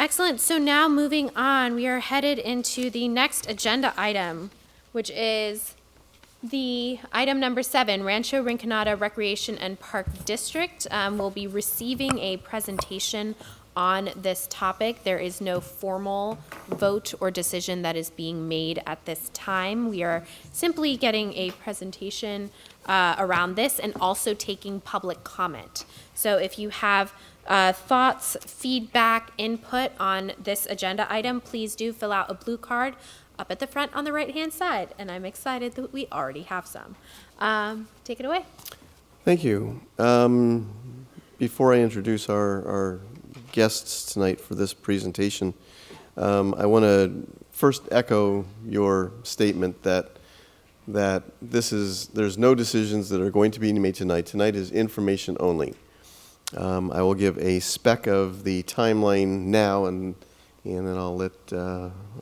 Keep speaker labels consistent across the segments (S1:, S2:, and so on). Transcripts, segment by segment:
S1: Excellent. So now moving on, we are headed into the next agenda item, which is the item number 7, Rancho Rinconada Recreation and Park District. Will be receiving a presentation on this topic. There is no formal vote or decision that is being made at this time. We are simply getting a presentation around this and also taking public comment. So if you have thoughts, feedback, input on this agenda item, please do fill out a blue card up at the front on the right-hand side, and I'm excited that we already have some. Take it away.
S2: Thank you. Before I introduce our guests tonight for this presentation, I want to first echo your statement that there's no decisions that are going to be made tonight. Tonight is information only. I will give a spec of the timeline now, and then I'll let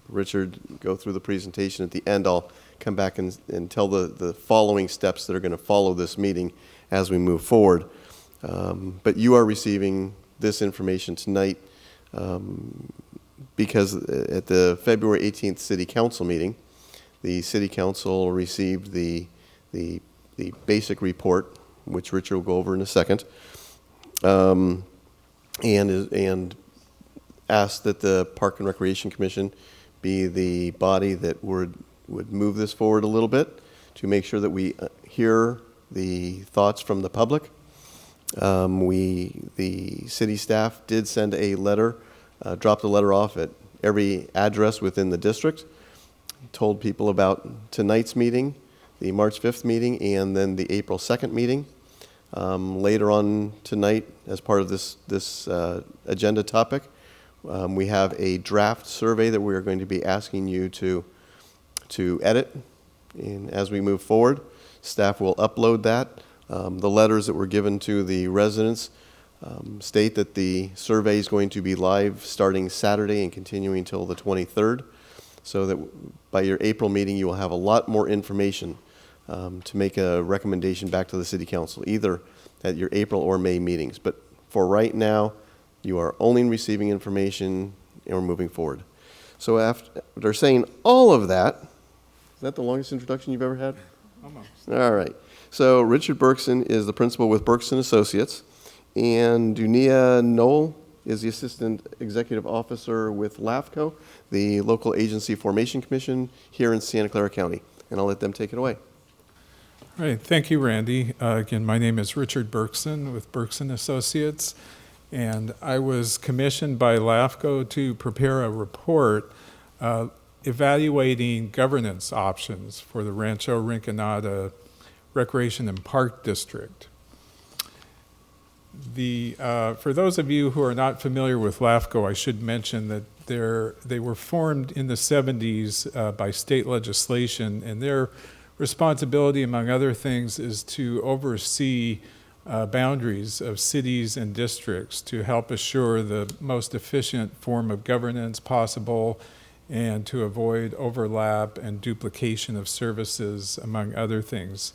S2: Richard go through the presentation. At the end, I'll come back and tell the following steps that are going to follow this meeting as we move forward. But you are receiving this information tonight because at the February 18th City Council meeting, the City Council received the basic report, which Richard will go over in a second, and asked that the Park and Recreation Commission be the body that would move this forward a little bit to make sure that we hear the thoughts from the public. The city staff did send a letter, dropped a letter off at every address within the district, told people about tonight's meeting, the March 5th meeting, and then the April 2nd meeting. Later on tonight, as part of this agenda topic, we have a draft survey that we are going to be asking you to edit. And as we move forward, staff will upload that. The letters that were given to the residents state that the survey is going to be live starting Saturday and continuing until the 23rd, so that by your April meeting you will have a lot more information to make a recommendation back to the City Council, either at your April or May meetings. But for right now, you are only receiving information and we're moving forward. So after saying all of that, is that the longest introduction you've ever had?
S3: Almost.
S2: All right. So Richard Berkson is the principal with Berkson Associates, and Dunia Noel is the assistant executive officer with LAFCO, the local agency formation commission here in Santa Clara County. And I'll let them take it away.
S3: All right. Thank you, Randy. Again, my name is Richard Berkson with Berkson Associates, and I was commissioned by LAFCO to prepare a report evaluating governance options for the Rancho Rinconada Recreation and Park District. For those of you who are not familiar with LAFCO, I should mention that they were formed in the 70s by state legislation, and their responsibility, among other things, is to oversee boundaries of cities and districts to help assure the most efficient form of governance possible and to avoid overlap and duplication of services, among other things.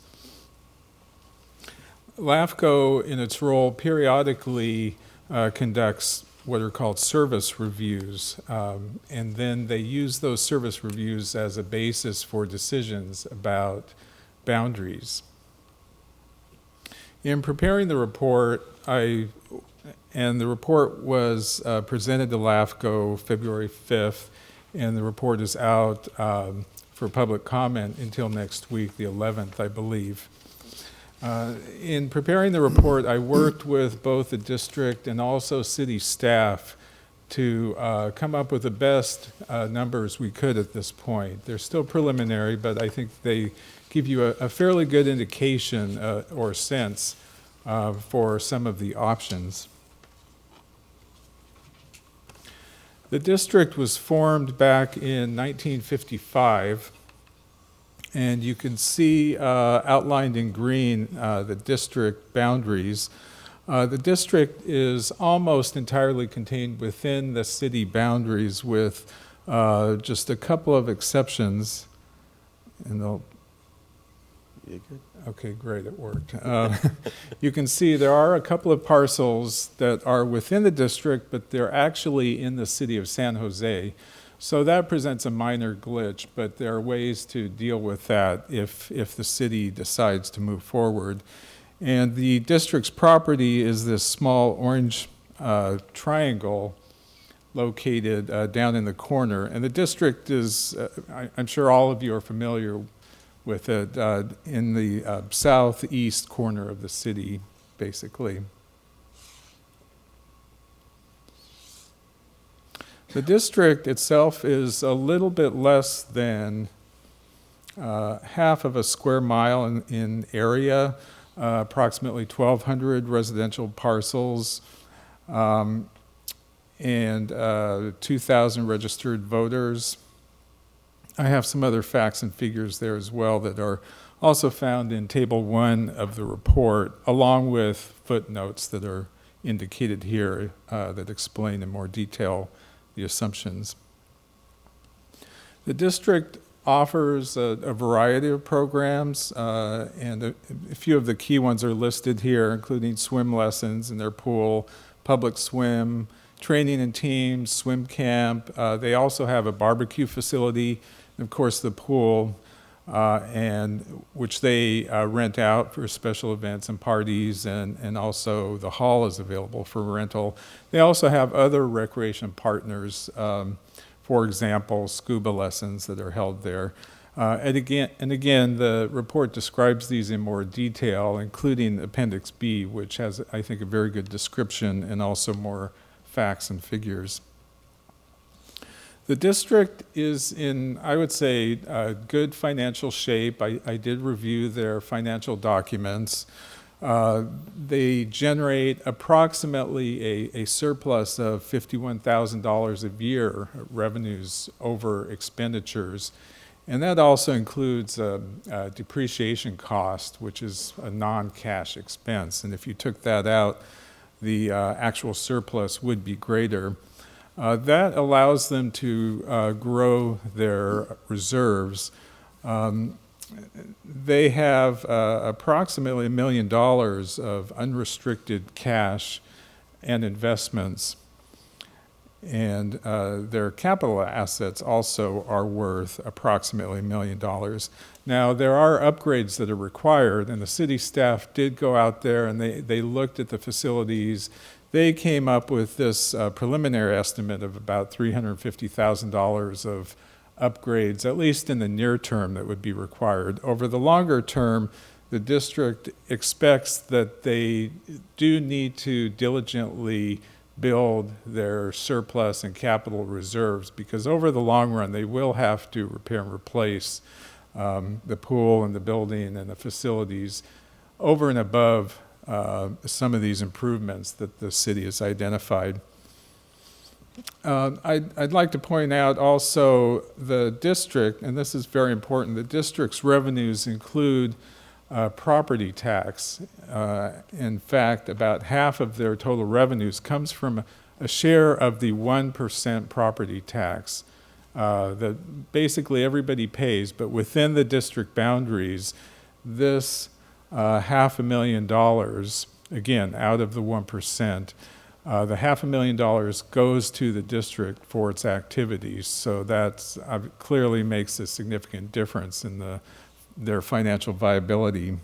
S3: LAFCO, in its role, periodically conducts what are called service reviews, and then they use those service reviews as a basis for decisions about boundaries. In preparing the report, the report was presented to LAFCO February 5th, and the report is out for public comment until next week, the 11th, I believe. In preparing the report, I worked with both the district and also city staff to come up with the best numbers we could at this point. They're still preliminary, but I think they give you a fairly good indication or sense for some of the options. The district was formed back in 1955. And you can see outlined in green the district boundaries. The district is almost entirely contained within the city boundaries with just a couple of exceptions. And
S2: You good?
S3: Okay, great, it worked. You can see there are a couple of parcels that are within the district, but they're actually in the city of San Jose. So that presents a minor glitch, but there are ways to deal with that if the city decides to move forward. And the district's property is this small orange triangle located down in the corner. And the district is, I'm sure all of you are familiar with it, in the southeast corner of the city, basically. The district itself is a little bit less than half of a square mile in area, approximately 1,200 residential parcels, and 2,000 registered voters. I have some other facts and figures there as well that are also found in Table 1 of the report, along with footnotes that are indicated here that explain in more detail the assumptions. The district offers a variety of programs, and a few of the key ones are listed here, including swim lessons in their pool, public swim, training in teams, swim camp. They also have a barbecue facility, and of course the pool, and which they rent out for special events and parties, and also the hall is available for rental. They also have other recreation partners, for example, scuba lessons that are held there. And again, the report describes these in more detail, including Appendix B, which has, I think, a very good description and also more facts and figures. The district is in, I would say, good financial shape. I did review their financial documents. They generate approximately a surplus of $51,000 a year revenues over expenditures. And that also includes depreciation cost, which is a non-cash expense. And if you took that out, the actual surplus would be greater. That allows them to grow their reserves. They have approximately $1 million of unrestricted cash and investments, and their capital assets also are worth approximately $1 million. Now, there are upgrades that are required, and the city staff did go out there and they looked at the facilities. They came up with this preliminary estimate of about $350,000 of upgrades, at least in the near term, that would be required. Over the longer term, the district expects that they do need to diligently build their surplus and capital reserves, because over the long run, they will have to repair and replace the pool and the building and the facilities over and above some of these improvements that the city has identified. I'd like to point out also the district, and this is very important, the district's revenues include property tax. In fact, about half of their total revenues comes from a share of the 1% property tax that basically everybody pays, but within the district boundaries, this $500,000, again, out of the 1%, the $500,000 goes to the district for its activities. So that clearly makes a significant difference in their financial viability.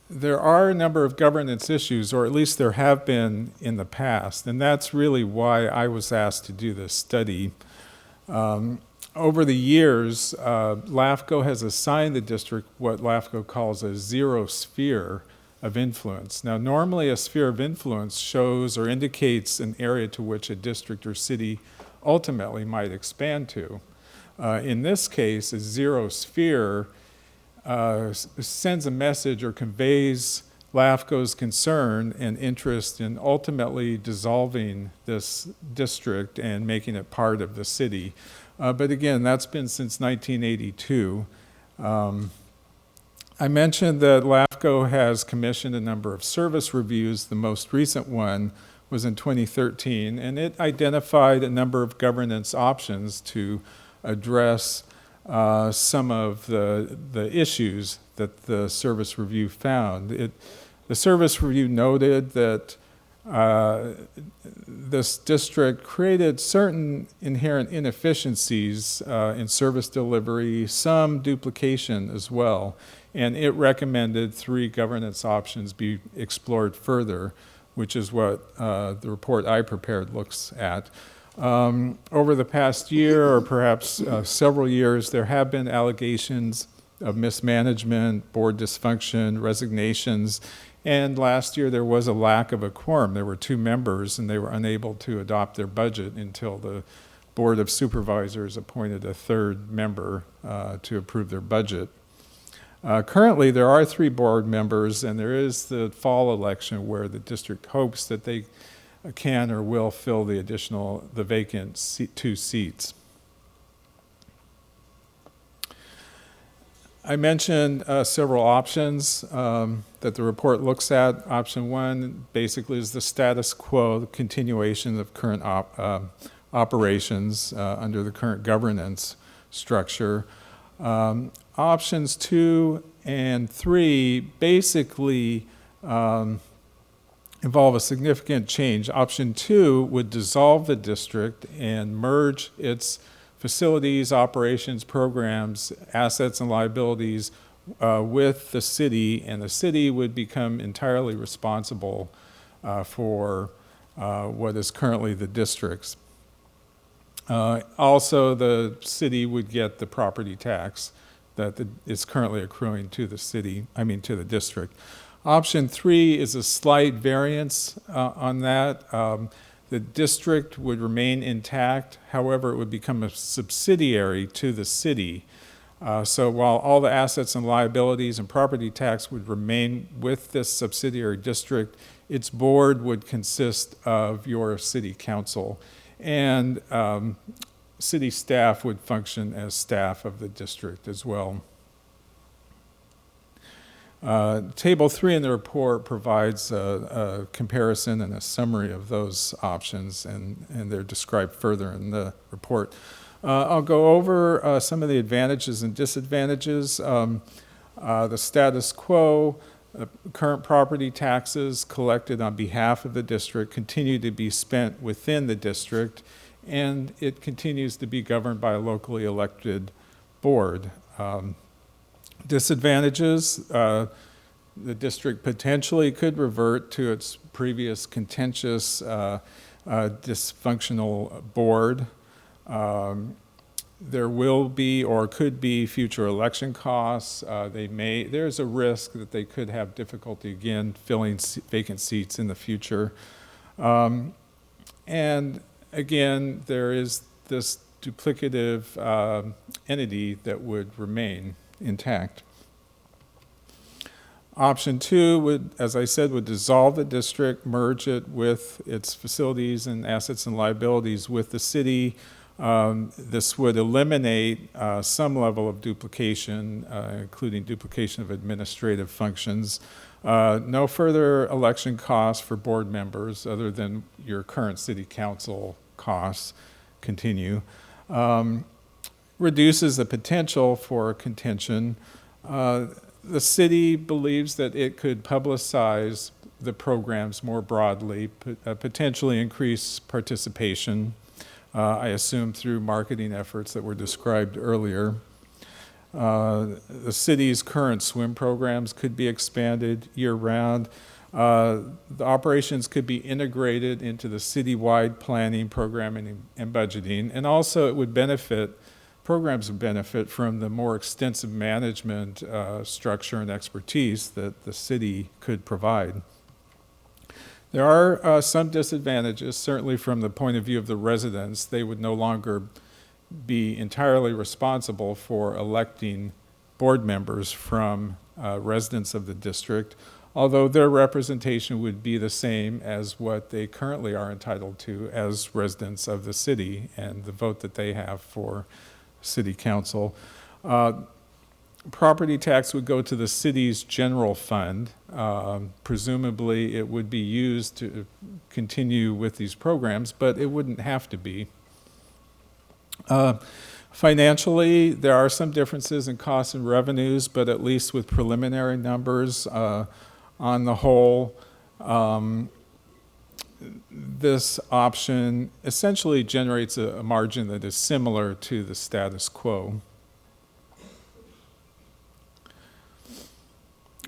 S3: There are a number of governance issues, or at least there have been in the past, and that's really why I was asked to do this study. Over the years, LAFCO has assigned the district what LAFCO calls a zero sphere of influence. Now, normally a sphere of influence shows or indicates an area to which a district or city ultimately might expand to. In this case, a zero sphere sends a message or conveys LAFCO's concern and interest in ultimately dissolving this district and making it part of the city. But again, that's been since 1982. I mentioned that LAFCO has commissioned a number of service reviews. The most recent one was in 2013, and it identified a number of governance options to address some of the issues that the service review found. The service review noted that this district created certain inherent inefficiencies in service delivery, some duplication as well, and it recommended 3 governance options be explored further, which is what the report I prepared looks at. Over the past year, or perhaps several years, there have been allegations of mismanagement, board dysfunction, resignations, and last year there was a lack of a quorum. There were 2 members, and they were unable to adopt their budget until the Board of Supervisors appointed a 3rd member to approve their budget. Currently, there are 3 board members, and there is the fall election where the district hopes that they can or will fill the vacant 2 seats. I mentioned several options that the report looks at. Option 1 basically is the status quo, the continuation of current operations under the current governance structure. Options 2 and 3 basically involve a significant change. Option 2 would dissolve the district and merge its facilities, operations, programs, assets, and liabilities with the city, and the city would become entirely responsible for what is currently the district's. Also, the city would get the property tax that is currently accruing to the district. Option 3 is a slight variance on that. The district would remain intact, however, it would become a subsidiary to the city. So while all the assets and liabilities and property tax would remain with this subsidiary district, its board would consist of your city council, and city staff would function as staff of the district as well. Table 3 in the report provides a comparison and a summary of those options, and they're described further in the report. I'll go over some of the advantages and disadvantages. The status quo, current property taxes collected on behalf of the district continue to be spent within the district, and it continues to be governed by a locally elected board. Disadvantages, the district potentially could revert to its previous contentious, dysfunctional board. There will be or could be future election costs. There's a risk that they could have difficulty again filling vacant seats in the future. And again, there is this duplicative entity that would remain intact. Option 2 would, as I said, would dissolve the district, merge it with its facilities and assets and liabilities with the city. This would eliminate some level of duplication, including duplication of administrative functions. No further election costs for board members other than your current city council costs continue. Reduces the potential for contention. The city believes that it could publicize the programs more broadly, potentially increase participation, I assume through marketing efforts that were described earlier. The city's current swim programs could be expanded year-round. The operations could be integrated into the citywide planning, programming, and budgeting, and also programs would benefit from the more extensive management structure and expertise that the city could provide. There are some disadvantages, certainly from the point of view of the residents. They would no longer be entirely responsible for electing board members from residents of the district, although their representation would be the same as what they currently are entitled to as residents of the city and the vote that they have for city council. Property tax would go to the city's general fund. Presumably it would be used to continue with these programs, but it wouldn't have to be. Financially, there are some differences in costs and revenues, but at least with preliminary numbers, on the whole, this option essentially generates a margin that is similar to the status quo.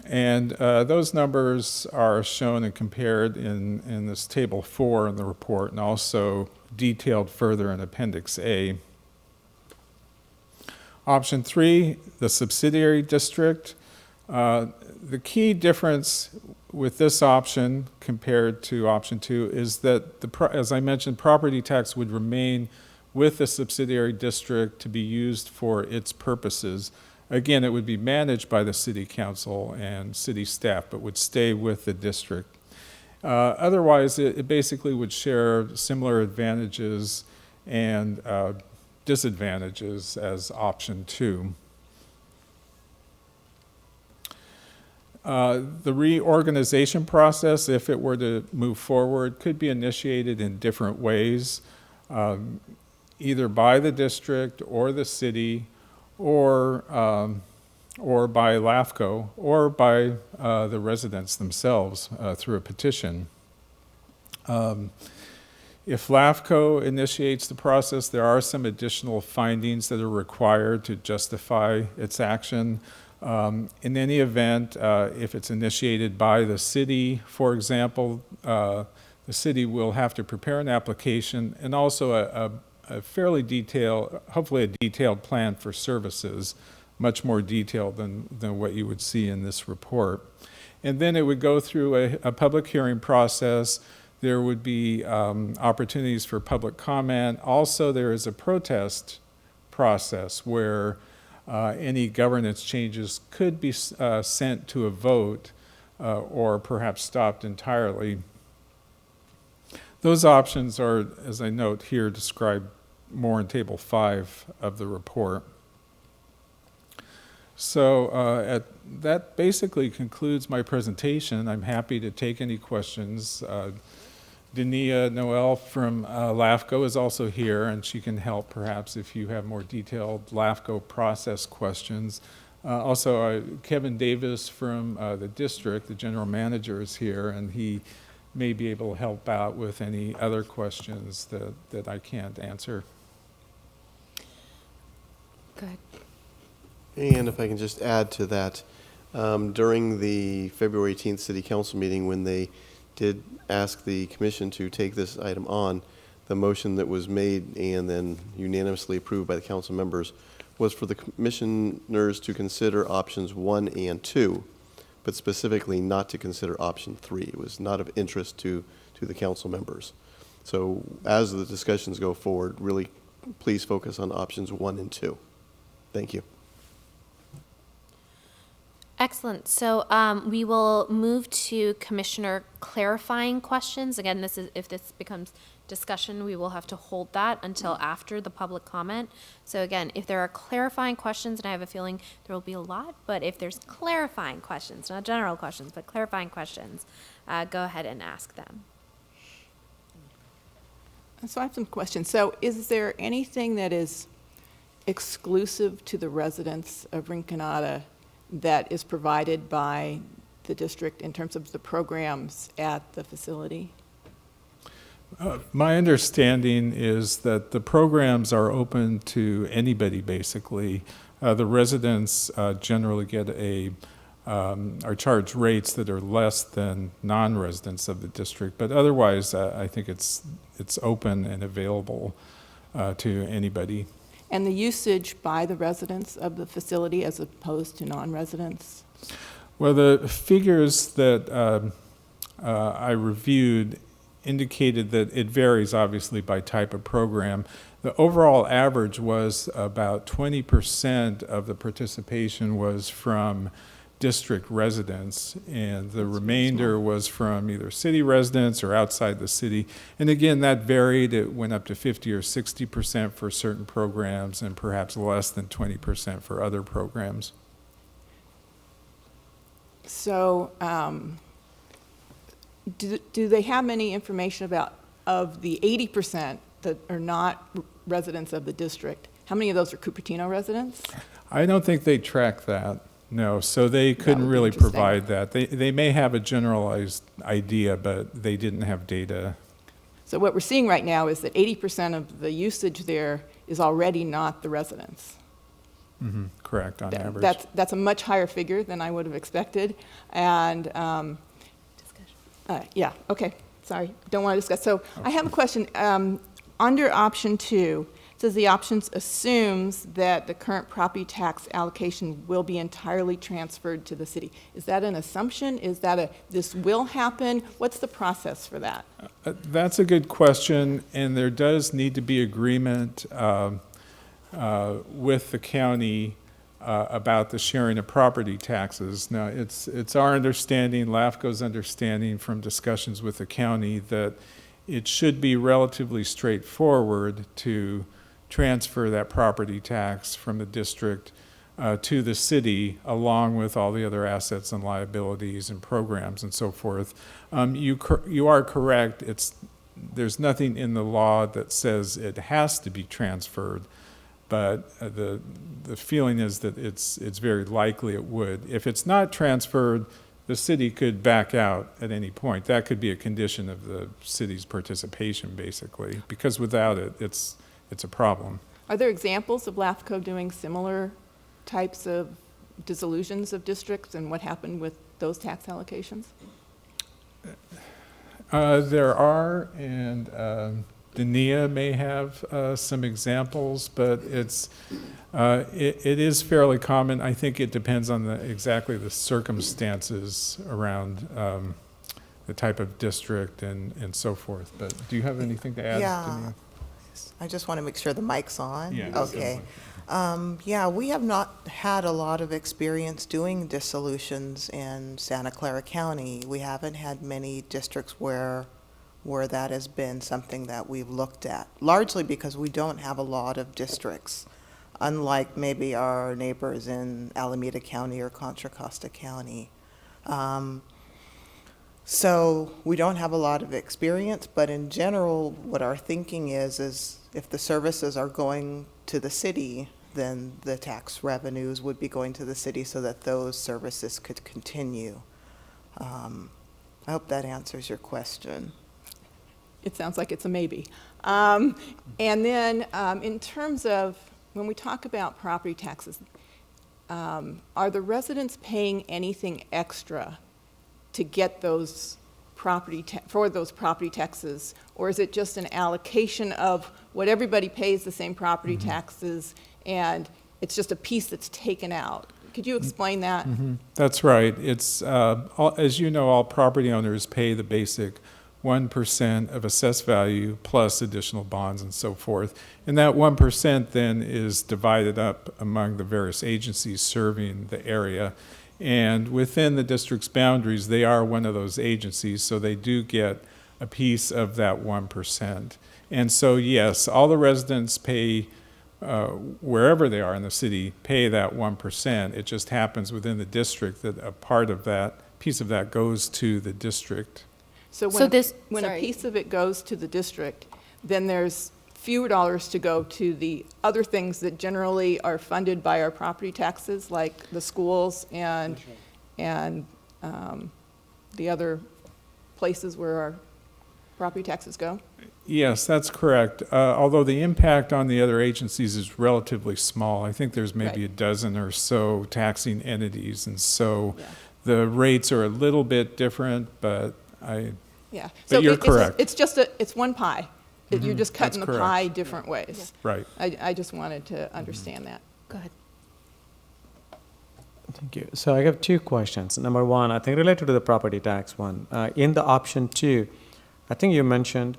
S3: And those numbers are shown and compared in this table 4 in the report, and also detailed further in Appendix A. Option 3, the subsidiary district. The key difference with this option compared to option 2 is that, as I mentioned, property tax would remain with the subsidiary district to be used for its purposes. Again, it would be managed by the city council and city staff, but would stay with the district. Otherwise, it basically would share similar advantages and disadvantages as option 2. The reorganization process, if it were to move forward, could be initiated in different ways, either by the district or the city, or by LAFCO, or by the residents themselves through a petition. If LAFCO initiates the process, there are some additional findings that are required to justify its action. In any event, if it's initiated by the city, for example, the city will have to prepare an application and also a fairly detailed, hopefully a detailed plan for services, much more detailed than what you would see in this report. And then it would go through a public hearing process. There would be opportunities for public comment. Also, there is a protest process where any governance changes could be sent to a vote or perhaps stopped entirely. Those options are, as I note here, described more in Table 5 of the report. So that basically concludes my presentation. I'm happy to take any questions. Dania Noel from LAFCO is also here, and she can help perhaps if you have more detailed LAFCO process questions. Also, Kevin Davis from the district, the general manager, is here, and he may be able to help out with any other questions that I can't answer.
S1: Good.
S2: And if I can just add to that, during the February 18th City Council meeting, when they did ask the commission to take this item on, the motion that was made and then unanimously approved by the council members was for the commissioners to consider options 1 and 2, but specifically not to consider option 3. It was not of interest to the council members. So as the discussions go forward, really please focus on options 1 and 2. Thank you.
S1: Excellent. So we will move to commissioner clarifying questions. Again, this is if this becomes discussion, we will have to hold that until after the public comment. So again, if there are clarifying questions, and I have a feeling there will be a lot, but if there's clarifying questions, not general questions, but clarifying questions, go ahead and ask them.
S4: So I have some questions. So is there anything that is exclusive to the residents of Rinconada that is provided by the district in terms of the programs at the facility?
S3: My understanding is that the programs are open to anybody, basically. The residents generally get are charged rates that are less than non-residents of the district, but otherwise I think it's open and available to anybody.
S4: And the usage by the residents of the facility as opposed to non-residents?
S3: Well, the figures that I reviewed indicated that it varies obviously by type of program. The overall average was about 20% of the participation was from district residents, and the remainder was from either city residents or outside the city. And again, that varied. It went up to 50 or 60% for certain programs and perhaps less than 20% for other programs.
S4: So do they have any information about, of the 80% that are not residents of the district, how many of those are Cupertino residents?
S3: I don't think they track that, no. So they couldn't
S4: would be
S3: really
S4: interesting.
S3: provide that. They may have a generalized idea, but they didn't have data.
S4: So what we're seeing right now is that 80% of the usage there is already not the residents.
S3: Correct, on average.
S4: That's a much higher figure than I would have expected. And, yeah, okay, sorry, don't want to discuss. So I have a question. Under option 2, it says the options assumes that the current property tax allocation will be entirely transferred to the city. Is that an assumption? Is that this will happen? What's the process for that?
S3: That's a good question, and there does need to be agreement with the county about the sharing of property taxes. Now, it's our understanding, LAFCO's understanding from discussions with the county, that it should be relatively straightforward to transfer that property tax from the district to the city, along with all the other assets and liabilities and programs and so forth. You are correct. There's nothing in the law that says it has to be transferred, but the feeling is that it's very likely it would. If it's not transferred, the city could back out at any point. That could be a condition of the city's participation, basically, because without it, it's a problem.
S4: Are there examples of LAFCO doing similar types of dissolutions of districts and what happened with those tax allocations?
S3: There are, and Dania may have some examples, but it is fairly common. I think it depends on exactly the circumstances around the type of district and so forth. But do you have anything to add, Dania?
S5: I just want to make sure the mic's on.
S3: Yeah.
S5: Okay. Yeah, we have not had a lot of experience doing dissolutions in Santa Clara County. We haven't had many districts where that has been something that we've looked at, largely because we don't have a lot of districts, unlike maybe our neighbors in Alameda County or Contra Costa County. So we don't have a lot of experience, but in general, what our thinking is if the services are going to the city, then the tax revenues would be going to the city so that those services could continue. I hope that answers your question.
S4: It sounds like it's a maybe. And then in terms of when we talk about property taxes, are the residents paying anything extra to get those for those property taxes, or is it just an allocation of what everybody pays the same property taxes, and it's just a piece that's taken out? Could you explain that?
S3: That's right. It's as you know, all property owners pay the basic 1% of assessed value plus additional bonds and so forth. And that 1% then is divided up among the various agencies serving the area. And within the district's boundaries, they are one of those agencies, so they do get a piece of that 1%. And so, yes, all the residents pay, wherever they are in the city, pay that 1%. It just happens within the district that a part of that, piece of that goes to the district.
S4: So when a piece of it goes to the district, then there's fewer dollars to go to the other things that generally are funded by our property taxes, like the schools and the other places where our property taxes go?
S3: Yes, that's correct. Although the impact on the other agencies is relatively small. I think there's maybe a dozen or so taxing entities, and so the rates are a little bit different, but
S4: Yeah.
S3: But you're correct.
S4: It's one pie. You're just cutting
S3: That's
S4: the
S3: correct.
S4: pie different ways.
S3: Right.
S4: I just wanted to understand that. Go ahead.
S6: Thank you. So I have two questions. Number one, I think related to the property tax one. In the option 2, I think you mentioned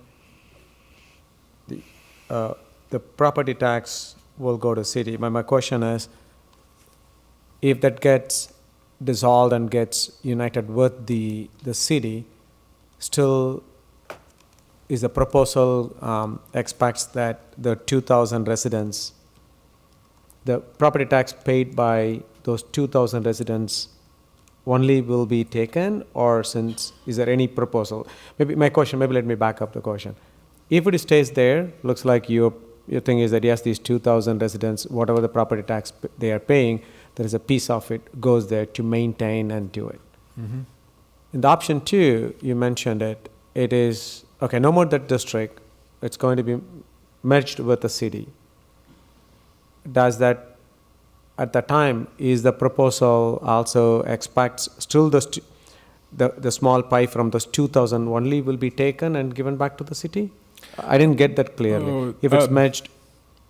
S6: the property tax will go to city. My question is, if that gets dissolved and gets united with the city, still is the proposal expects that the 2,000 residents, the property tax paid by those 2,000 residents only will be taken, or is there any proposal? Maybe let me back up the question. If it stays there, looks like you're your thing is that yes, these 2,000 residents, whatever the property tax they are paying, there is a piece of it goes there to maintain and do it.
S3: Mm-hmm.
S6: In the option 2, you mentioned it. It is okay. No more that district. It's going to be merged with the city. Does that? At the time, is the proposal also expects still the small pie from those 2,000 only will be taken and given back to the city? I didn't get that clearly.
S3: Oh,
S6: If it's merged,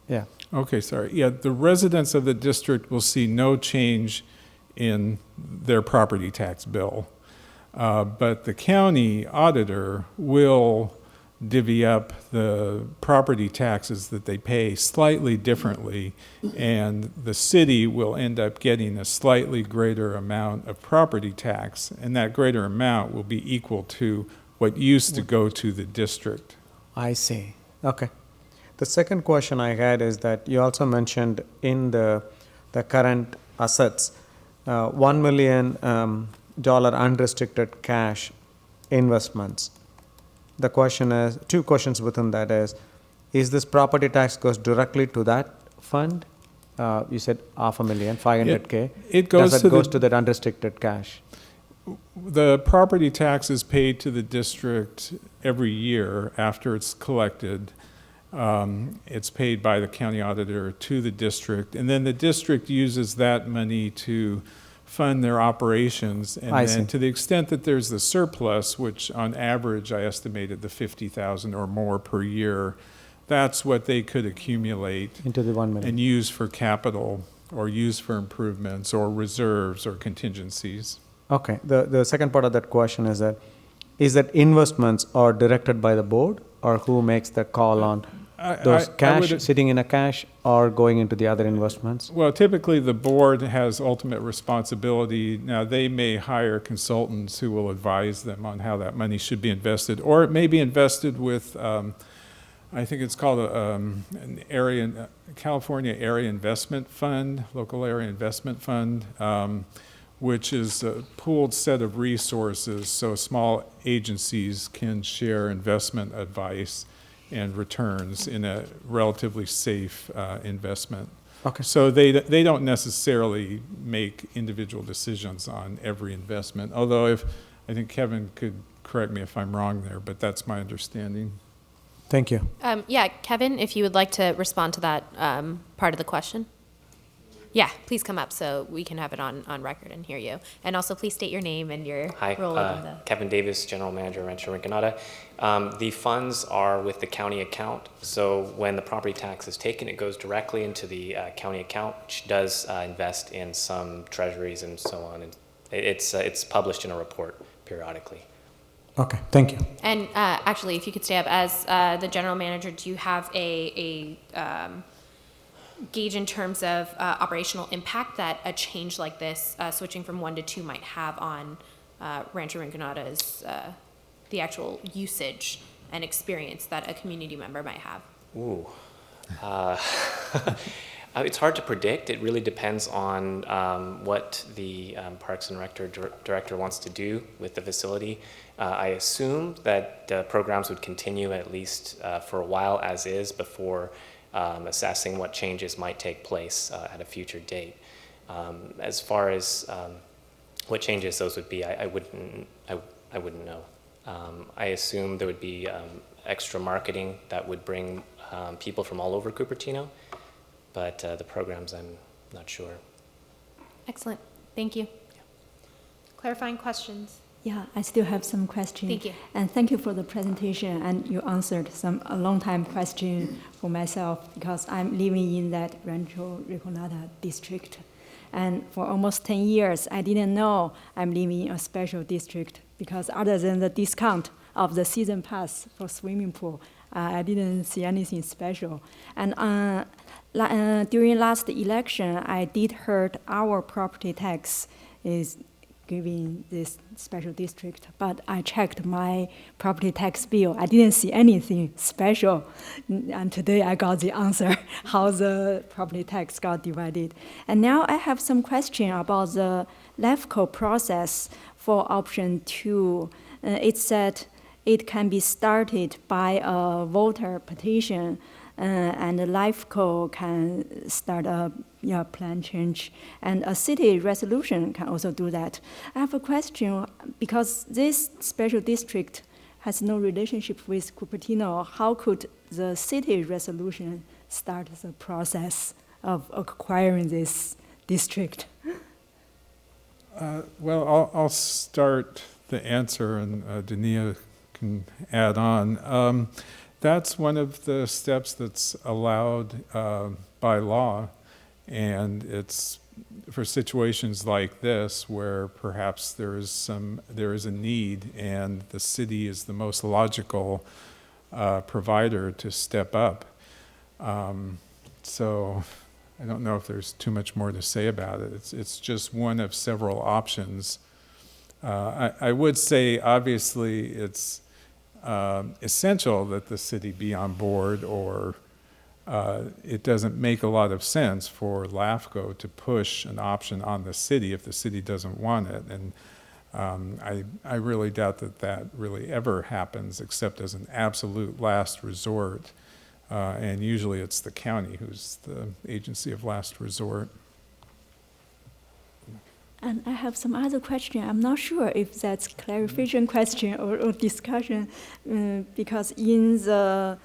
S6: yeah.
S3: Okay, sorry. Yeah, the residents of the district will see no change in their property tax bill. But the county auditor will divvy up the property taxes that they pay slightly differently, and the city will end up getting a slightly greater amount of property tax, and that greater amount will be equal to what used to go to the district.
S6: I see. Okay. The second question I had is that you also mentioned in the current assets, $1 million unrestricted cash investments. The question is, two questions within that is this property tax goes directly to that fund? You said $500,000, $500K.
S3: It goes
S6: Does
S3: to
S6: that goes
S3: the,
S6: to that unrestricted cash?
S3: the property tax is paid to the district every year after it's collected. It's paid by the county auditor to the district, and then the district uses that money to fund their operations, and
S6: I
S3: then
S6: see.
S3: to the extent that there's the surplus, which on average I estimated the 50,000 or more per year, that's what they could accumulate
S6: Into the 1 million.
S3: and use for capital or use for improvements or reserves or contingencies.
S6: Okay. The second part of that question is that investments are directed by the board, or who makes the call on those cash
S3: would-
S6: sitting in a cash or going into the other investments?
S3: Well, typically the board has ultimate responsibility. Now, they may hire consultants who will advise them on how that money should be invested, or it may be invested with, I think it's called an area, California Area Investment Fund, local area investment fund, which is a pooled set of resources so small agencies can share investment advice and returns in a relatively safe investment.
S6: Okay.
S3: So they don't necessarily make individual decisions on every investment, although I think Kevin could correct me if I'm wrong there, but that's my understanding.
S6: Thank you.
S1: Yeah, Kevin, if you would like to respond to that part of the question. Yeah, please come up so we can have it on record and hear you. And also, please state your name and your
S7: Hi,
S1: role in the...
S7: Kevin Davis, General Manager, Rancho Rinconada. The funds are with the county account, so when the property tax is taken, it goes directly into the county account, which does invest in some treasuries and so on. And it's published in a report periodically.
S6: Okay, thank you.
S1: And actually, if you could stay up, as the general manager, do you have a gauge in terms of operational impact that a change like this, switching from 1 to 2, might have on Rancho Rinconada's, the actual usage and experience that a community member might have?
S7: Ooh. It's hard to predict. It really depends on what the Parks and Rec director wants to do with the facility. I assume that the programs would continue at least for a while as is before assessing what changes might take place at a future date. As far as what changes those would be, I wouldn't know. I assume there would be extra marketing that would bring people from all over Cupertino, but the programs, I'm not sure.
S1: Excellent. Thank you. Clarifying questions?
S8: Yeah, I still have some questions.
S1: Thank you.
S8: And thank you for the presentation, and you answered a long time question for myself, because I'm living in that Rancho Rinconada district. And for almost 10 years, I didn't know I'm living in a special district, because other than the discount of the season pass for swimming pool, I didn't see anything special. And during last election, I did heard our property tax is giving this special district, but I checked my property tax bill. I didn't see anything special, and today I got the answer how the property tax got divided. And now I have some question about the LEFCO process for option 2. It said it can be started by a voter petition. and the LifeCo can start a plan change, and a city resolution can also do that. I have a question, because this special district has no relationship with Cupertino. How could the city resolution start the process of acquiring this district?
S3: Well, I'll start the answer, and Dania can add on. That's one of the steps that's allowed by law, and it's for situations like this where perhaps there is a need, and the city is the most logical provider to step up. So I don't know if there's too much more to say about it. It's just one of several options. I would say, obviously, it's essential that the city be on board, or it doesn't make a lot of sense for LAFCO to push an option on the city if the city doesn't want it. And I really doubt that really ever happens, except as an absolute last resort. And usually it's the county who's the agency of last resort.
S8: And I have some other question. I'm not sure if that's clarification question or discussion, because in the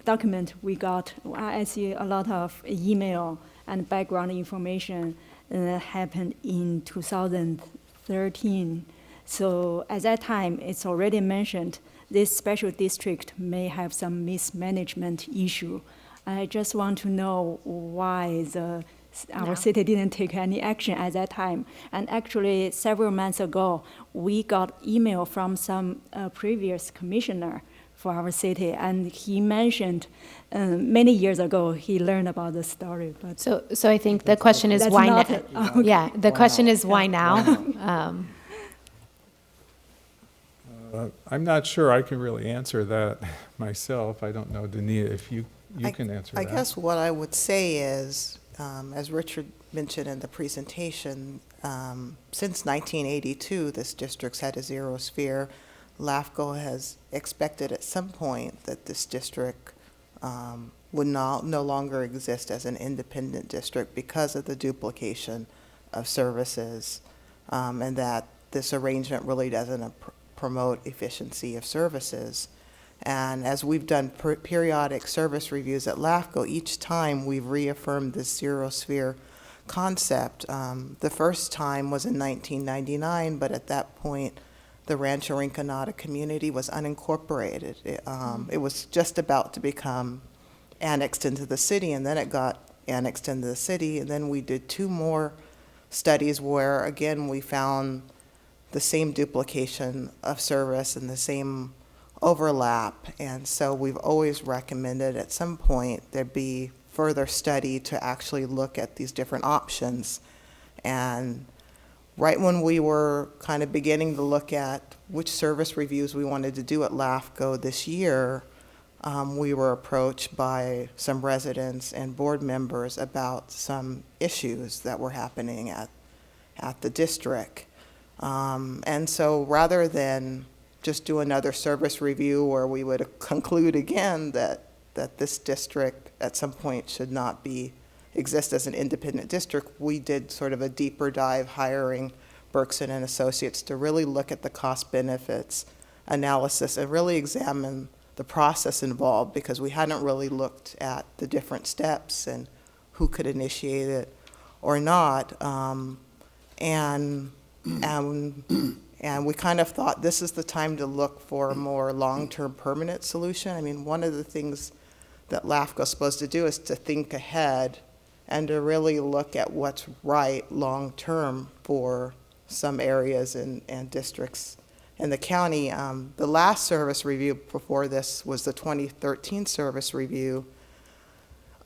S8: document we got, I see a lot of email and background information happened in 2013. So at that time, it's already mentioned this special district may have some mismanagement issue. I just want to know why our city didn't take any action at that time. And actually, several months ago, we got email from some previous commissioner for our city, and he mentioned many years ago he learned about the story. But
S1: So I think the question is why now? Yeah, the question is why now?
S3: I'm not sure I can really answer that myself. I don't know, Dania, if you can answer that.
S5: I guess what I would say is, as Richard mentioned in the presentation, since 1982, this district's had a zero sphere. LAFCO has expected at some point that this district would no longer exist as an independent district because of the duplication of services, and that this arrangement really doesn't promote efficiency of services. And as we've done periodic service reviews at LAFCO, each time we've reaffirmed this zero sphere concept. The first time was in 1999, but at that point, the Rancho Rinconada community was unincorporated. It was just about to become annexed into the city, and then it got annexed into the city, and then we did 2 more studies where, again, we found the same duplication of service and the same overlap. And so we've always recommended at some point there be further study to actually look at these different options. And right when we were kind of beginning to look at which service reviews we wanted to do at LAFCO this year, we were approached by some residents and board members about some issues that were happening at the district. And so rather than just do another service review where we would conclude again that this district at some point should not exist as an independent district, we did sort of a deeper dive, hiring Berkson and Associates to really look at the cost benefits analysis and really examine the process involved, because we hadn't really looked at the different steps and who could initiate it or not. And we kind of thought this is the time to look for a more long-term permanent solution. I mean, one of the things that LAFCO is supposed to do is to think ahead and to really look at what's right long-term for some areas and districts in the county. The last service review before this was the 2013 service review.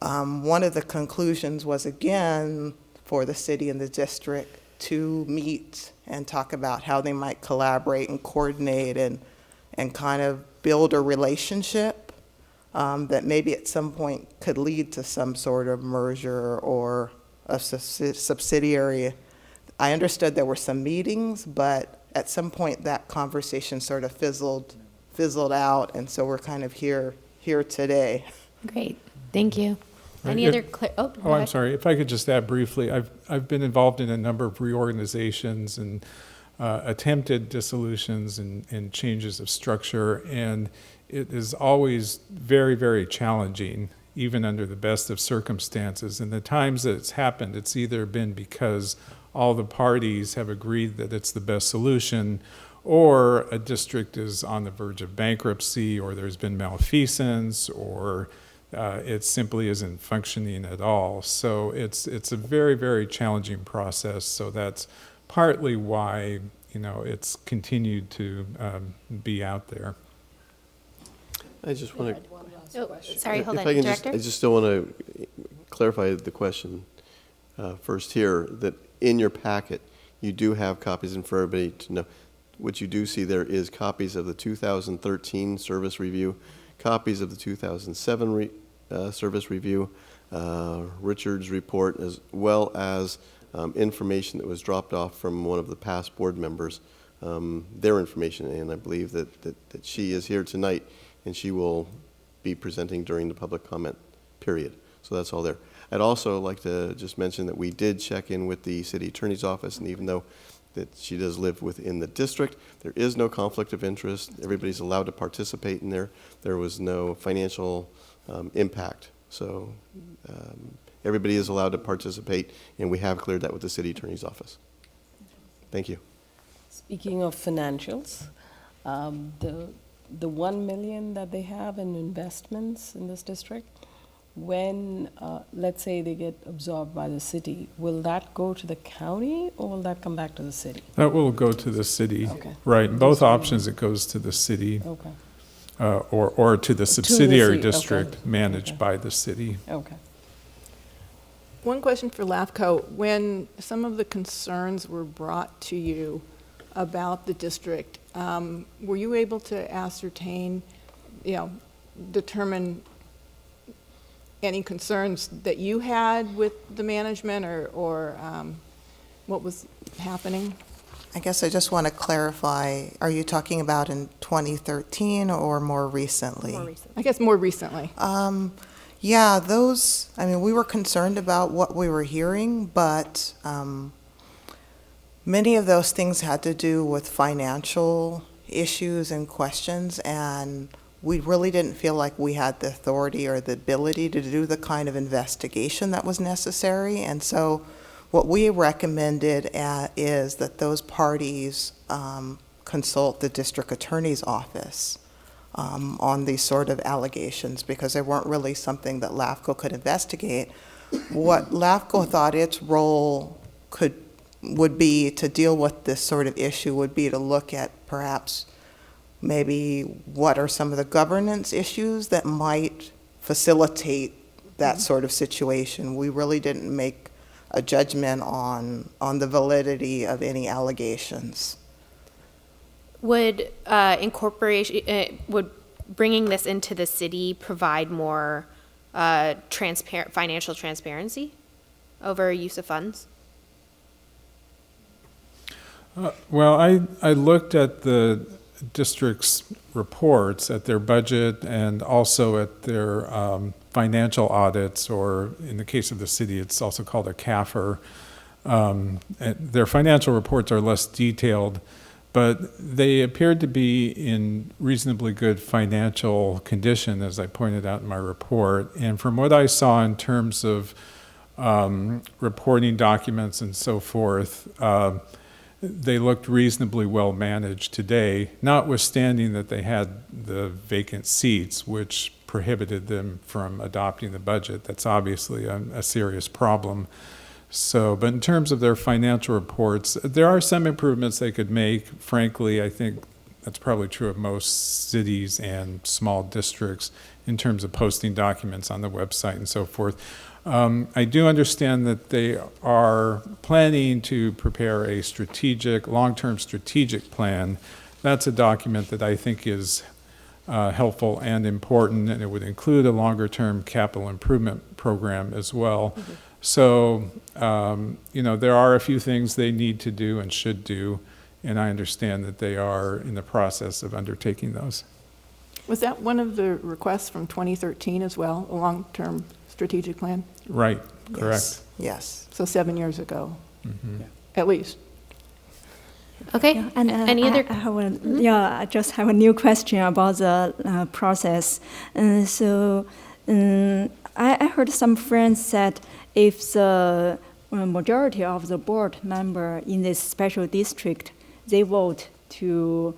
S5: One of the conclusions was, again, for the city and the district to meet and talk about how they might collaborate and coordinate and kind of build a relationship that maybe at some point could lead to some sort of merger or a subsidiary. I understood there were some meetings, but at some point that conversation sort of fizzled out, and so we're kind of here today.
S1: Great, thank you.
S3: Right,
S1: Any
S3: if-
S1: other, go
S3: Oh, I'm
S1: ahead.
S3: sorry. If I could just add briefly, I've been involved in a number of reorganizations and attempted dissolutions and changes of structure, and it is always very, very challenging, even under the best of circumstances. And the times that it's happened, it's either been because all the parties have agreed that it's the best solution, or a district is on the verge of bankruptcy, or there's been malfeasance, or it simply isn't functioning at all. So it's a very, very challenging process. So that's partly why, it's continued to be out there.
S2: I just want to.
S1: Oh, sorry, hold
S2: If
S1: on,
S2: I can
S1: Director?
S2: I just still want to clarify the question first here, that in your packet, you do have copies, and for everybody to know, what you do see there is copies of the 2013 service review, copies of the 2007 service review, Richard's report, as well as information that was dropped off from one of the past board members, their information, and I believe that she is here tonight, and she will be presenting during the public comment period. So that's all there. I'd also like to just mention that we did check in with the city attorney's office, and even though that she does live within the district, there is no conflict of interest. Everybody's allowed to participate in there. There was no financial impact. So everybody is allowed to participate, and we have cleared that with the city attorney's office. Thank you.
S9: Speaking of financials, the 1 million that they have in investments in this district, when, let's say they get absorbed by the city, will that go to the county or will that come back to the city?
S3: That will go to the city.
S9: Okay.
S3: Right, in both options, it goes to the city,
S9: Okay,
S3: or to the subsidiary
S9: city, okay.
S3: district managed
S9: Okay.
S3: by the city.
S9: okay.
S4: One question for LAFCO. When some of the concerns were brought to you about the district, were you able to ascertain, determine any concerns that you had with the management or what was happening?
S5: I guess I just want to clarify, are you talking about in 2013 or more recently?
S4: I guess more recently.
S5: Yeah, we were concerned about what we were hearing, but many of those things had to do with financial issues and questions, and we really didn't feel like we had the authority or the ability to do the kind of investigation that was necessary. And so what we recommended is that those parties consult the district attorney's office on these sort of allegations, because they weren't really something that LAFCO could investigate. What LAFCO thought its role would be to deal with this sort of issue would be to look at perhaps maybe what are some of the governance issues that might facilitate that sort of situation. We really didn't make a judgment on the validity of any allegations.
S1: Would would bringing this into the city provide more financial transparency over use of funds?
S3: Well, I looked at the district's reports, at their budget, and also at their financial audits, or in the case of the city, it's also called a CAFR. Their financial reports are less detailed, but they appeared to be in reasonably good financial condition, as I pointed out in my report. And from what I saw in terms of reporting documents and so forth, they looked reasonably well managed today, notwithstanding that they had the vacant seats, which prohibited them from adopting the budget. That's obviously a serious problem. So, but in terms of their financial reports, there are some improvements they could make. Frankly, I think that's probably true of most cities and small districts in terms of posting documents on the website and so forth. I do understand that they are planning to prepare a long-term strategic plan. That's a document that I think is helpful and important, and it would include a longer-term capital improvement program as well. Mm-hmm. So, there are a few things they need to do and should do, and I understand that they are in the process of undertaking those.
S4: Was that one of the requests from 2013 as well, a long-term strategic plan?
S3: Right, correct.
S5: Yes. Yes.
S4: So 7 years ago,
S3: Mhm.
S4: at least.
S1: Okay,
S8: Yeah, and
S1: any other?
S8: I have yeah, I just have a new question about the process. I heard some friends said if the majority of the board member in this special district, they vote to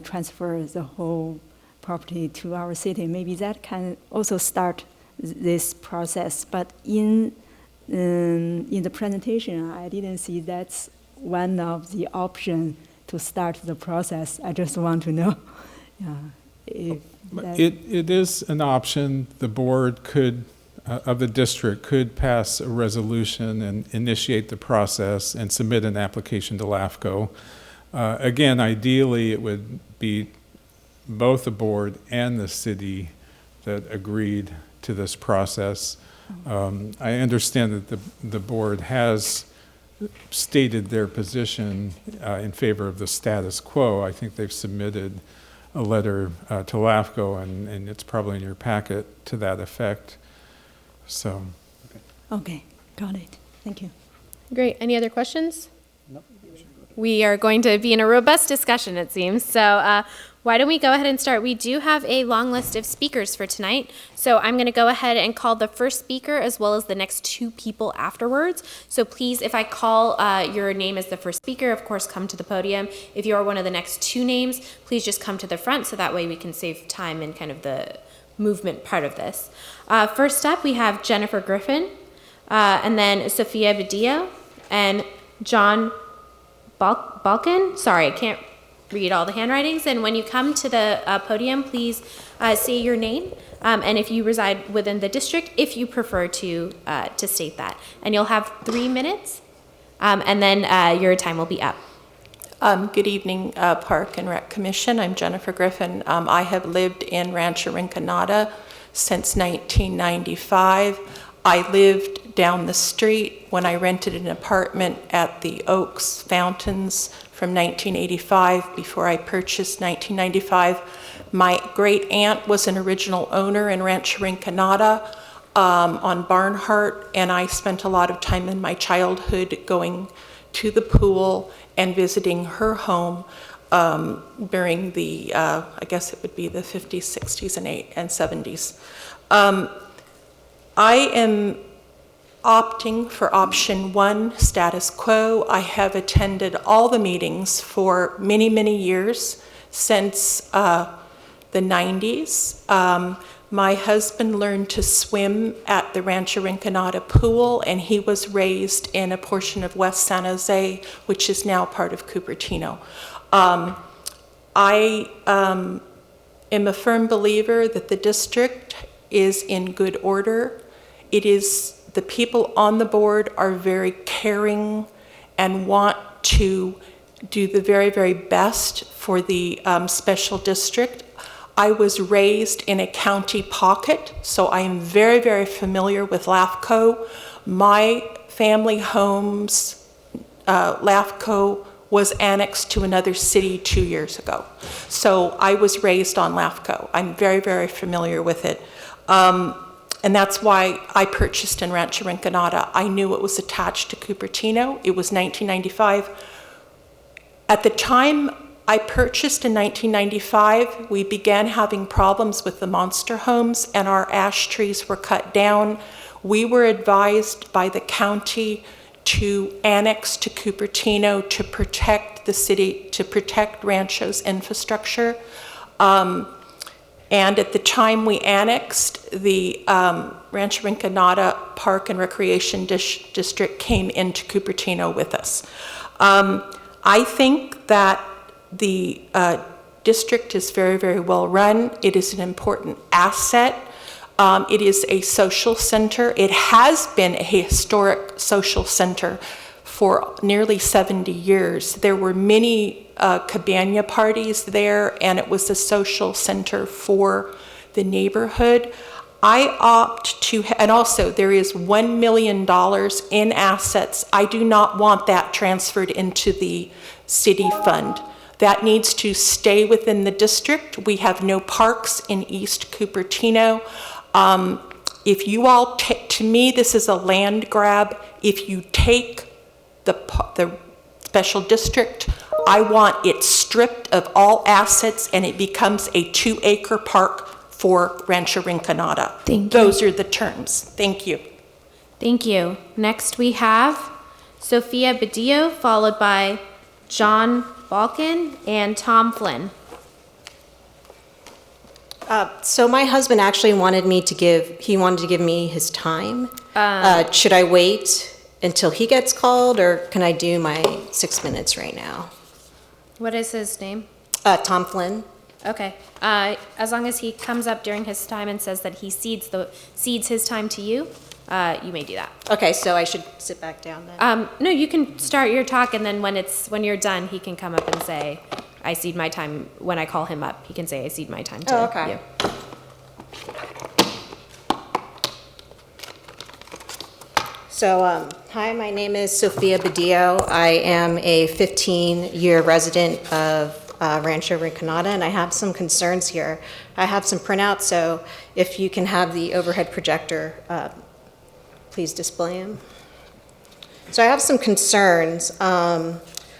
S8: transfer the whole property to our city, maybe that can also start this process. But in the presentation, I didn't see that's one of the options to start the process. I just want to know. If that
S3: It is an option. The board could, of the district, could pass a resolution and initiate the process and submit an application to LAFCO. Again, ideally, it would be both the board and the city that agreed to this process. I understand that the board has stated their position in favor of the status quo. I think they've submitted a letter to LAFCO, and it's probably in your packet to that effect. So.
S8: okay, got it. Thank you.
S1: Great. Any other questions? No. We are going to be in a robust discussion, it seems. So why don't we go ahead and start? We do have a long list of speakers for tonight. So I'm going to go ahead and call the first speaker as well as the next two people afterwards. So please, if I call your name as the first speaker, of course, come to the podium. If you are one of the next two names, please just come to the front so that way we can save time in kind of the movement part of this. First up, we have Jennifer Griffin, and then Sophia Badillo, and John Balkan. Sorry, I can't read all the handwritings. And when you come to the podium, please say your name and if you reside within the district, if you prefer to state that. And you'll have 3 minutes, and then your time will be up.
S10: Good evening, Park and Rec Commission. I'm Jennifer Griffin. I have lived in Rancho Rinconada since 1995. I lived down the street when I rented an apartment at the Oaks Fountains from 1985 before I purchased 1995. My great aunt was an original owner in Rancho Rinconada on Barnhart, and I spent a lot of time in my childhood going to the pool and visiting her home during the, I guess it would be the 50s, 60s, and 70s. I am opting for option 1, status quo. I have attended all the meetings for many, many years since the 90s. My husband learned to swim at the Rancho Rinconada pool, and he was raised in a portion of West San Jose, which is now part of Cupertino. I am a firm believer that the district is in good order. It is, the people on the board are very caring and want to do the very, very best for the special district. I was raised in a county pocket, so I am very, very familiar with LAFCO. My family homes, LAFCO was annexed to another city 2 years ago. So I was raised on LAFCO. I'm very, very familiar with it. And that's why I purchased in Rancho Rinconada. I knew it was attached to Cupertino. It was 1995. At the time I purchased in 1995, we began having problems with the monster homes, and our ash trees were cut down. We were advised by the county to annex to Cupertino to protect the city, to protect Rancho's infrastructure. And at the time we annexed, the Rancho Rinconada Park and Recreation District came into Cupertino with us. I think that the district is very, very well run. It is an important asset. It is a social center. It has been a historic social center for nearly 70 years. There were many cabana parties there, and it was a social center for the neighborhood. I opt to, and also there is $1 million in assets. I do not want that transferred into the city fund. That needs to stay within the district. We have no parks in East Cupertino. If you all take, to me, this is a land grab. If you take the special district, I want it stripped of all assets and it becomes a 2-acre park for Rancho Rinconada.
S1: Thank you.
S10: Those are the terms. Thank you.
S1: Thank you. Next we have Sophia Badillo, followed by John Balkin and Tom Flynn.
S11: So my husband actually wanted to give me his time. Should I wait until he gets called, or can I do my 6 minutes right now?
S1: What is his name?
S11: Tom Flynn.
S1: Okay. As long as he comes up during his time and says that he cedes his time to you, you may do that.
S11: Okay, so I should sit back down then?
S1: No, you can start your talk, and then when you're done, he can come up and say, I cede my time. When I call him up, he can say, I cede my time to
S11: okay.
S1: you.
S11: So, hi, my name is Sophia Badillo. I am a 15-year resident of Rancho Rinconada, and I have some concerns here. I have some printouts, so if you can have the overhead projector, please display them. So I have some concerns.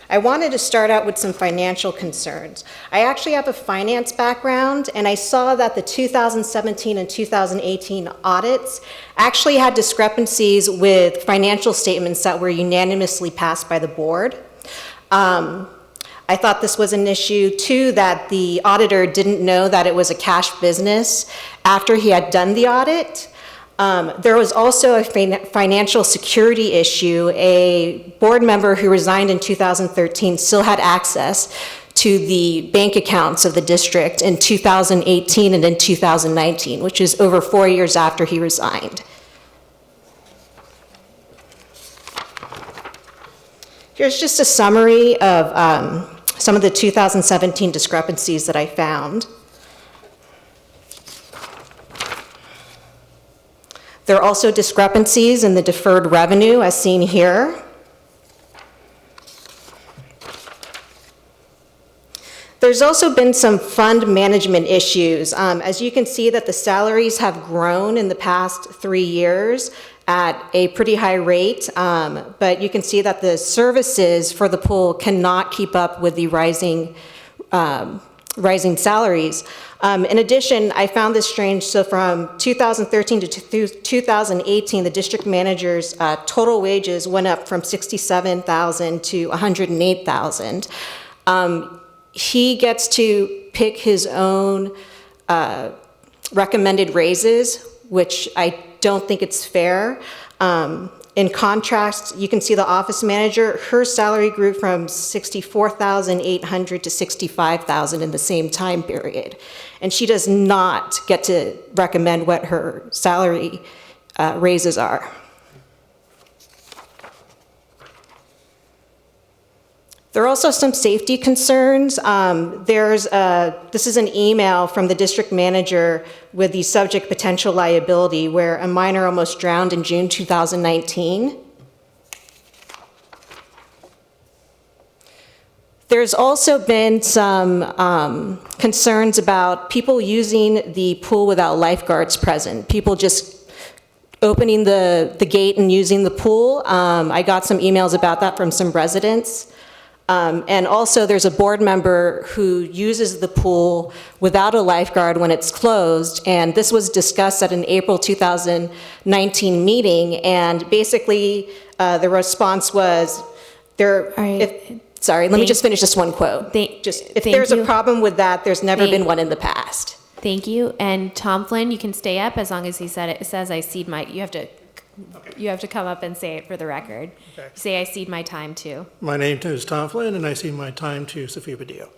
S11: I wanted to start out with some financial concerns. I actually have a finance background, and I saw that the 2017 and 2018 audits actually had discrepancies with financial statements that were unanimously passed by the board. I thought this was an issue, too, that the auditor didn't know that it was a cash business after he had done the audit. There was also a financial security issue. A board member who resigned in 2013 still had access to the bank accounts of the district in 2018 and in 2019, which is over 4 years after he resigned. Here's just a summary of some of the 2017 discrepancies that I found. There are also discrepancies in the deferred revenue as seen here. There's also been some fund management issues. As you can see that the salaries have grown in the past 3 years at a pretty high rate, but you can see that the services for the pool cannot keep up with the rising salaries. In addition, I found this strange. So from 2013 to 2018, the district manager's total wages went up from $67,000 to $108,000. He gets to pick his own recommended raises, which I don't think it's fair. In contrast, you can see the office manager, her salary grew from $64,800 to $65,000 in the same time period. And she does not get to recommend what her salary raises are. There are also some safety concerns. This is an email from the district manager with the subject potential liability where a minor almost drowned in June 2019. There's also been some concerns about people using the pool without lifeguards present. People just opening the gate and using the pool. I got some emails about that from some residents. And also there's a board member who uses the pool without a lifeguard when it's closed, and this was discussed at an April 2019 meeting, and basically the response was, let me just finish this one quote. If there's a problem with that, there's never been one in the past.
S1: Thank you. And Tom Flynn, you can stay up as long as he says I cede my, you have to come up and say it for the record. Okay. Say I cede my time to.
S12: My name is Tom Flynn, and I cede my time to Sophia Badillo.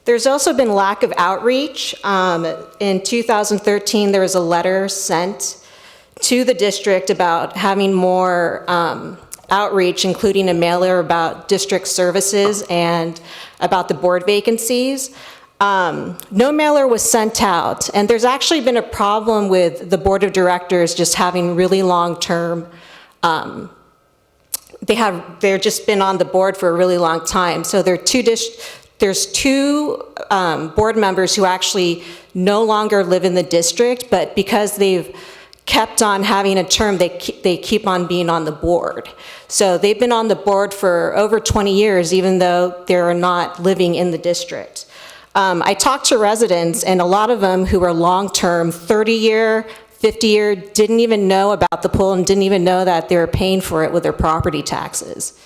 S11: There's also been lack of outreach. In 2013, there was a letter sent to the district about having more outreach, including a mailer about district services and about the board vacancies. No mailer was sent out, and there's actually been a problem with the board of directors just having really long-term they're just been on the board for a really long time. So there's two board members who actually no longer live in the district, but because they've kept on having a term, they keep on being on the board. So they've been on the board for over 20 years, even though they're not living in the district. I talked to residents, and a lot of them who are long-term, 30-year, 50-year, didn't even know about the pool and didn't even know that they were paying for it with their property taxes.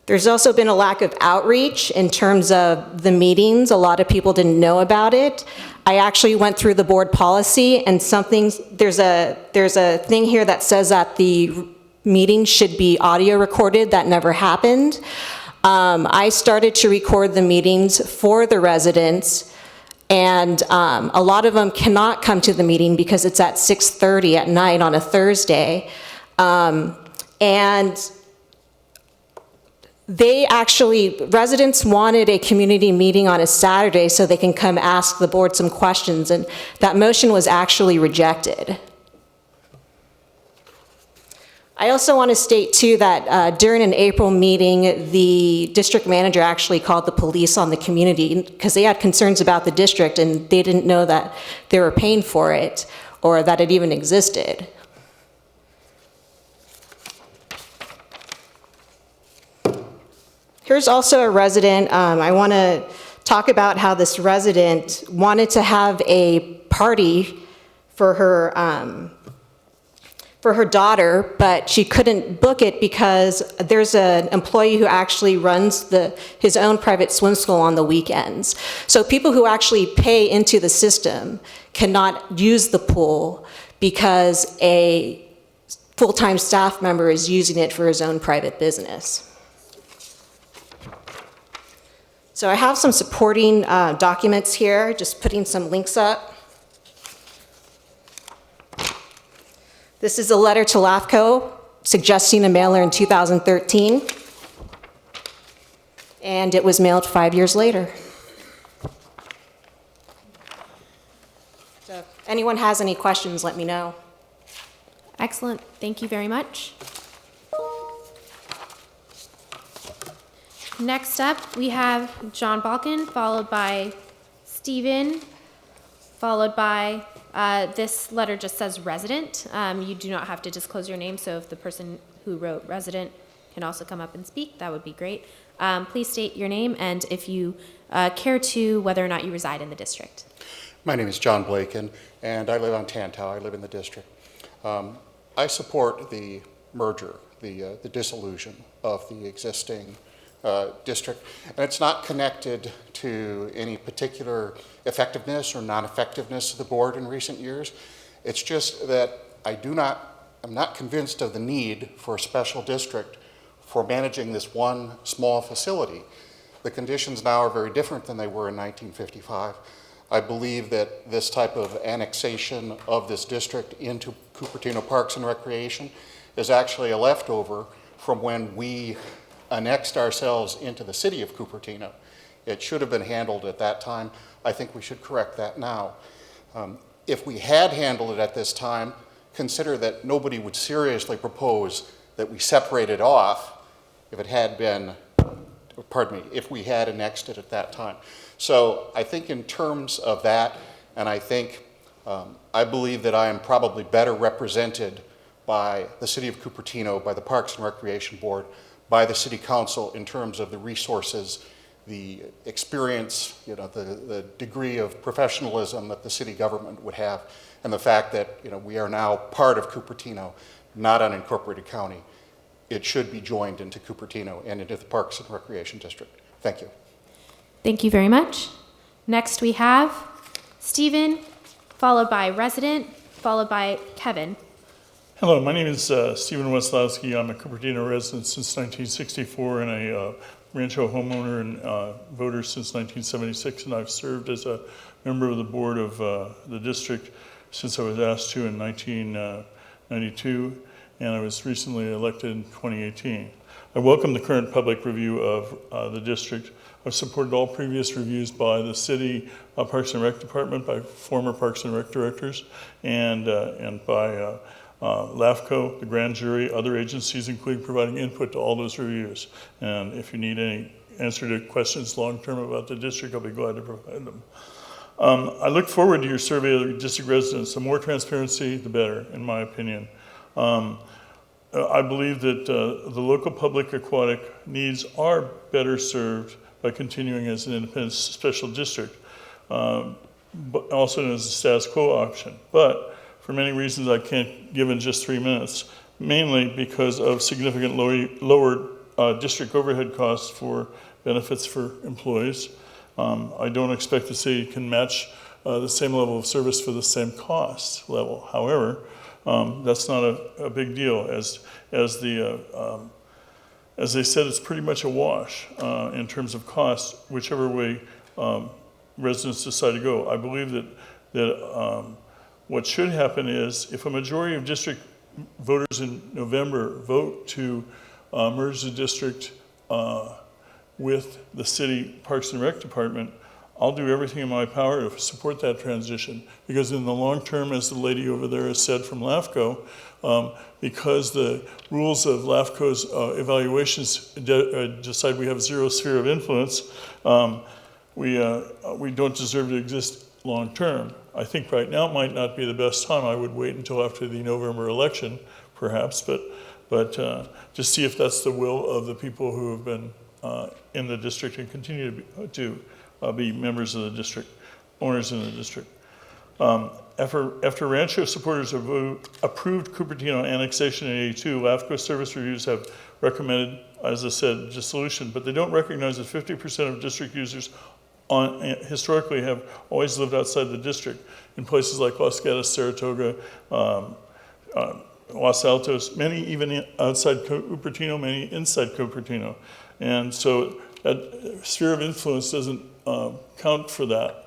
S11: There's also been a lack of outreach in terms of the meetings. A lot of people didn't know about it. I actually went through the board policy, and there's a thing here that says that the meeting should be audio recorded. That never happened. I started to record the meetings for the residents, and a lot of them cannot come to the meeting because it's at 6:30 at night on a Thursday. And residents wanted a community meeting on a Saturday so they can come ask the board some questions, and that motion was actually rejected. I also want to state too that during an April meeting, the district manager actually called the police on the community because they had concerns about the district and they didn't know that they were paying for it or that it even existed. Here's also a resident. I want to talk about how this resident wanted to have a party for her daughter, but she couldn't book it because there's an employee who actually runs his own private swim school on the weekends. So people who actually pay into the system cannot use the pool because a full-time staff member is using it for his own private business. So I have some supporting documents here, just putting some links up. This is a letter to LAFCO suggesting a mailer in 2013, and it was mailed 5 years later. So if anyone has any questions, let me know.
S1: Excellent. Thank you very much. Next up, we have John Balkin, followed by Stephen, followed by, this letter just says resident. You do not have to disclose your name, so if the person who wrote resident can also come up and speak, that would be great. Please state your name and if you care to, whether or not you reside in the district.
S13: My name is John Blaken, and I live on Tantau. I live in the district. I support the merger, the dissolution of the existing district, and it's not connected to any particular effectiveness or non-effectiveness of the board in recent years. It's just that I'm not convinced of the need for a special district for managing this one small facility. The conditions now are very different than they were in 1955. I believe that this type of annexation of this district into Cupertino Parks and Recreation is actually a leftover from when we annexed ourselves into the city of Cupertino. It should have been handled at that time. I think we should correct that now. If we had handled it at this time, consider that nobody would seriously propose that we separate it off if it had been, if we had annexed it at that time. So I think in terms of that, and I believe that I am probably better represented by the city of Cupertino, by the Parks and Recreation Board, by the City Council in terms of the resources, the experience, the degree of professionalism that the city government would have, and the fact that we are now part of Cupertino, not an incorporated county. It should be joined into Cupertino and into the Parks and Recreation District. Thank you.
S1: Thank you very much. Next we have Stephen, followed by resident, followed by Kevin.
S14: Hello, my name is Stephen Weslowski. I'm a Cupertino resident since 1964 and a Rancho homeowner and voter since 1976, and I've served as a member of the board of the district since I was asked to in 1992. and I was recently elected in 2018. I welcome the current public review of the district. I've supported all previous reviews by the city Parks and Rec Department, by former Parks and Rec directors, and by LAFCO, the grand jury, other agencies, including providing input to all those reviews. And if you need any answer to questions long-term about the district, I'll be glad to provide them. I look forward to your survey of the district residents. The more transparency, the better, in my opinion. I believe that the local public aquatic needs are better served by continuing as an independent special district, but also known as a status quo option. But for many reasons I can't give in just 3 minutes, mainly because of significant lower district overhead costs for benefits for employees. I don't expect the city can match the same level of service for the same cost level. However, that's not a big deal. As they said, it's pretty much a wash in terms of cost, whichever way residents decide to go. I believe that what should happen is, if a majority of district voters in November vote to merge the district with the city Parks and Rec Department, I'll do everything in my power to support that transition, because in the long term, as the lady over there has said from LAFCO, because the rules of LAFCO's evaluations decide we have zero sphere of influence, we don't deserve to exist long term. I think right now might not be the best time. I would wait until after the November election, perhaps, but just see if that's the will of the people who have been in the district and continue to be members of the district, owners in the district. After Rancho supporters have approved Cupertino annexation in 82, LAFCO service reviews have recommended, as I said, dissolution, but they don't recognize that 50% of district users historically have always lived outside the district in places like Los Gatos, Saratoga, Los Altos, many even outside Cupertino, many inside Cupertino. And so that sphere of influence doesn't count for that.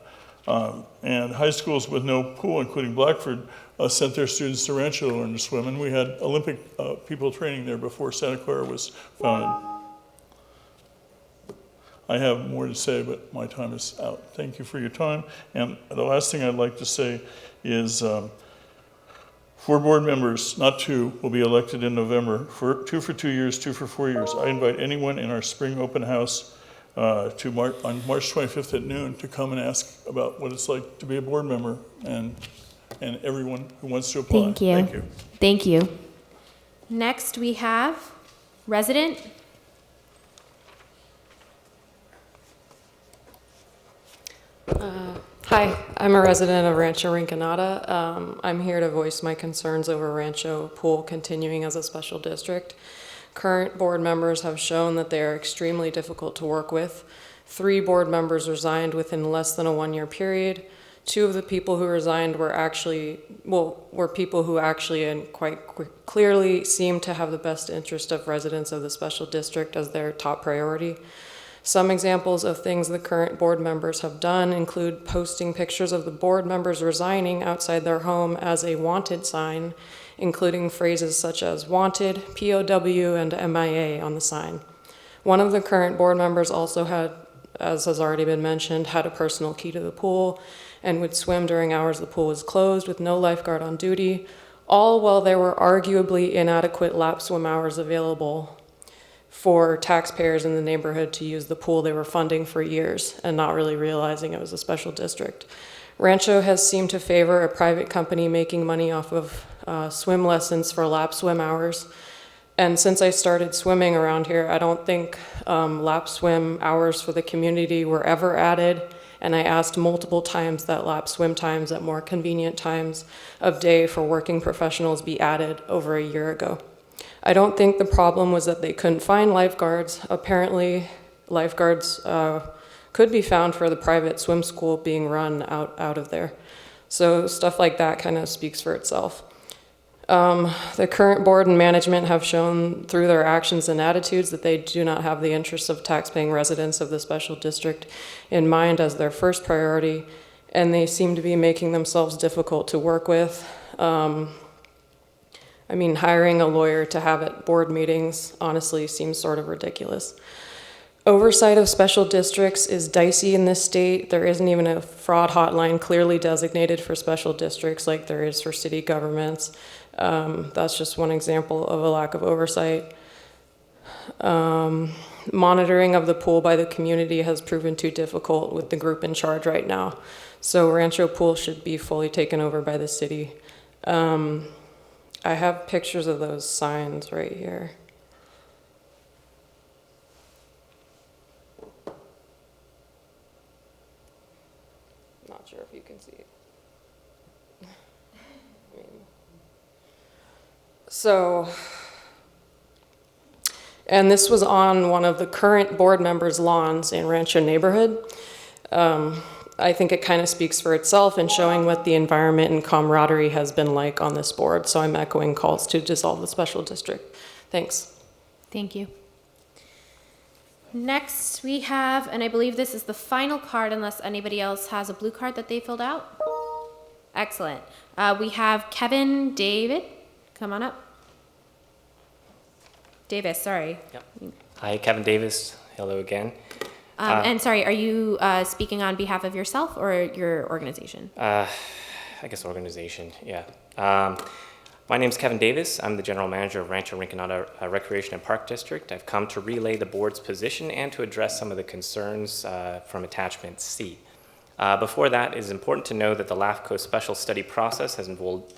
S14: And high schools with no pool, including Blackford, sent their students to Rancho to learn to swim, and we had Olympic people training there before Santa Clara was founded. I have more to say, but my time is out. Thank you for your time. And the last thing I'd like to say is 4 board members, not 2, will be elected in November, 2 for 2 years, 2 for 4 years. I invite anyone in our spring open house on March 25th at noon to come and ask about what it's like to be a board member, and everyone who wants to apply.
S1: Thank you.
S14: Thank you.
S1: Thank you. Next, we have resident.
S15: Hi, I'm a resident of Rancho Rinconada. I'm here to voice my concerns over Rancho Pool continuing as a special district. Current board members have shown that they are extremely difficult to work with. 3 board members resigned within less than a 1-year period. 2 of the people who resigned were people who actually and quite clearly seemed to have the best interest of residents of the special district as their top priority. Some examples of things the current board members have done include posting pictures of the board members resigning outside their home as a wanted sign, including phrases such as wanted, POW, and MIA on the sign. One of the current board members also had, as has already been mentioned, had a personal key to the pool and would swim during hours the pool was closed with no lifeguard on duty, all while there were arguably inadequate lap swim hours available for taxpayers in the neighborhood to use the pool they were funding for years and not really realizing it was a special district. Rancho has seemed to favor a private company making money off of swim lessons for lap swim hours. And since I started swimming around here, I don't think lap swim hours for the community were ever added. And I asked multiple times that lap swim times at more convenient times of day for working professionals be added over a year ago. I don't think the problem was that they couldn't find lifeguards. Apparently, lifeguards could be found for the private swim school being run out of there. So stuff like that kind of speaks for itself. The current board and management have shown through their actions and attitudes that they do not have the interests of taxpaying residents of the special district in mind as their first priority, and they seem to be making themselves difficult to work with. I mean, hiring a lawyer to have at board meetings honestly seems sort of ridiculous. Oversight of special districts is dicey in this state. There isn't even a fraud hotline clearly designated for special districts like there is for city governments. That's just one example of a lack of oversight. Monitoring of the pool by the community has proven too difficult with the group in charge right now. So Rancho Pool should be fully taken over by the city. I have pictures of those signs right here. Not sure if you can see it. So, and this was on one of the current board members' lawns in Rancho neighborhood. I think it kind of speaks for itself in showing what the environment and camaraderie has been like on this board. So I'm echoing calls to dissolve the special district. Thanks.
S1: Thank you. Next we have, and I believe this is the final card unless anybody else has a blue card that they filled out. Excellent. We have Kevin David. Come on up. Davis, sorry.
S7: Yep. Hi, Kevin Davis. Hello again.
S1: And sorry, are you speaking on behalf of yourself or your organization?
S7: I guess organization, yeah. My name is Kevin Davis. I'm the general manager of Rancho Rinconada Recreation and Park District. I've come to relay the board's position and to address some of the concerns from attachment C. Before that, it is important to know that the LAFCO special study process has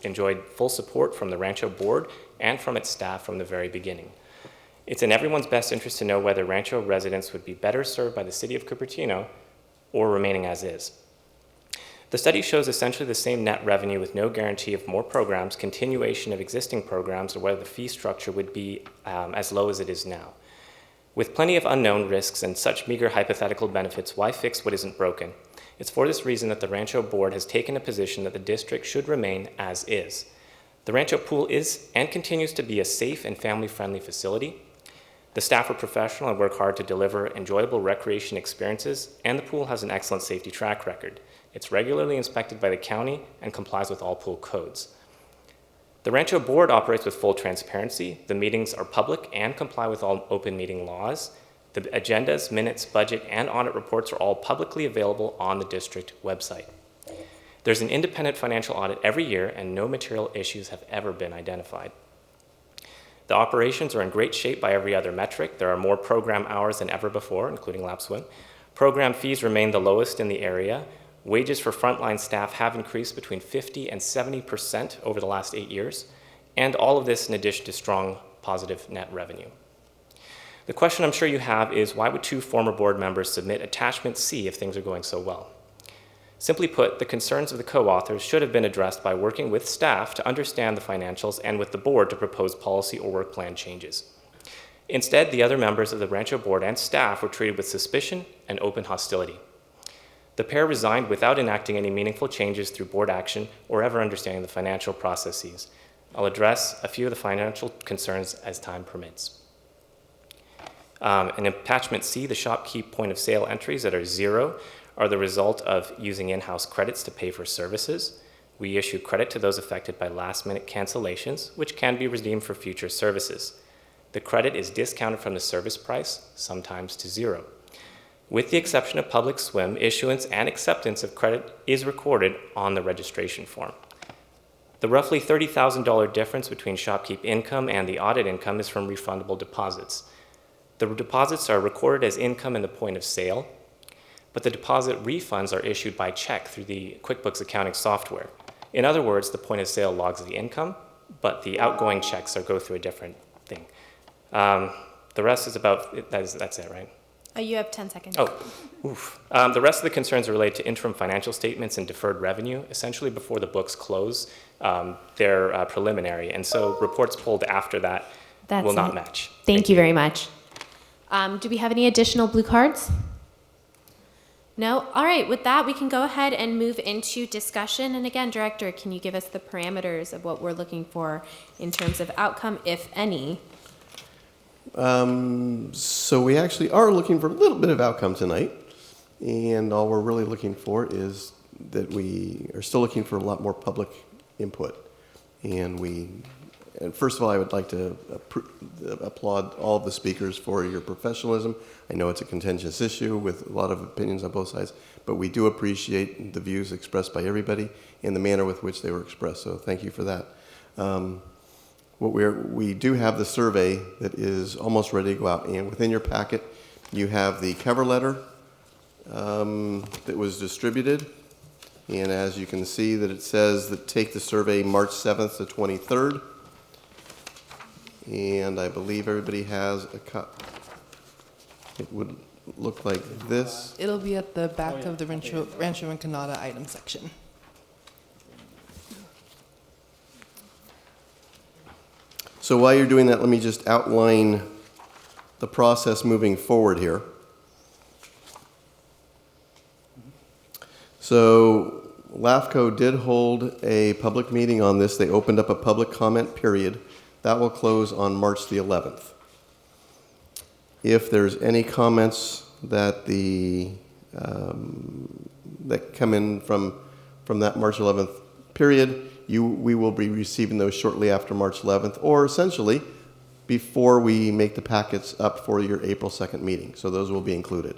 S7: enjoyed full support from the Rancho board and from its staff from the very beginning. It's in everyone's best interest to know whether Rancho residents would be better served by the city of Cupertino or remaining as is. The study shows essentially the same net revenue with no guarantee of more programs, continuation of existing programs, or whether the fee structure would be as low as it is now. With plenty of unknown risks and such meager hypothetical benefits, why fix what isn't broken? It's for this reason that the Rancho board has taken a position that the district should remain as is. The Rancho pool is and continues to be a safe and family-friendly facility. The staff are professional and work hard to deliver enjoyable recreation experiences, and the pool has an excellent safety track record. It's regularly inspected by the county and complies with all pool codes. The Rancho board operates with full transparency. The meetings are public and comply with all open meeting laws. The agendas, minutes, budget, and audit reports are all publicly available on the district website. There's an independent financial audit every year, and no material issues have ever been identified. The operations are in great shape by every other metric. There are more program hours than ever before, including lap swim. Program fees remain the lowest in the area. Wages for frontline staff have increased between 50% and 70% over the last 8 years, and all of this in addition to strong positive net revenue. The question I'm sure you have is, why would 2 former board members submit attachment C if things are going so well? Simply put, the concerns of the co-authors should have been addressed by working with staff to understand the financials and with the board to propose policy or work plan changes. Instead, the other members of the Rancho board and staff were treated with suspicion and open hostility. The pair resigned without enacting any meaningful changes through board action or ever understanding the financial processes. I'll address a few of the financial concerns as time permits. In attachment C, the shopkeep point of sale entries that are 0 are the result of using in-house credits to pay for services. We issue credit to those affected by last-minute cancellations, which can be redeemed for future services. The credit is discounted from the service price, sometimes to 0. With the exception of public swim, issuance and acceptance of credit is recorded on the registration form. The roughly $30,000 difference between shopkeep income and the audit income is from refundable deposits. The deposits are recorded as income in the point of sale, but the deposit refunds are issued by check through the QuickBooks accounting software. In other words, the point of sale logs the income, but the outgoing checks go through a different thing. The rest is about, that's it, right?
S1: You have 10 seconds.
S7: Oh, oof. The rest of the concerns are related to interim financial statements and deferred revenue. Essentially, before the books close, they're preliminary, and so reports pulled after that will not match.
S1: Thank you very much. Do we have any additional blue cards? No? All right, with that, we can go ahead and move into discussion. And again, Director, can you give us the parameters of what we're looking for in terms of outcome, if any?
S2: So we actually are looking for a little bit of outcome tonight. And all we're really looking for is that we are still looking for a lot more public input. And we and first of all, I would like to applaud all of the speakers for your professionalism. I know it's a contentious issue with a lot of opinions on both sides, but we do appreciate the views expressed by everybody and the manner with which they were expressed, so thank you for that. We do have the survey that is almost ready to go out, and within your packet, you have the cover letter that was distributed. And as you can see that it says that take the survey March 7th to 23rd. And I believe everybody has a cup. It would look like this.
S16: It'll be at the back of the Rancho Rinconada item section.
S2: So while you're doing that, let me just outline the process moving forward here. So LAFCO did hold a public meeting on this. They opened up a public comment period. That will close on March the 11th. If there's any comments that that come in from that March 11th period, we will be receiving those shortly after March 11th, or essentially before we make the packets up for your April 2nd meeting. So those will be included.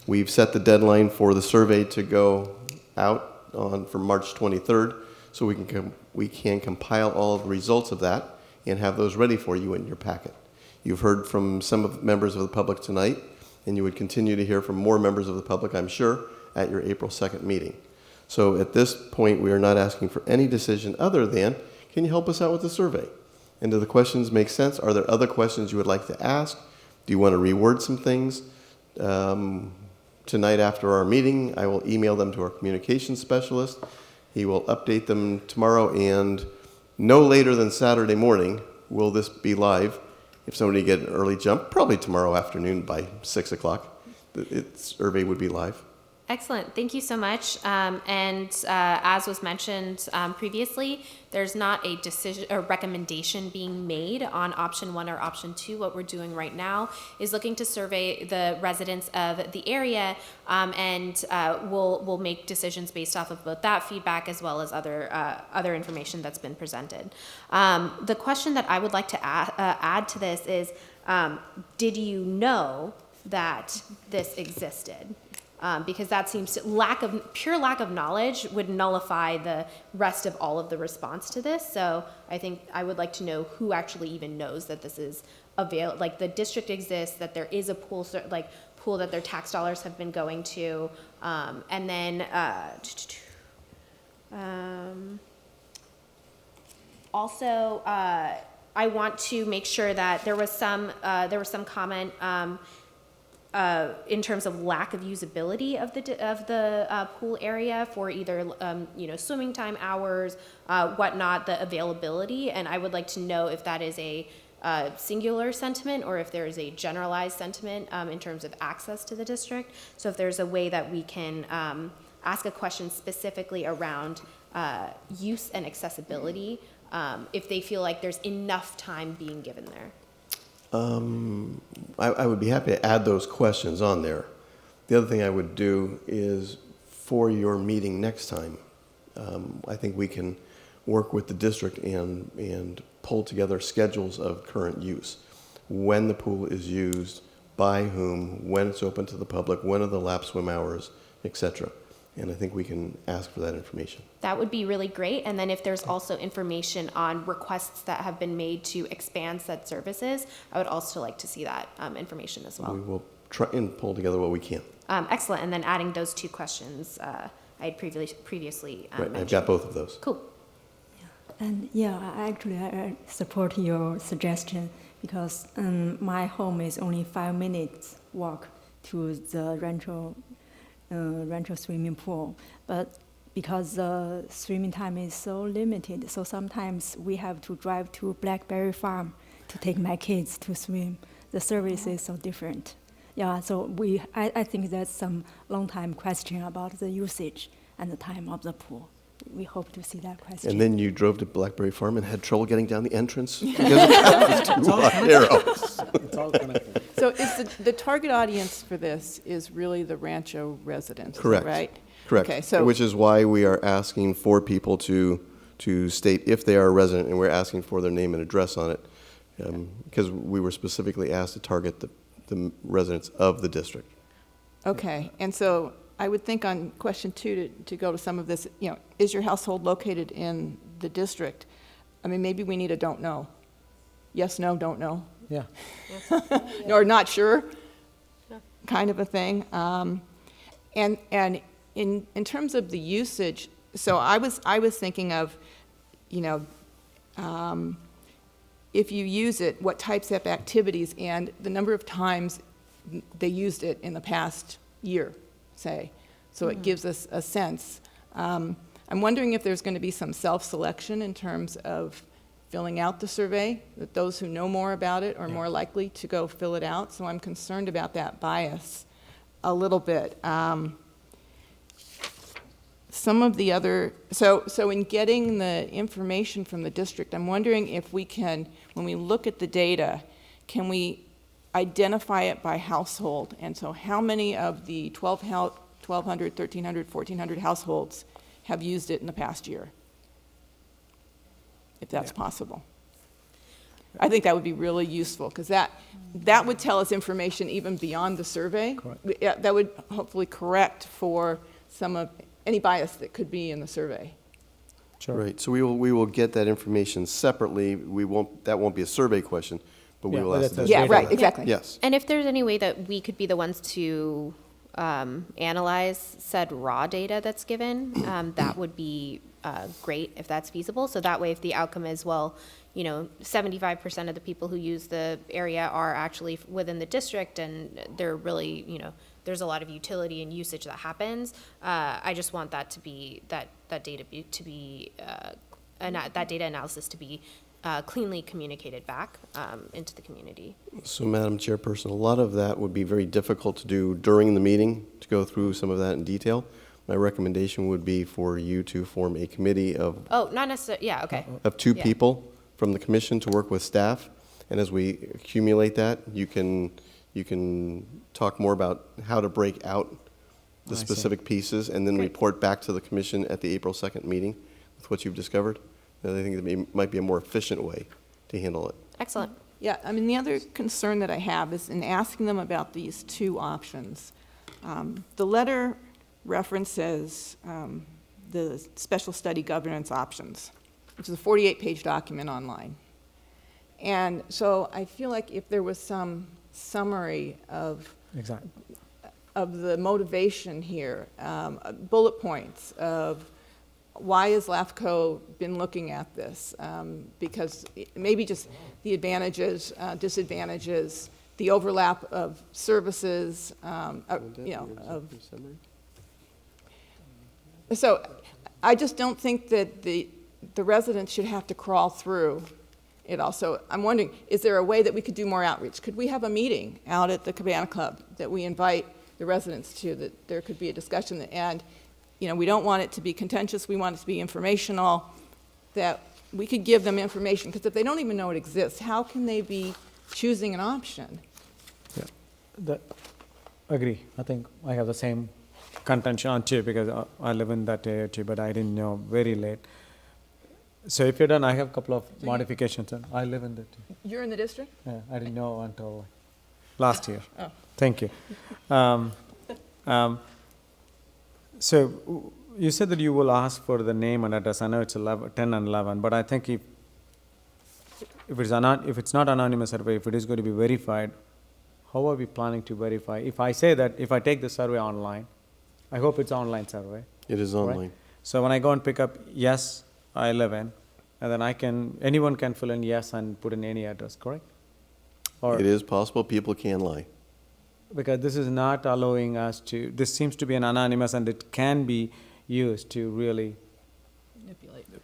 S2: We've set the deadline for the survey to go out for March 23rd, so we can compile all of the results of that and have those ready for you in your packet. You've heard from some of the members of the public tonight, and you would continue to hear from more members of the public, I'm sure, at your April 2nd meeting. So at this point, we are not asking for any decision other than, can you help us out with the survey? And do the questions make sense? Are there other questions you would like to ask? Do you want to reword some things? Tonight after our meeting, I will email them to our communications specialist. He will update them tomorrow, and no later than Saturday morning will this be live. If somebody get an early jump, probably tomorrow afternoon by 6 o'clock, the survey would be live.
S1: Excellent. Thank you so much. As was mentioned previously, there's not a decision or recommendation being made on option 1 or option 2. What we're doing right now is looking to survey the residents of the area, and we'll make decisions based off of both that feedback as well as other information that's been presented. The question that I would like to add to this is, did you know that this existed? Because that seems to pure lack of knowledge would nullify the rest of all of the response to this. So I think I would like to know who actually even knows that this is available, like the district exists, that there is a pool that their tax dollars have been going to, and then also I want to make sure that there was some comment. In terms of lack of usability of the pool area for either swimming time hours, whatnot, the availability, and I would like to know if that is a singular sentiment or if there is a generalized sentiment in terms of access to the district. So if there's a way that we can ask a question specifically around use and accessibility, if they feel like there's enough time being given there.
S2: I would be happy to add those questions on there. The other thing I would do is for your meeting next time, I think we can work with the district and pull together schedules of current use. When the pool is used, by whom, when it's open to the public, when are the lap swim hours, etc. And I think we can ask for that information.
S1: That would be really great. And then if there's also information on requests that have been made to expand said services, I would also like to see that information as well.
S2: We will try and pull together what we can.
S1: Excellent. And then adding those 2 questions I had previously
S2: Right,
S1: mentioned.
S2: I've got both of those.
S1: Cool.
S8: And I support your suggestion because my home is only 5 minutes walk to the Rancho swimming pool, but because the swimming time is so limited, so sometimes we have to drive to Blackberry Farm to take my kids to swim. The service is so different. Yeah, so I think that's some long time question about the usage and the time of the pool. We hope to see that question.
S2: And then you drove to Blackberry Farm and had trouble getting down the entrance because it was too narrow.
S4: It's all connected. So is the target audience for this is really the Rancho residents,
S2: Correct.
S4: Right?
S2: Correct.
S4: Okay, so
S2: which is why we are asking for people to to state if they are a resident, and we're asking for their name and address on it, because we were specifically asked to target the residents of the district.
S4: Okay, and so I would think on question 2 to go to some of this, is your household located in the district? I mean, maybe we need a don't know. Yes, no, don't know.
S6: Yeah.
S4: Or not sure, kind of a thing. And in terms of the usage, so I was thinking of, if you use it, what types of activities and the number of times they used it in the past year, say. So it gives us a sense. I'm wondering if there's going to be some self-selection in terms of filling out the survey, that those who know more about it are more likely to go fill it out. So I'm concerned about that bias a little bit. Some of the other, so in getting the information from the district, I'm wondering if we can, when we look at the data, can we identify it by household? And so how many of the 1,200, 1,300, 1,400 households have used it in the past year? If that's possible. I think that would be really useful, because that would tell us information even beyond the survey. Yeah, that would hopefully correct for some of any bias that could be in the survey.
S6: Sure.
S2: Right, so we will get that information separately. That won't be a survey question, but we will ask the
S4: Yeah, right, exactly.
S2: Yes.
S1: And if there's any way that we could be the ones to analyze said raw data that's given, that would be great if that's feasible. So that way, if the outcome is, 75% of the people who use the area are actually within the district, and they're really, there's a lot of utility and usage that happens. I just want that to be that data analysis to be cleanly communicated back into the community.
S2: So, Madam Chairperson, a lot of that would be very difficult to do during the meeting, to go through some of that in detail. My recommendation would be for you to form a committee of
S1: Oh, not necessarily, yeah, okay.
S2: of two people from the commission to work with staff, and as we accumulate that, you can talk more about how to break out the specific pieces, and then report back to the commission at the April 2nd meeting with what you've discovered. And I think it might be a more efficient way to handle it.
S1: Excellent.
S4: Yeah, I mean, the other concern that I have is in asking them about these two options. The letter references the special study governance options, which is a 48-page document online. And so I feel like if there was some summary of the motivation here, bullet points of why has LAFCO been looking at this? Because maybe just the advantages, disadvantages, the overlap of services, So I just don't think that the residents should have to crawl through it all. So I'm wondering, is there a way that we could do more outreach? Could we have a meeting out at the Cabana Club that we invite the residents to, that there could be a discussion? And we don't want it to be contentious, we want it to be informational, that we could give them information, because if they don't even know it exists, how can they be choosing an option?
S6: Yeah, agree. I think I have the same contention on too, because I live in that area too, but I didn't know very late. So if you're done, I have a couple of modifications. I live in that too.
S4: You're in the district?
S6: Yeah, I didn't know until last year.
S4: Oh.
S6: Thank you. So you said that you will ask for the name and address. I know it's 10 and 11, but I think if it's not anonymous survey, if it is going to be verified, how are we planning to verify? If I say that, if I take the survey online, I hope it's online survey.
S2: It is online.
S6: Right? So when I go and pick up, yes, I live in, and then anyone can fill in yes and put in any address, correct? Or
S2: It is possible people can lie.
S6: because this is not allowing us to, this seems to be an anonymous, and it can be used to really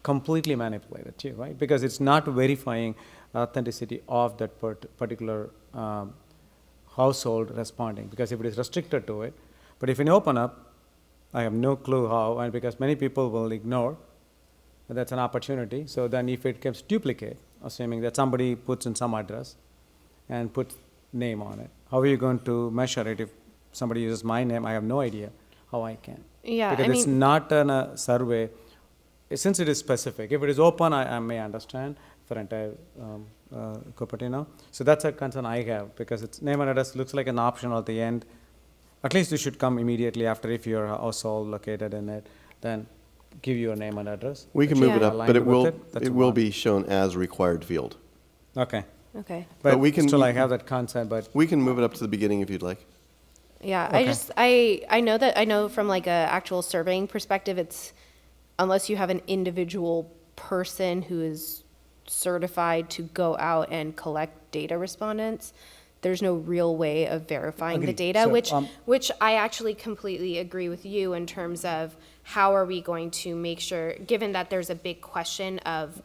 S6: completely manipulate it too, right? Because it's not verifying authenticity of that particular household responding, because if it is restricted to it, but if you open up, I have no clue how, and because many people will ignore, that's an opportunity. So then if it gets duplicate, assuming that somebody puts in some address and puts name on it, how are you going to measure it? If somebody uses my name, I have no idea how I can.
S1: Yeah,
S6: because it's not a survey since it is specific, if it is open, I may understand for entire Cupertino. So that's a concern I have, because its name and address looks like an option at the end. At least you should come immediately after if your household located in it, then give your name and address.
S2: We can move it up, but
S6: Aligned
S2: it
S6: with
S2: will,
S6: that's
S2: it will
S6: one.
S2: be shown as required field.
S6: Okay.
S1: Okay.
S6: But
S2: we can-
S6: still I have that concept, but
S2: We can move it up to the beginning if you'd like.
S1: Yeah,
S6: Okay.
S1: I know from like a actual surveying perspective, it's, unless you have an individual person who is certified to go out and collect data respondents, there's no real way of verifying the
S6: Agreed.
S1: data,
S6: So,
S1: which I actually completely agree with you in terms of how are we going to make sure, given that there's a big question of,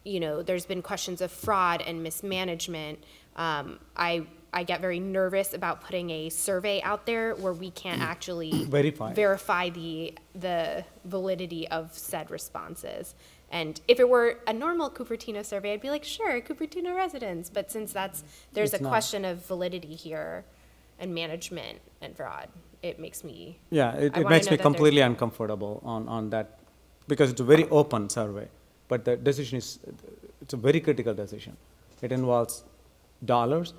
S1: there's been questions of fraud and mismanagement. I get very nervous about putting a survey out there where we can't actually verify the validity of said responses. And if it were a normal Cupertino survey, I'd be like, sure, Cupertino residents. But since there's
S6: It's
S1: a
S6: not.
S1: question of validity here and management and fraud, it makes me.
S6: yeah,
S1: I
S6: it
S1: wanna
S6: makes
S1: know
S6: me
S1: that
S6: completely
S1: there's-
S6: uncomfortable on that, because it's a very open survey, but the decision is, it's a very critical decision. It involves dollars,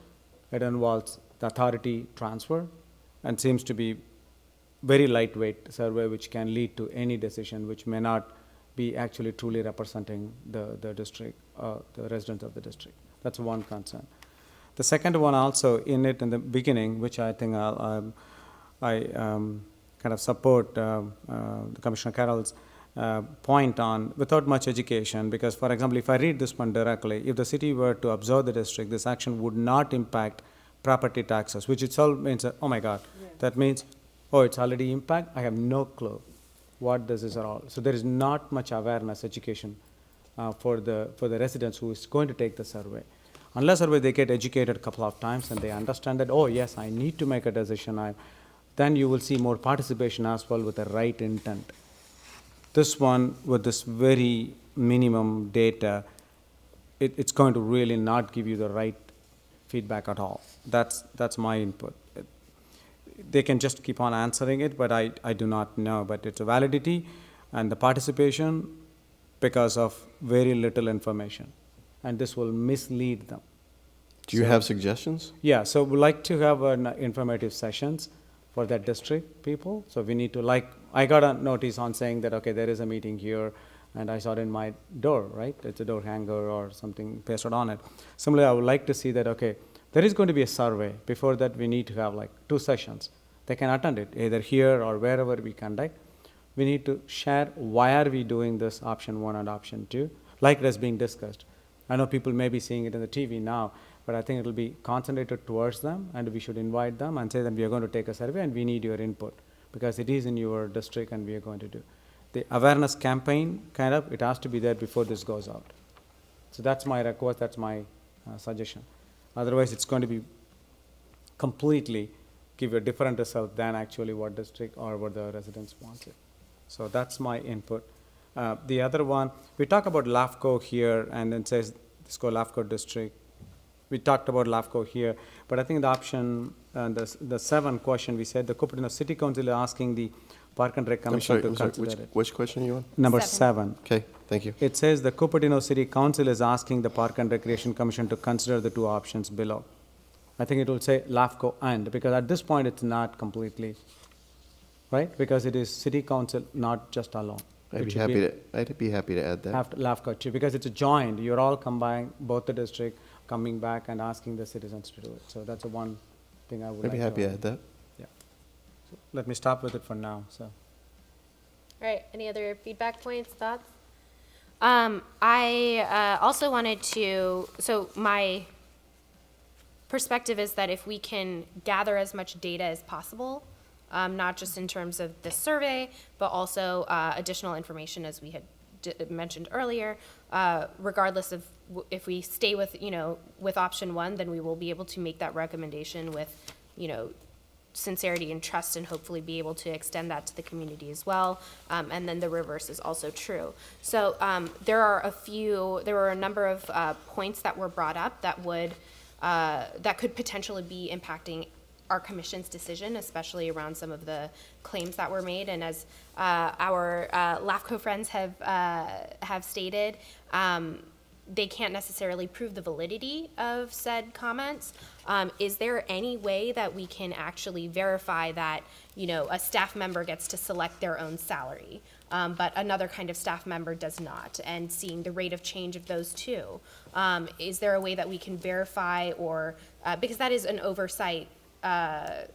S6: it involves the authority transfer, and seems to be very lightweight survey which can lead to any decision which may not be actually truly representing the district, the residents of the district. That's one concern. The second one also in it in the beginning, which I think I kind of support Commissioner Carroll's point on without much education, because for example, if I read this one directly, if the city were to observe the district, this action would not impact property taxes, which itself means, oh my God, that means, oh, it's already impact? I have no clue what this is at all. So there is not much awareness, education for the residents who is going to take the survey. Unless they get educated a couple of times and they understand that, oh yes, I need to make a decision, then you will see more participation as well with the right intent. This one, with this very minimum data, it's going to really not give you the right feedback at all. That's my input. They can just keep on answering it, but I do not know. But it's a validity and the participation because of very little information. And this will mislead them.
S2: Do you have suggestions?
S6: Yeah, so we'd like to have informative sessions for that district people. So we need to, I got a notice on saying that, okay, there is a meeting here, and I saw it in my door, right? It's a door hanger or something pasted on it. Similarly, I would like to see that, okay, there is going to be a survey. Before that, we need to have 2 sessions. They can attend it, either here or wherever we conduct. We need to share why are we doing this option 1 and option 2, like it is being discussed. I know people may be seeing it in the TV now, but I think it will be concentrated towards them, and we should invite them and say that we are going to take a survey and we need your input because it is in your district and we are going to do. The awareness campaign, it has to be there before this goes out. So that's my request, that's my suggestion. Otherwise, it's going to be completely give a different result than actually what district or what the residents wanted. So that's my input. The other one, we talk about LAFCO here and then says, let's go LAFCO district. We talked about LAFCO here, but I think the option, the 7 question, we said the Cupertino City Council is asking the Park and Rec Commission to consider it.
S2: Which question are you on?
S6: Number 7.
S2: Okay, thank you.
S6: It says the Cupertino City Council is asking the Park and Recreation Commission to consider the 2 options below. I think it will say LAFCO and, because at this point it's not completely, right? Because it is City Council, not just alone.
S2: I'd be happy to add that.
S6: After LAFCO too, because it's a joint, you're all combined, both the district coming back and asking the citizens to do it. So that's the one thing I would like
S2: I'd be happy to add that.
S6: Yeah. So let me stop with it for now, so.
S1: All right, any other feedback points, thoughts? I also wanted to, so my perspective is that if we can gather as much data as possible, not just in terms of the survey, but also additional information as we had mentioned earlier, regardless of if we stay with, with option 1, then we will be able to make that recommendation with, sincerity and trust, and hopefully be able to extend that to the community as well. And then the reverse is also true. So there were a number of points that were brought up that would, that could potentially be impacting our commission's decision, especially around some of the claims that were made. And as our LAFCO friends have stated, they can't necessarily prove the validity of said comments. Is there any way that we can actually verify that, you know, a staff member gets to select their own salary, but another kind of staff member does not, and seeing the rate of change of those two? Is there a way that we can verify, or, because that is an oversight, that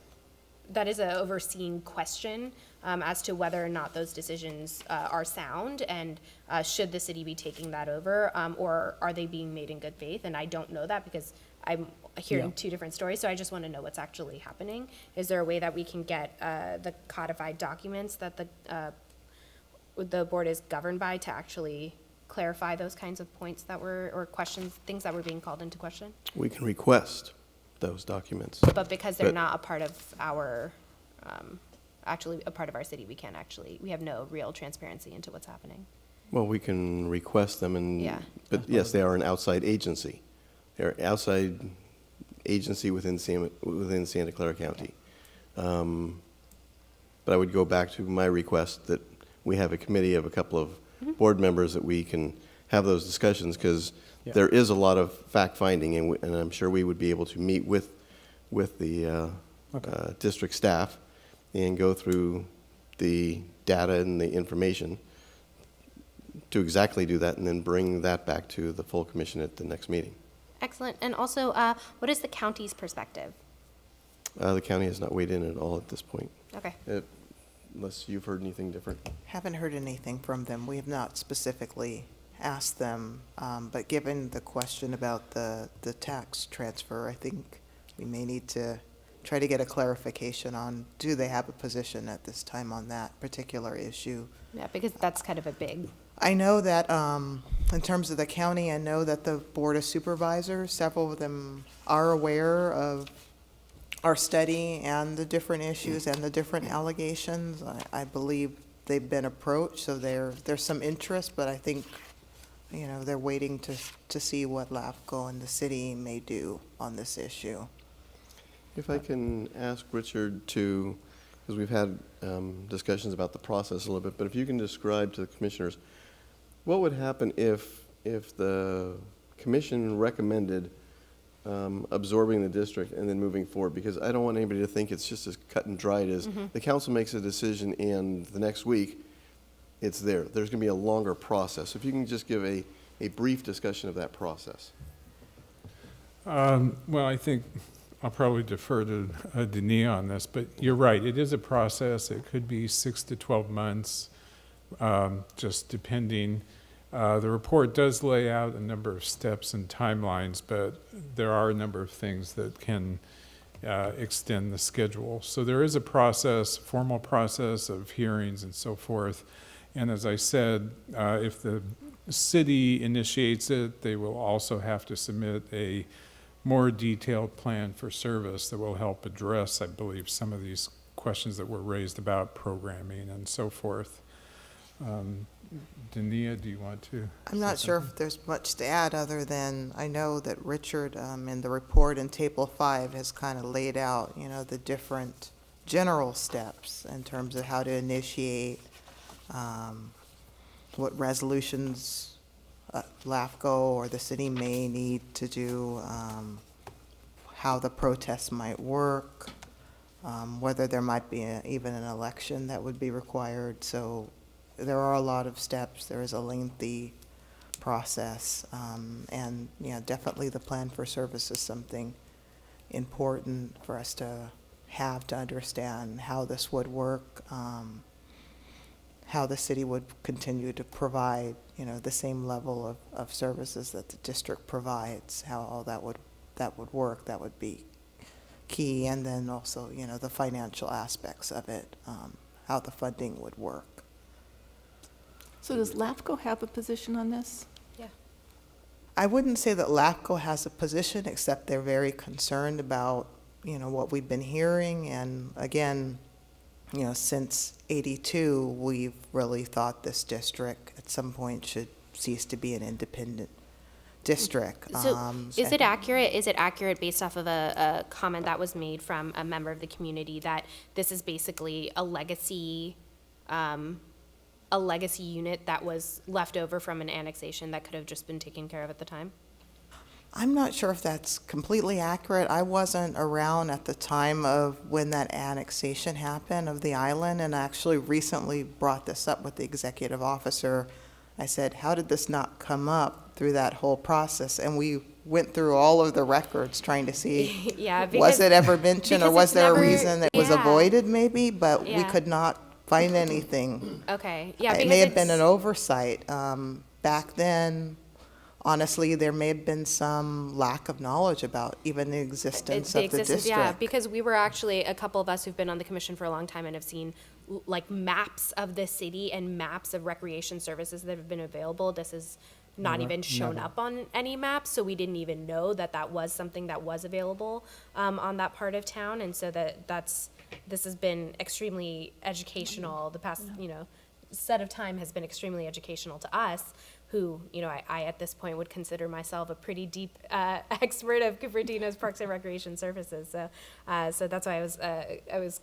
S1: is an overseen question as to whether or not those decisions are sound, and should the city be taking that over, or are they being made in good faith? And I don't know that because I'm hearing two different stories, so I just want to know what's actually happening. Is there a way that we can get the codified documents that the board is governed by to actually clarify those kinds of points that were, or questions, things that were being called into question?
S2: We can request those documents.
S1: But because they're not a part of our, actually a part of our city, we have no real transparency into what's happening.
S2: Well, we can request them, and
S1: Yeah.
S2: but yes, they are an outside agency. They're an outside agency within Santa Clara County. But I would go back to my request that we have a committee of a couple of board members that we can have those discussions, because there is a lot of fact-finding, and I'm sure we would be able to meet with the district staff and go through the data and the information to exactly do that, and then bring that back to the full commission at the next meeting.
S1: Excellent. And also, what is the county's perspective?
S2: The county has not weighed in at all at this point.
S1: Okay.
S2: Unless you've heard anything different.
S5: Haven't heard anything from them. We have not specifically asked them, but given the question about the tax transfer, I think we may need to try to get a clarification on, do they have a position at this time on that particular issue?
S1: Yeah, because that's kind of a big...
S5: I know that in terms of the county, I know that the Board of Supervisors, several of them are aware of our study and the different issues and the different allegations. I believe they've been approached, so there's some interest, but I think, you know, they're waiting to see what LAFCO and the city may do on this issue.
S2: If I can ask Richard to, because we've had discussions about the process a little bit, but if you can describe to the commissioners, what would happen if the commission recommended absorbing the district and then moving forward? Because I don't want anybody to think it's just as cut and dried as the council makes a decision and the next week it's there. There's going to be a longer process. If you can just give a brief discussion of that process.
S3: Well, I think I'll probably defer to Denis on this, but you're right. It is a process. It could be 6 to 12 months, just depending. The report does lay out a number of steps and timelines, but there are a number of things that can extend the schedule. So there is a process, formal process of hearings and so forth. And as I said, if the city initiates it, they will also have to submit a more detailed plan for service that will help address, I believe, some of these questions that were raised about programming and so forth. Dania, do you want to?
S5: I'm not sure if there's much to add other than I know that Richard in the report in Table 5 has kind of laid out, you know, the different general steps in terms of how to initiate, what resolutions LAFCO or the city may need to do, how the protests might work, whether there might be even an election that would be required. So there are a lot of steps. There is a lengthy process, and yeah, definitely the plan for service is something important for us to have to understand how this would work, how the city would continue to provide, you know, the same level of services that the district provides, how all that would work. That would be key, and then also, you know, the financial aspects of it, how the funding would work.
S4: So does LAFCO have a position on this?
S1: Yeah.
S5: I wouldn't say that LAFCO has a position, except they're very concerned about, you know, what we've been hearing. And again, you know, since '82, we've really thought this district at some point should cease to be an independent district.
S1: So is it accurate? Is it accurate based off of a comment that was made from a member of the community that this is basically a legacy unit that was left over from an annexation that could have just been taken care of at the time?
S5: I'm not sure if that's completely accurate. I wasn't around at the time of when that annexation happened of the island, and I actually recently brought this up with the executive officer. I said, how did this not come up through that whole process? And we went through all of the records trying to see,
S1: Yeah,
S5: was it ever mentioned, or was there a reason that was
S1: yeah.
S5: avoided maybe? But we
S1: Yeah.
S5: could not find anything.
S1: Okay, yeah,
S5: It
S1: because
S5: may have been
S1: it's-
S5: an oversight. Back then, honestly, there may have been some lack of knowledge about even the existence of the district.
S1: Yeah, because we were actually, a couple of us who've been on the commission for a long time and have seen like maps of the city and maps of recreation services that have been available. This is not even shown up on any maps, so we didn't even know that that was something that was available on that part of town. And so this has been extremely educational. The past, set of time has been extremely educational to us, who, I at this point would consider myself a pretty deep expert of Cupertino's Parks and Recreation Services. So that's why I was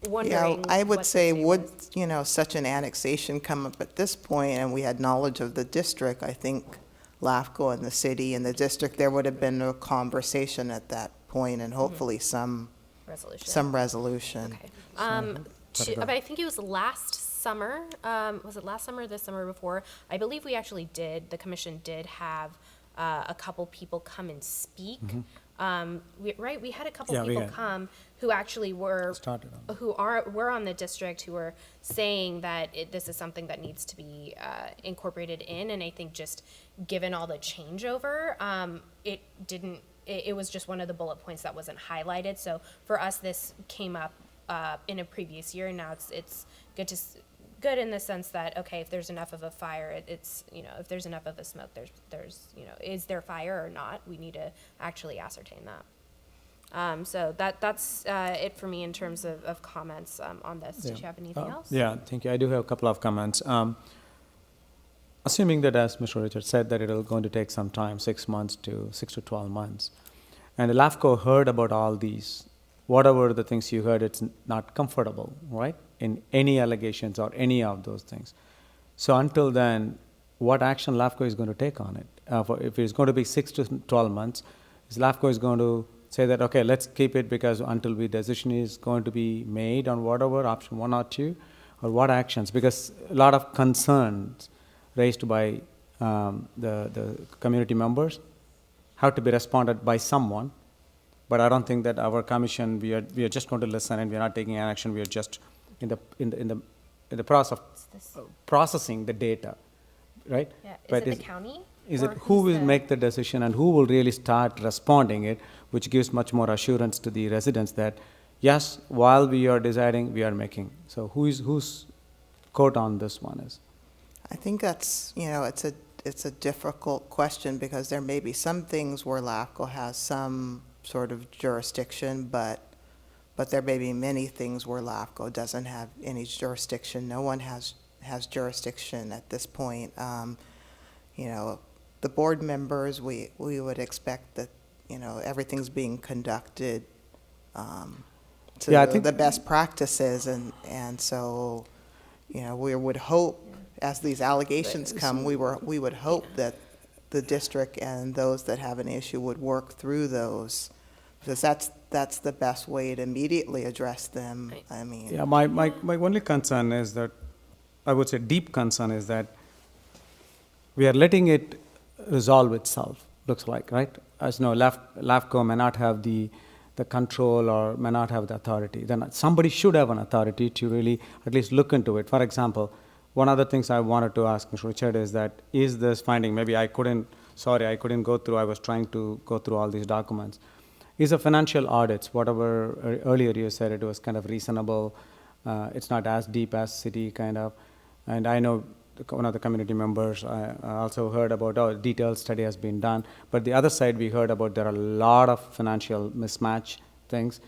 S1: wondering.
S5: Yeah, I would
S1: what
S5: say,
S1: the change
S5: would,
S1: was.
S5: such an annexation come up at this point and we had knowledge of the district, I think LAFCO and the city and the district, there would have been a conversation at that point and hopefully some resolution.
S1: Okay. But I think it was last summer. Was it last summer or this summer before? I believe we actually the commission did have a couple people come and speak. We had a couple people come who actually were on the district, who were saying that this is something that needs to be incorporated in. And I think just given all the changeover, it was just one of the bullet points that wasn't highlighted. So for us, this came up in a previous year, and now it's good in the sense that, okay, if there's enough of a fire, it's if there's enough of a smoke, there's is there fire or not? We need to actually ascertain that. So that's it for me in terms of comments on this. Did you have anything else?
S6: Yeah, thank you. I do have a couple of comments. Assuming that, as Mr. Richard said, that it'll going to take some time, 6 to 12 months, and the LAFCO heard about all these, whatever the things you heard, it's not comfortable, right, in any allegations or any of those things. So until then, what action LAFCO is going to take on it? If it's going to be 6 to 12 months, is LAFCO is going to say that, okay, let's keep it because until the decision is going to be made on whatever, option 1 or 2, or what actions? Because a lot of concerns raised by the community members have to be responded by someone. But I don't think that our commission, we are just going to listen and we are not taking an action. We are just in the process of processing the data, right?
S1: Yeah.
S6: But
S1: Is it the county?
S6: Is it who will make the decision and who will really start responding it, which gives much more assurance to the residents that yes, while we are deciding, we are making. So whose quote on this one is?
S5: I think that's, it's a difficult question because there may be some things where LAFCO has some sort of jurisdiction, but there may be many things where LAFCO doesn't have any jurisdiction. No one has jurisdiction at this point. The board members, we would expect that, everything's being conducted to the best practices, and so, we would hope, as these allegations come, we would hope that the district and those that have an issue would work through those, because that's the best way to immediately address them. I mean,
S6: Yeah, my only concern is that, I would say deep concern is that we are letting it resolve itself, looks like, right? As you know, LAFCO may not have the control or may not have the authority. Then somebody should have an authority to really at least look into it. For example, one of the things I wanted to ask Mr. Richard is that, is this finding, maybe I couldn't go through, I was trying to go through all these documents. Is the financial audits, whatever earlier you said, it was kind of reasonable, it's not as deep as city kind of, and I know one of the community members I also heard about, a detailed study has been done, but the other side we heard about there are a lot of financial mismatch things.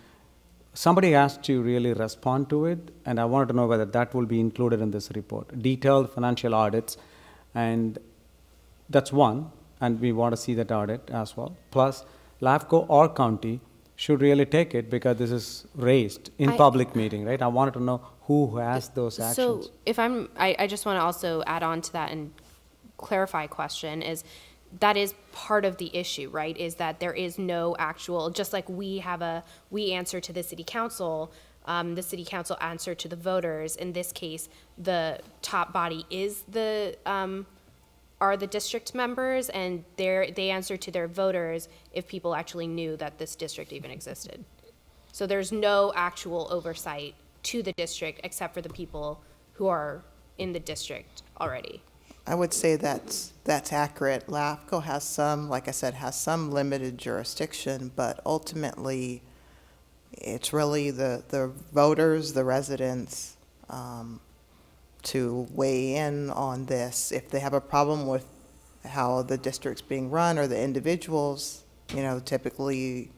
S6: Somebody has to really respond to it, and I wanted to know whether that will be included in this report. Detailed financial audits, and that's one. and we want to see that audit as well. Plus, LAFCO or county should really take it because this is raised in public meeting, right? I wanted to know who has those actions.
S1: So if I just want to also add on to that and clarify a question is, that is part of the issue, right? Is that there is no actual, just like we answer to the city council answer to the voters. In this case, the top body is are the district members, and they answer to their voters if people actually knew that this district even existed. So there's no actual oversight to the district except for the people who are in the district already.
S5: I would say that's accurate. LAFCO has some, like I said, has some limited jurisdiction, but ultimately, it's really the voters, the residents, to weigh in on this. If they have a problem with how the district's being run or the individuals, typically,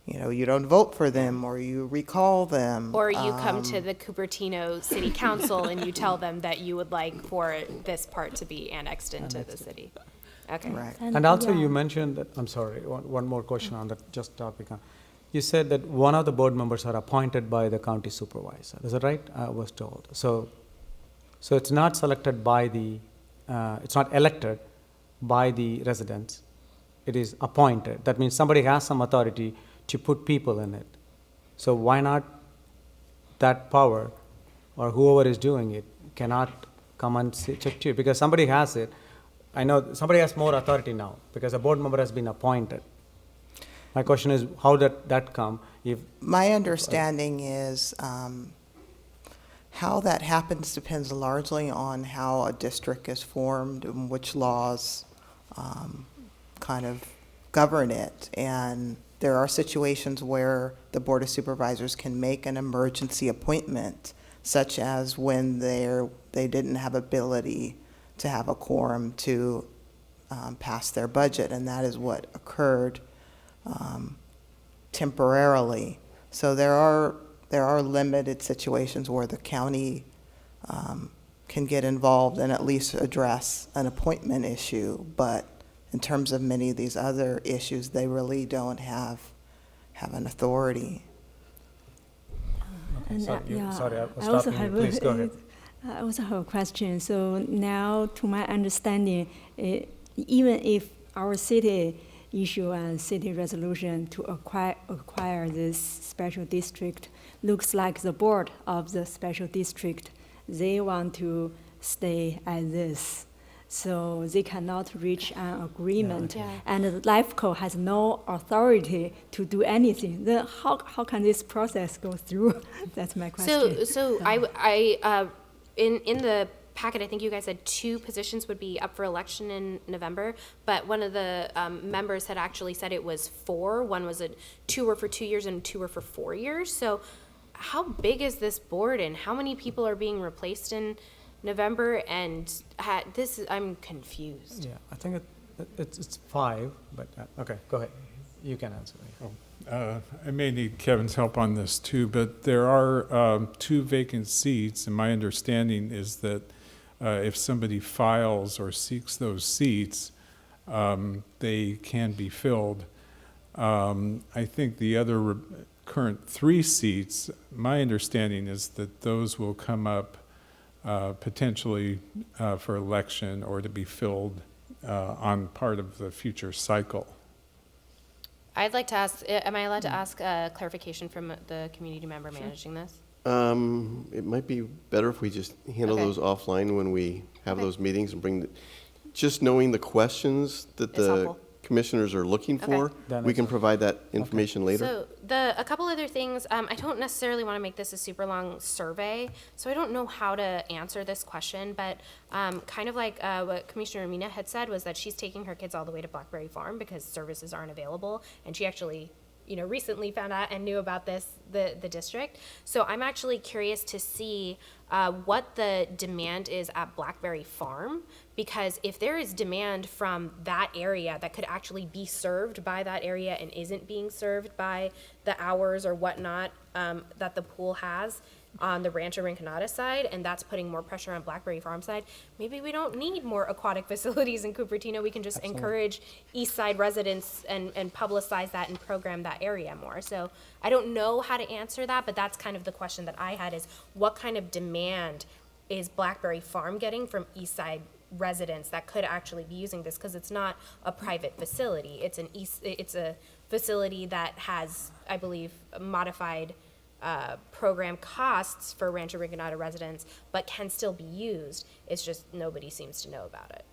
S5: you don't vote for them or you recall them.
S1: Or you come to the Cupertino City Council and you tell them that you would like for this part to be annexed into the city. Okay.
S5: Right.
S6: And also you mentioned that, I'm sorry, one more question on that just topic. You said that one of the board members are appointed by the county supervisor. Is that right? I was told. So it's not selected by it's not elected by the residents. It is appointed. That means somebody has some authority to put people in it. So why not that power or whoever is doing it cannot come and check to you? Because somebody has it. I know somebody has more authority now because a board member has been appointed. My question is, how did that come?
S5: My understanding is how that happens depends largely on how a district is formed and which laws kind of govern it. And there are situations where the Board of Supervisors can make an emergency appointment, such as when they didn't have ability to have a quorum to pass their budget, and that is what occurred temporarily. So there are limited situations where the county can get involved and at least address an appointment issue, but in terms of many of these other issues, they really don't have an authority.
S6: Sorry, I was stopping you. Please go ahead.
S8: I also have a question. So now, to my understanding, even if our city issue a city resolution to acquire this special district, looks like the board of the special district, they want to stay as this. So they cannot reach an agreement, and the LAFCO has no authority to do anything. Then how can this process go through? That's my question.
S1: So I in the packet, I think you guys said 2 positions would be up for election in November, but one of the members had actually said it was 4. One was 2 were for 2 years and 2 were for 4 years. So how big is this board, and how many people are being replaced in November? And I'm confused.
S6: Yeah, I think it's 5, but okay, go ahead. You can answer.
S3: I may need Kevin's help on this too, but there are 2 vacant seats, and my understanding is that if somebody files or seeks those seats, they can be filled. I think the other current 3 seats, my understanding is that those will come up potentially for election or to be filled on part of the future cycle.
S1: I'd like to ask, am I allowed to ask clarification from the community member managing this?
S2: It might be better if we just handle those offline when we have those meetings and bring just knowing the questions that the commissioners are looking for, we can provide that information later.
S1: So a couple other things, I don't necessarily want to make this a super long survey, so I don't know how to answer this question, but kind of like what Commissioner Mina had said was that she's taking her kids all the way to Blackberry Farm because services aren't available, and she actually recently found out and knew about the district. So I'm actually curious to see what the demand is at Blackberry Farm, because if there is demand from that area that could actually be served by that area and isn't being served by the hours or whatnot that the pool has on the Rancho Rinconada side, and that's putting more pressure on Blackberry Farm side, maybe we don't need more aquatic facilities in Cupertino. We can just encourage East Side residents and publicize that and program that area more. So I don't know how to answer that, but that's kind of the question that I had, is what kind of demand is Blackberry Farm getting from East Side residents that could actually be using this, because it's not a private facility. It's a facility that has, I believe, modified program costs for Rancho Rinconada residents, but can still be used. It's just nobody seems to know about it.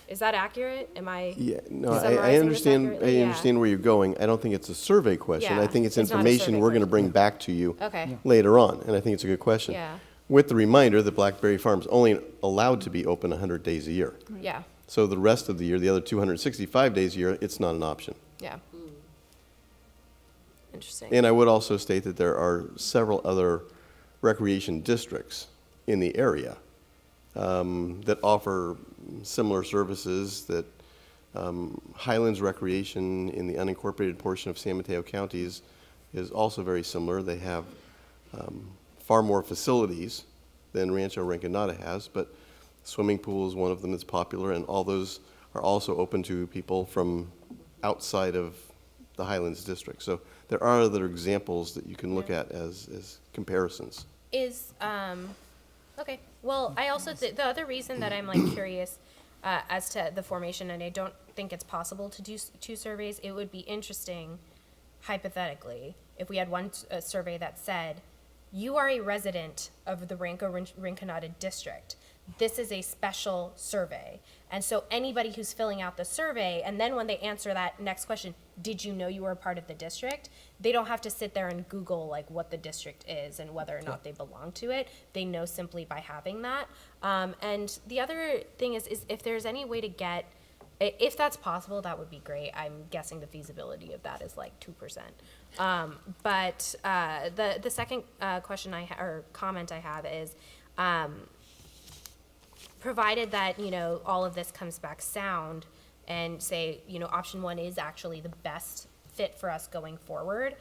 S1: Is that accurate? Am I?
S2: Yeah, no, I
S1: summarizing
S2: understand.
S1: this
S2: I
S1: accurately?
S2: understand where you're going. I don't think it's a survey question.
S1: Yeah,
S2: I think it's
S1: it's not a
S2: information
S1: survey
S2: we're going to
S1: question.
S2: bring back to you
S1: Okay.
S2: later on, and I think it's a good question.
S1: Yeah.
S2: With the reminder that Blackberry Farm's only allowed to be open 100 days a year.
S1: Yeah.
S2: So the rest of the year, the other 265 days a year, it's not an option.
S1: Yeah. Interesting.
S2: And I would also state that there are several other recreation districts in the area that offer similar services. That Highlands Recreation in the unincorporated portion of San Mateo County is also very similar. They have far more facilities than Rancho Rinconada has, but swimming pool is one of them that's popular, and all those are also open to people from outside of the Highlands district. So there are other examples that you can look at as comparisons.
S1: Okay. Well, I also, the other reason that I'm like curious as to the formation, and I don't think it's possible to do two surveys, it would be interesting, hypothetically, if we had one survey that said, you are a resident of the Rinconada district. This is a special survey. And so anybody who's filling out the survey, and then when they answer that next question, did you know you were a part of the district? They don't have to sit there and Google like what the district is and whether or not they belong to it. They know simply by having that. And the other thing is if there's any way to get, if that's possible, that would be great. I'm guessing the feasibility of that is like 2%. But the second question or comment I have is, provided that, all of this comes back sound and say, option one is actually the best fit for us going forward,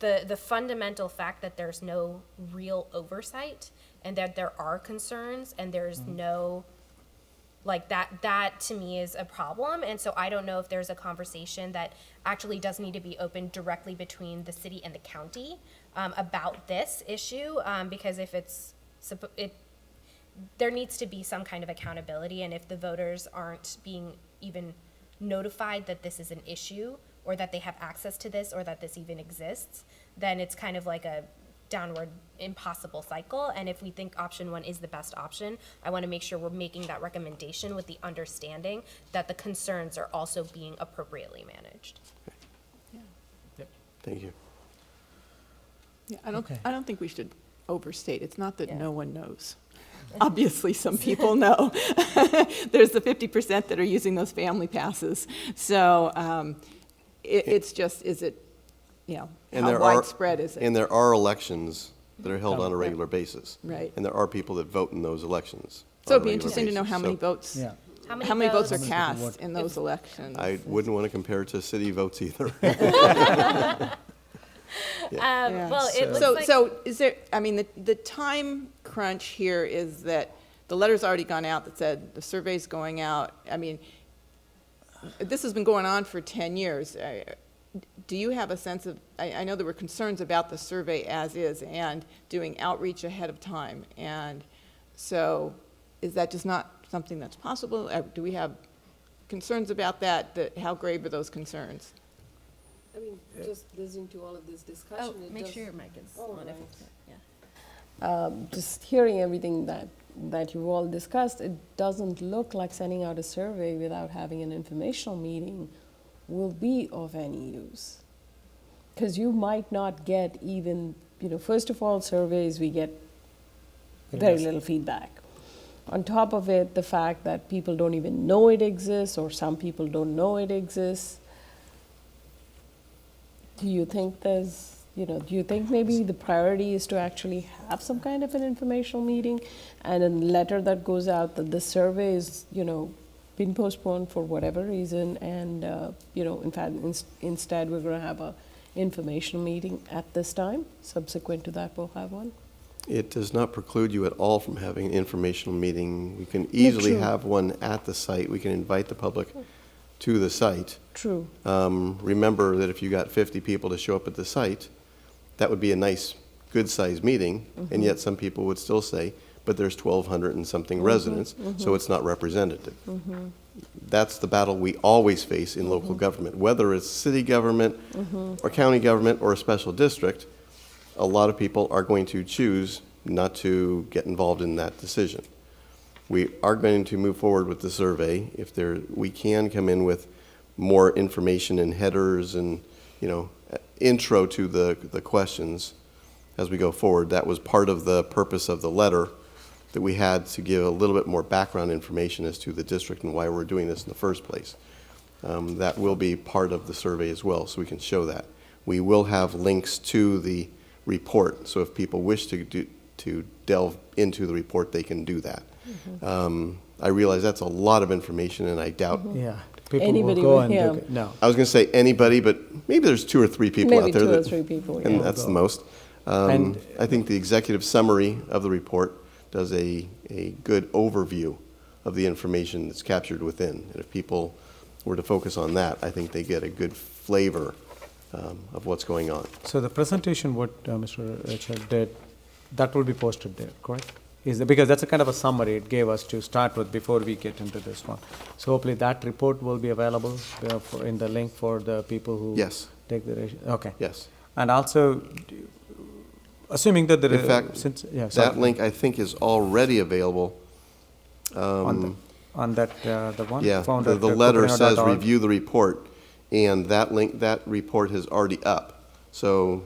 S1: the fundamental fact that there's no real oversight and that there are concerns and there's no, like that to me is a problem. And so I don't know if there's a conversation that actually does need to be opened directly between the city and the county about this issue, because if there needs to be some kind of accountability, and if the voters aren't being even notified that this is an issue or that they have access to this or that this even exists, then it's kind of like a downward impossible cycle. And if we think option one is the best option, I want to make sure we're making that recommendation with the understanding that the concerns are also being appropriately managed.
S2: Thank you.
S4: Yeah, I don't think we should overstate. It's not that no one knows. Obviously, some people know. There's the 50% that are using those family passes. So it's just, is it, how widespread is it?
S2: And there are elections that are held on a regular basis.
S4: Right.
S2: And there are people that vote in those elections.
S4: So it'd be interesting to know how many votes.
S8: Yeah.
S1: How
S4: many votes are
S1: votes?
S4: cast in those elections?
S2: I wouldn't want to compare it to city votes either.
S1: Well, it looks
S4: So,
S1: like.
S4: so is there, the time crunch here is that the letter's already gone out that said the survey's going out. This has been going on for 10 years. Do you have a sense of, I know there were concerns about the survey as is and doing outreach ahead of time. And so is that just not something that's possible? Do we have concerns about that? How grave are those concerns?
S9: Just listening to all of this discussion.
S1: Make sure your mic is on.
S9: Just hearing everything that you've all discussed, it doesn't look like sending out a survey without having an informational meeting will be of any use. Because you might not get even, first of all, surveys, we get very little feedback. On top of it, the fact that people don't even know it exists, or some people don't know it exists. Do you think there's Do you think maybe the priority is to actually have some kind of an informational meeting and a letter that goes out that the survey is, been postponed for whatever reason, and, in fact, instead we're going to have a informational meeting at this time? Subsequent to that, we'll have one?
S2: It does not preclude you at all from having an informational meeting. We can easily
S9: true.
S2: have one at the site. We can invite the public to the site.
S9: True.
S2: Remember that if you got 50 people to show up at the site, that would be a nice, good-sized meeting, and yet some people would still say, but there's 1,200 and something residents, so it's not representative. That's the battle we always face in local government. Whether it's city government or county government or a special district, a lot of people are going to choose not to get involved in that decision. We are going to move forward with the survey. If we can come in with more information and headers and, intro to the questions as we go forward. That was part of the purpose of the letter, that we had to give a little bit more background information as to the district and why we're doing this in the first place. That will be part of the survey as well, so we can show that. We will have links to the report, so if people wish to delve into the report, they can do that. I realize that's a lot of information, and I doubt
S6: Yeah. People
S9: Anybody
S6: will go
S9: with
S6: and
S9: him.
S6: look at- no.
S2: I was going to say anybody, but maybe there's 2 or 3 people
S9: Maybe
S2: out there.
S9: 2 or
S2: that-
S9: 3 people,
S2: And
S9: yeah.
S2: that's the most.
S6: And-
S2: I think the executive summary of the report does a good overview of the information that's captured within. And if people were to focus on that, I think they get a good flavor of what's going on.
S6: So the presentation, what Mr. Richard did, that will be posted there, correct? Because that's a kind of a summary it gave us to start with before we get into this one. So hopefully that report will be available in the link for the people who
S2: Yes.
S6: take the, okay.
S2: Yes.
S6: And also, assuming that there
S2: In
S6: is,
S2: fact,
S6: sorry.
S2: that link, I think, is already available.
S6: On that, the one?
S2: Yeah,
S6: found
S2: the
S6: at
S2: letter says
S6: Cupertino.org.
S2: review the report, and that report is already up. So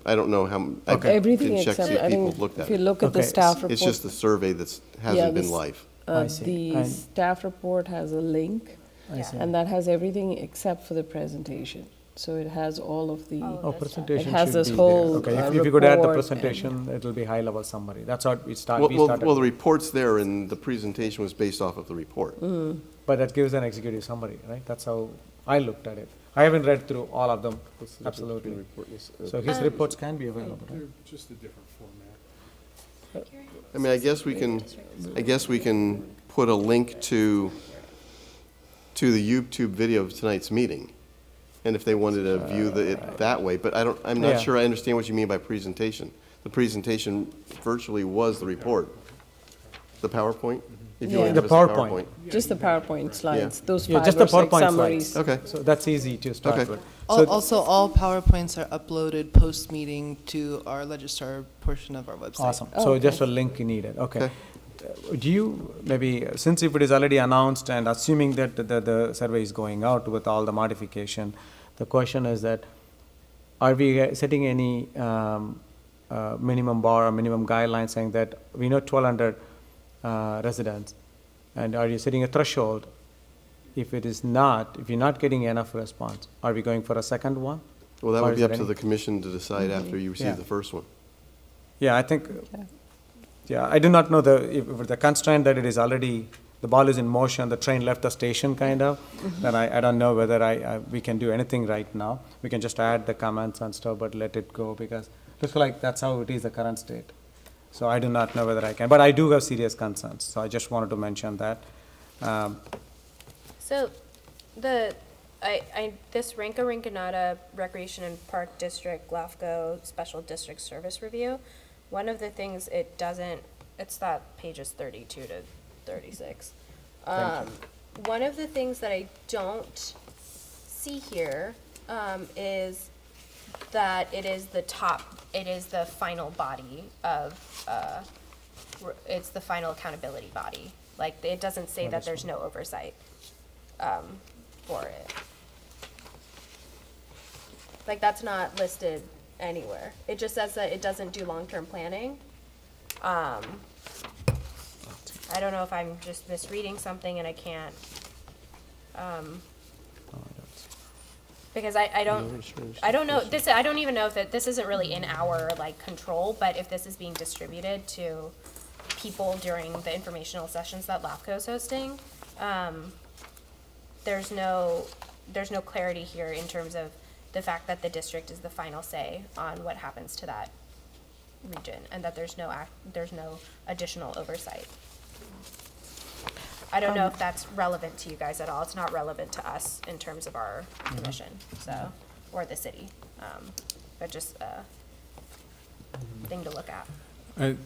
S2: I don't know how, I
S9: Everything
S2: can check to see
S9: except,
S2: if people looked
S9: if
S2: at
S9: you
S2: it.
S9: look at the
S6: Okay.
S9: staff report.
S2: It's just the survey that hasn't been live.
S6: I see.
S9: The
S6: And-
S9: staff report has a link,
S6: I see.
S9: and that has everything except for the presentation. So it has all of the.
S6: Oh, presentation
S9: It has
S6: should
S9: this
S6: be
S9: whole,
S6: there. Okay,
S9: uh,
S6: if you could add the
S9: report
S6: presentation, it'll be high-level summary. That's how we started.
S2: Well, the report's there, and the presentation was based off of the report.
S6: But that gives an executive summary, right? That's how I looked at it. I haven't read through all of them, absolutely. So his reports can be available, right?
S3: Just a different format.
S2: I mean, I guess we can put a link to the YouTube video of tonight's meeting. And if they wanted to view it that way, but I'm
S6: Yeah.
S2: not sure I understand what you mean by presentation. The presentation virtually was the report. The PowerPoint? If you
S9: Yeah.
S2: want
S6: The
S2: to give us
S6: PowerPoint.
S9: Just the PowerPoint slides, those
S6: Yeah,
S9: 5
S6: just
S9: or
S6: the
S9: 6
S6: PowerPoint
S9: summaries.
S6: slides.
S2: Okay.
S6: So that's easy to start
S2: Okay.
S6: with.
S16: Also, all PowerPoints are uploaded post-meeting to our Registrar portion of our website.
S6: Awesome.
S9: Oh,
S6: So
S9: okay.
S6: just a link needed, okay.
S2: Okay.
S6: Do you, maybe, since if it is already announced and assuming that the survey is going out with all the modification, the question is that, are we setting any minimum bar or minimum guidelines saying that we know 1,200 residents, and are you setting a threshold? If it is not, if you're not getting enough response, are we going for a second one?
S2: Well, that
S6: Or
S2: would
S6: is
S2: be up
S6: there
S2: to
S6: any-
S2: the commission to decide after you
S6: Yeah.
S2: receive the first one.
S6: Yeah, I think, yeah, I do not know if the constraint that it is already, the ball is in motion, the train left the station kind of, then I don't know whether we can do anything right now. We can just add the comments and stuff, but let it go, because looks like that's how it is, the current state. So I do not know whether I can, but I do have serious concerns, so I just wanted to mention that.
S1: So, this Rinconada Recreation and Park District, LAFCO Special District Service Review, one of the things it doesn't, it's that pages 32 to 36. One of the things that I don't see here is that it is the final body of, it's the final accountability body. Like, it doesn't say that there's no oversight for it. Like, that's not listed anywhere. It just says that it doesn't do long-term planning. I don't know if I'm just misreading something and I can't, because I don't know, this, I don't even know if this isn't really in our, like, control, but if this is being distributed to people during the informational sessions that LAFCO is hosting, there's no clarity here in terms of the fact that the district is the final say on what happens to that region, and that there's no additional oversight. I don't know if that's relevant to you guys at all. It's not relevant to us in terms of our commission, so, or the city, but just a thing to look at.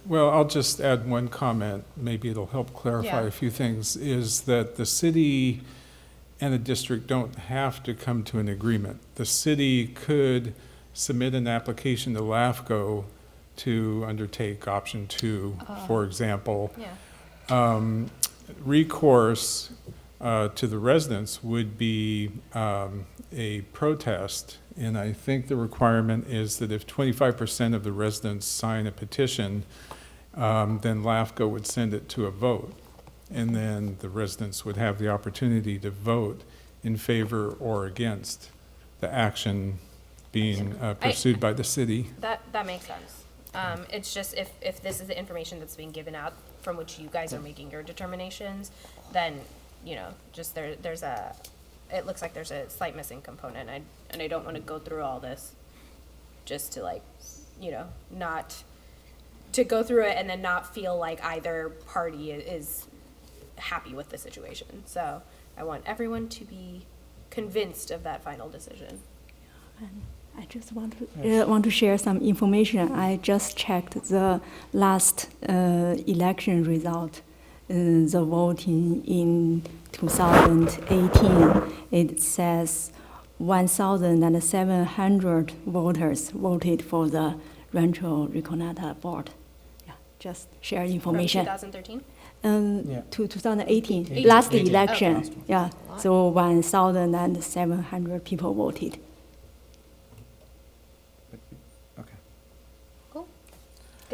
S3: Well, I'll just add one comment, maybe it'll help clarify a few things, is that the city and the district don't have to come to an agreement. The city could submit an application to LAFCO to undertake option 2, for example. Recourse to the residents would be a protest, and I think the requirement is that if 25% of the residents sign a petition, then LAFCO would send it to a vote, and then the residents would have the opportunity to vote in favor or against the action being pursued by the city.
S1: That makes sense. It's just if this is the information that's being given out from which you guys are making your determinations, then, you know, just it looks like there's a slight missing component, and I don't want to go through all this just to, like, you know, not to go through it and then not feel like either party is happy with the situation. So I want everyone to be convinced of that final decision.
S8: I just want to share some information. I just checked the last election result, the voting in 2018. It says 1,700 voters voted for the Rancho Rinconada board. Yeah, just share information.
S1: From 2013?
S8: To 2018, last election. Okay. Yeah, so 1,700 people voted.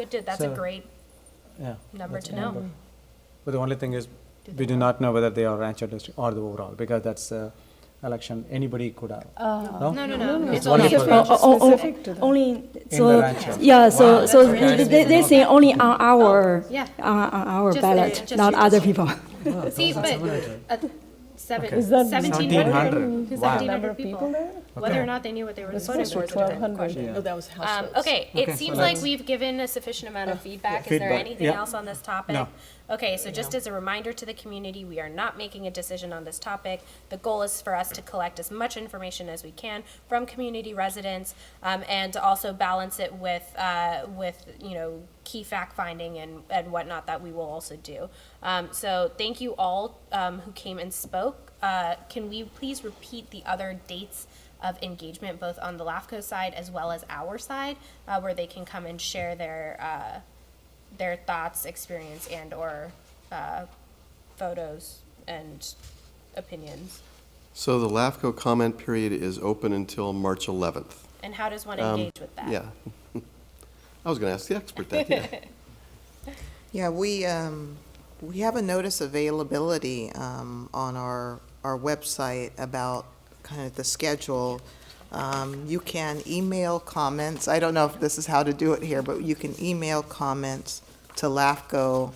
S1: Good, that's a great number to know.
S6: But the only thing is, we do not know whether they are Rancho district or the overall, because that's election anybody could have.
S1: No.
S8: It's
S6: only
S8: specific to them. Only
S6: so in the Rancho.
S8: Yeah. So they say only on our ballot, not other people.
S1: See, but
S6: 1,700.
S1: Wow. 1,700 people there. Whether or not they knew what they were voting for is a different question.
S4: No, that was House votes.
S1: Okay, it seems like we've given a sufficient amount of feedback. Is there anything else on this topic?
S6: No.
S1: Okay, so just as a reminder to the community, we are not making a decision on this topic. The goal is for us to collect as much information as we can from community residents, and to also balance it with you know, key fact finding and whatnot that we will also do. So thank you all who came and spoke. Can we please repeat the other dates of engagement, both on the LAFCO side as well as our side, where they can come and share their thoughts, experience, and or photos and opinions?
S2: So the LAFCO comment period is open until March 11th.
S1: And how does one engage with that?
S2: Yeah. I was going to ask the expert that, yeah.
S5: Yeah, we have a notice availability on our website about kind of the schedule. You can email comments. I don't know if this is how to do it here, but you can email comments to LAFCO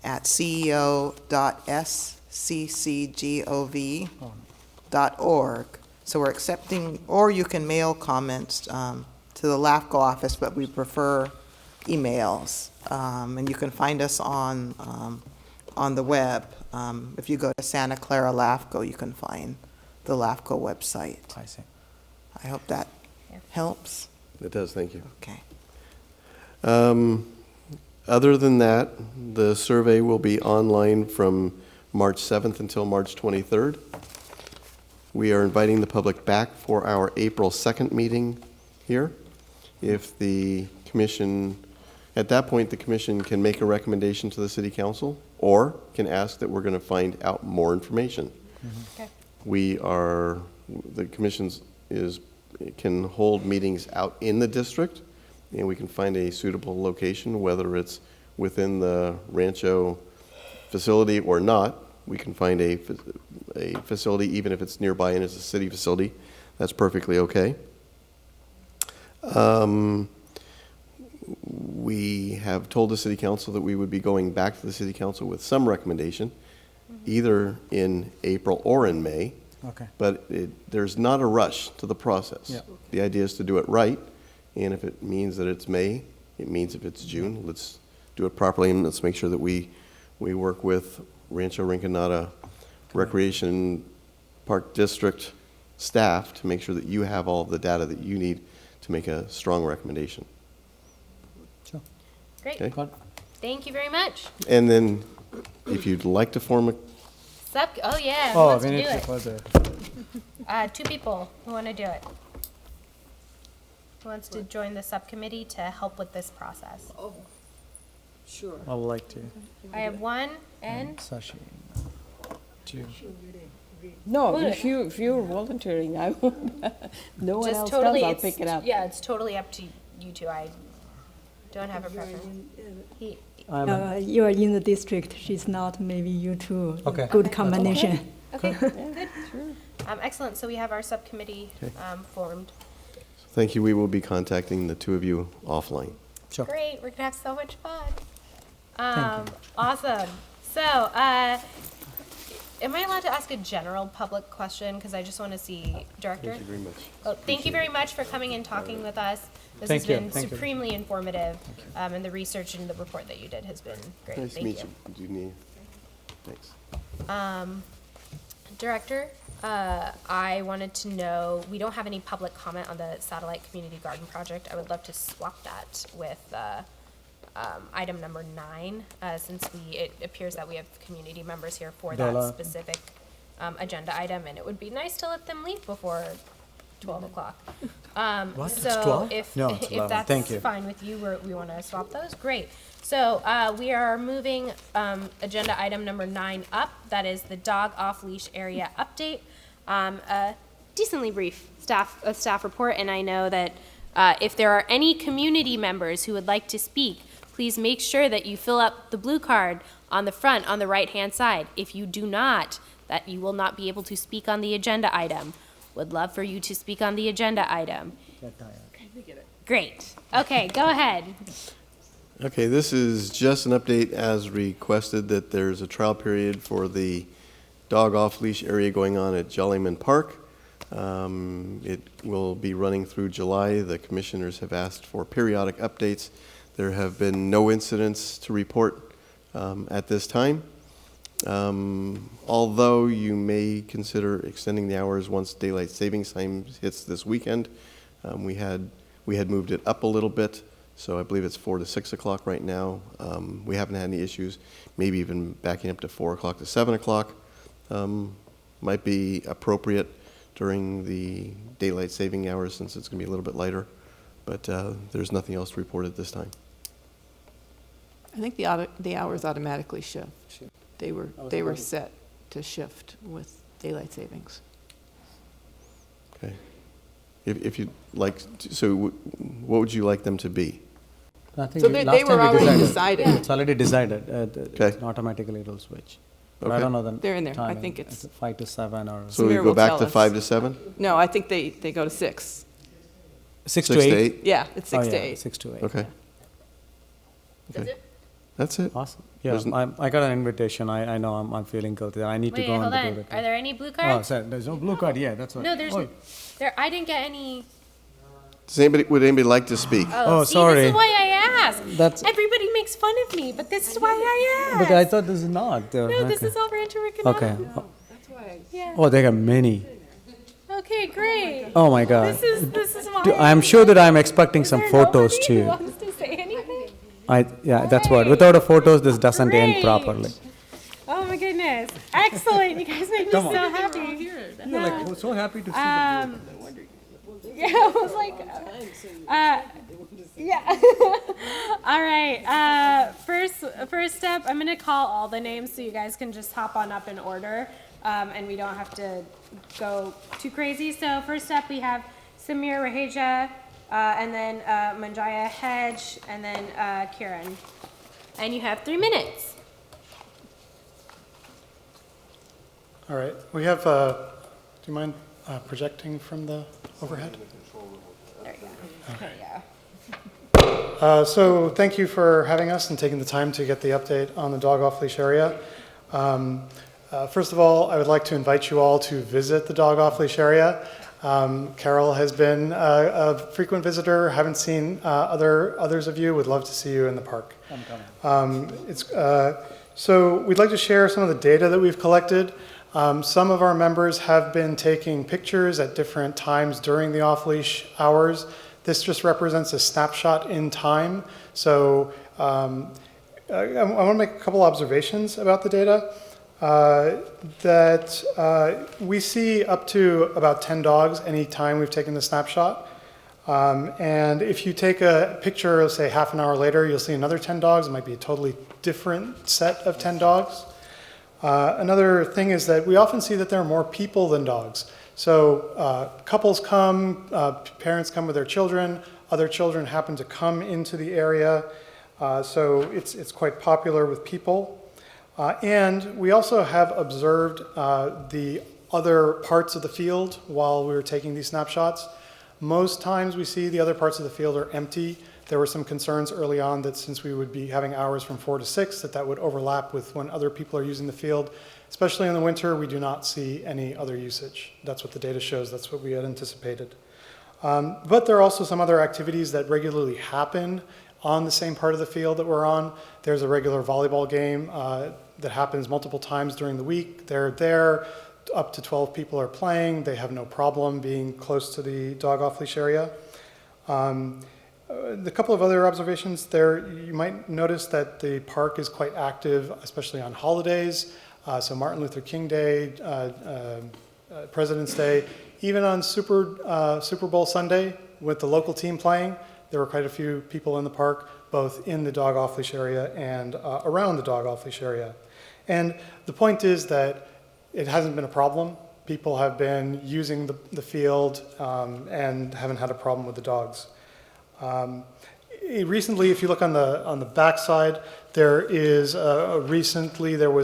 S5: at ceo.sccgov.org. So we're accepting, or you can mail comments to the LAFCO office, but we prefer emails. And you can find us on the web. If you go to Santa Clara LAFCO, you can find the LAFCO website.
S6: I see.
S5: I hope that helps.
S2: It does, thank you.
S5: Okay.
S2: Other than that, the survey will be online from March 7th until March 23rd. We are inviting the public back for our April 2nd meeting here. If the commission, at that point, the commission can make a recommendation to the city council or can ask that we're going to find out more information.
S1: Mm-hmm. Okay.
S2: The commission can hold meetings out in the district, and we can find a suitable location, whether it's within the Rancho facility or not. We can find a facility, even if it's nearby and it's a city facility, that's perfectly okay. We have told the city council that we would be going back to the city council with some recommendation, either in April or in May.
S6: Okay.
S2: But there's not a rush to the process.
S6: Yeah.
S2: The idea is to do it right, and if it means that it's May, it means if it's June, let's do it properly, and let's make sure that we work with Rancho Rinconada Recreation Park District staff to make sure that you have all of the data that you need to make a strong recommendation.
S6: Sure.
S1: Great.
S2: Okay?
S1: Thank you very much.
S2: And then, if you'd like to form a,
S1: Oh, yeah. Who
S6: Oh,
S1: wants
S6: we
S1: to
S6: need
S1: do
S6: to
S1: it?
S6: further.
S1: 2 people who want to do it. Who wants to join the subcommittee to help with this process?
S16: Sure.
S6: I would like to.
S1: I have 1 and
S6: Sashi. Two.
S9: No, if you're volunteering, I won't. No one
S1: just
S9: else
S1: totally.
S9: does, I'll pick it up.
S1: Yeah, it's totally up to you two. I don't have a preference.
S8: You are in the district, she's not, maybe you two.
S6: Okay.
S8: Good combination.
S1: Okay, good. Excellent. So we have our subcommittee formed.
S2: thank you, we will be contacting the 2 of you offline.
S6: Sure.
S1: Great. We're gonna have so much fun.
S6: Thank you.
S1: Awesome. So, am I allowed to ask a general public question? Because I just want to see, Director.
S2: Thank you very much.
S1: Oh, thank you very much for coming and talking with us. This
S6: Thank
S1: has
S6: you.
S1: been
S6: Thank you.
S1: supremely informative, and the research and the report that you did has been great.
S2: Nice to
S1: Thank
S2: meet
S1: you.
S2: you. Do you need, thanks.
S1: Director, I wanted to know, we don't have any public comment on the satellite community garden project. I would love to swap that with item number 9, since it appears that we have community members here for that
S6: Della.
S1: specific agenda item, and it would be nice to let them leave before 12 o'clock.
S6: What? It's
S1: So
S6: 12?
S1: if,
S6: No, it's
S1: if
S6: 11.
S1: that's
S6: Thank you.
S1: fine with you, we want to swap those, great. So we are moving agenda item number 9 up. That is the dog off-leash area update. A decently brief staff report, and I know that if there are any community members who would like to speak, please make sure that you fill up the blue card on the front on the right-hand side. If you do not, that you will not be able to speak on the agenda item. Would love for you to speak on the agenda item. Great. Okay, go ahead.
S2: Okay, this is just an update as requested that there's a trial period for the dog off-leash area going on at Jollyman Park. It will be running through July. The commissioners have asked for periodic updates. There have been no incidents to report at this time. Although you may consider extending the hours once daylight savings time hits this weekend. We had moved it up a little bit, so I believe it's 4 to 6 o'clock right now. We haven't had any issues, maybe even backing up to 4 o'clock to 7 o'clock. Might be appropriate during the daylight saving hours since it's going to be a little bit lighter, but there's nothing else to report at this time.
S4: I think the hours automatically shift. They were set to shift with daylight savings.
S2: Okay. If you'd like, what would you like them to be?
S6: I think
S4: So they were already decided.
S6: It's already decided.
S2: Okay.
S6: It automatically it'll switch. But
S2: Okay.
S6: I don't know the
S4: They're in there. I
S6: timing.
S4: think it's-
S6: 5 to 7 or
S2: So we
S4: Samir
S2: go
S4: will
S2: back
S4: tell
S2: to
S4: us.
S2: 5 to 7?
S4: No, I think they go to 6.
S6: 6 to 8.
S4: Yeah, it's 6
S6: Oh,
S4: to
S6: yeah,
S4: 8.
S6: 6 to 8.
S2: Okay.
S1: That's it?
S2: That's it.
S6: Awesome. Yeah,
S2: There's
S6: I got an invitation. I know I'm feeling guilty. I need to
S1: Wait,
S6: go
S1: hold
S6: and do
S1: on.
S6: it.
S1: Are there any blue
S6: Oh,
S1: cards?
S6: sorry. There's no blue card. Yeah, that's right.
S1: No, there's
S6: Oh,
S1: I didn't get any.
S2: Would anybody like to speak?
S6: Oh,
S1: see,
S6: sorry.
S1: This is why I asked.
S6: That's-
S1: Everybody makes fun of me, but this is why I asked.
S6: But I thought this is not.
S1: No, this
S6: okay.
S1: is all Rancho Rinconada.
S6: Okay.
S1: Yeah.
S6: Oh, they got many.
S1: Okay, great.
S6: Oh my God.
S1: This is why.
S6: I'm sure that I'm expecting
S1: Is
S6: some
S1: there
S6: photos
S1: nobody
S6: too.
S1: who wants to say anything?
S6: Yeah, that's what. Without the photos, this doesn't end
S1: Great.
S6: properly.
S1: Oh my goodness! Excellent! You guys make me
S6: Come on.
S1: so happy.
S6: You're like we're so happy to see
S1: Yeah, I was like, yeah. All right. First step, I'm gonna call all the names so you guys can just hop on up in order, and we don't have to go too crazy. So first up, we have Samir Raheja, and then Manjaya Hedge, and then Kieran. And you have 3 minutes.
S12: All right, we have, do you mind
S17: projecting from the overhead?
S1: There you go. There you go.
S17: So thank you for having us and taking the time to get the update on the dog off-leash area. First of all, I would like to invite you all to visit the dog off-leash area. Carol has been a frequent visitor. Haven't seen others of you. Would love to see you in the park. I'm coming. So we'd like to share some of the data that we've collected. Some of our members have been taking pictures at different times during the off-leash hours. This just represents a snapshot in time. So I want to make a couple observations about the data. We see up to about 10 dogs any time we've taken the snapshot. And if you take a picture, say half an hour later, you'll see another 10 dogs. It might be a totally different set of 10 dogs. Another thing is that we often see that there are more people than dogs. So couples come, parents come with their children, other children happen to come into the area. So it's quite popular with people. And we also have observed the other parts of the field while we were taking these snapshots. Most times we see the other parts of the field are empty. There were some concerns early on that since we would be having hours from 4 to 6, that would overlap with when other people are using the field. Especially in the winter, we do not see any other usage. That's what the data shows. That's what we had anticipated. But there are also some other activities that regularly happen on the same part of the field that we're on. There's a regular volleyball game that happens multiple times during the week. They're there. Up to 12 people are playing. They have no problem being close to the dog off-leash area. The couple of other observations there, you might notice that the park is quite active, especially on holidays. So Martin Luther King Day, President's Day, even on Super Bowl Sunday with the local team playing, there were quite a few people in the park, both in the dog off-leash area and around the dog off-leash area. And the point is that it hasn't been a problem. People have been using the field and haven't had a problem with the dogs. Recently, if you look on the backside, there was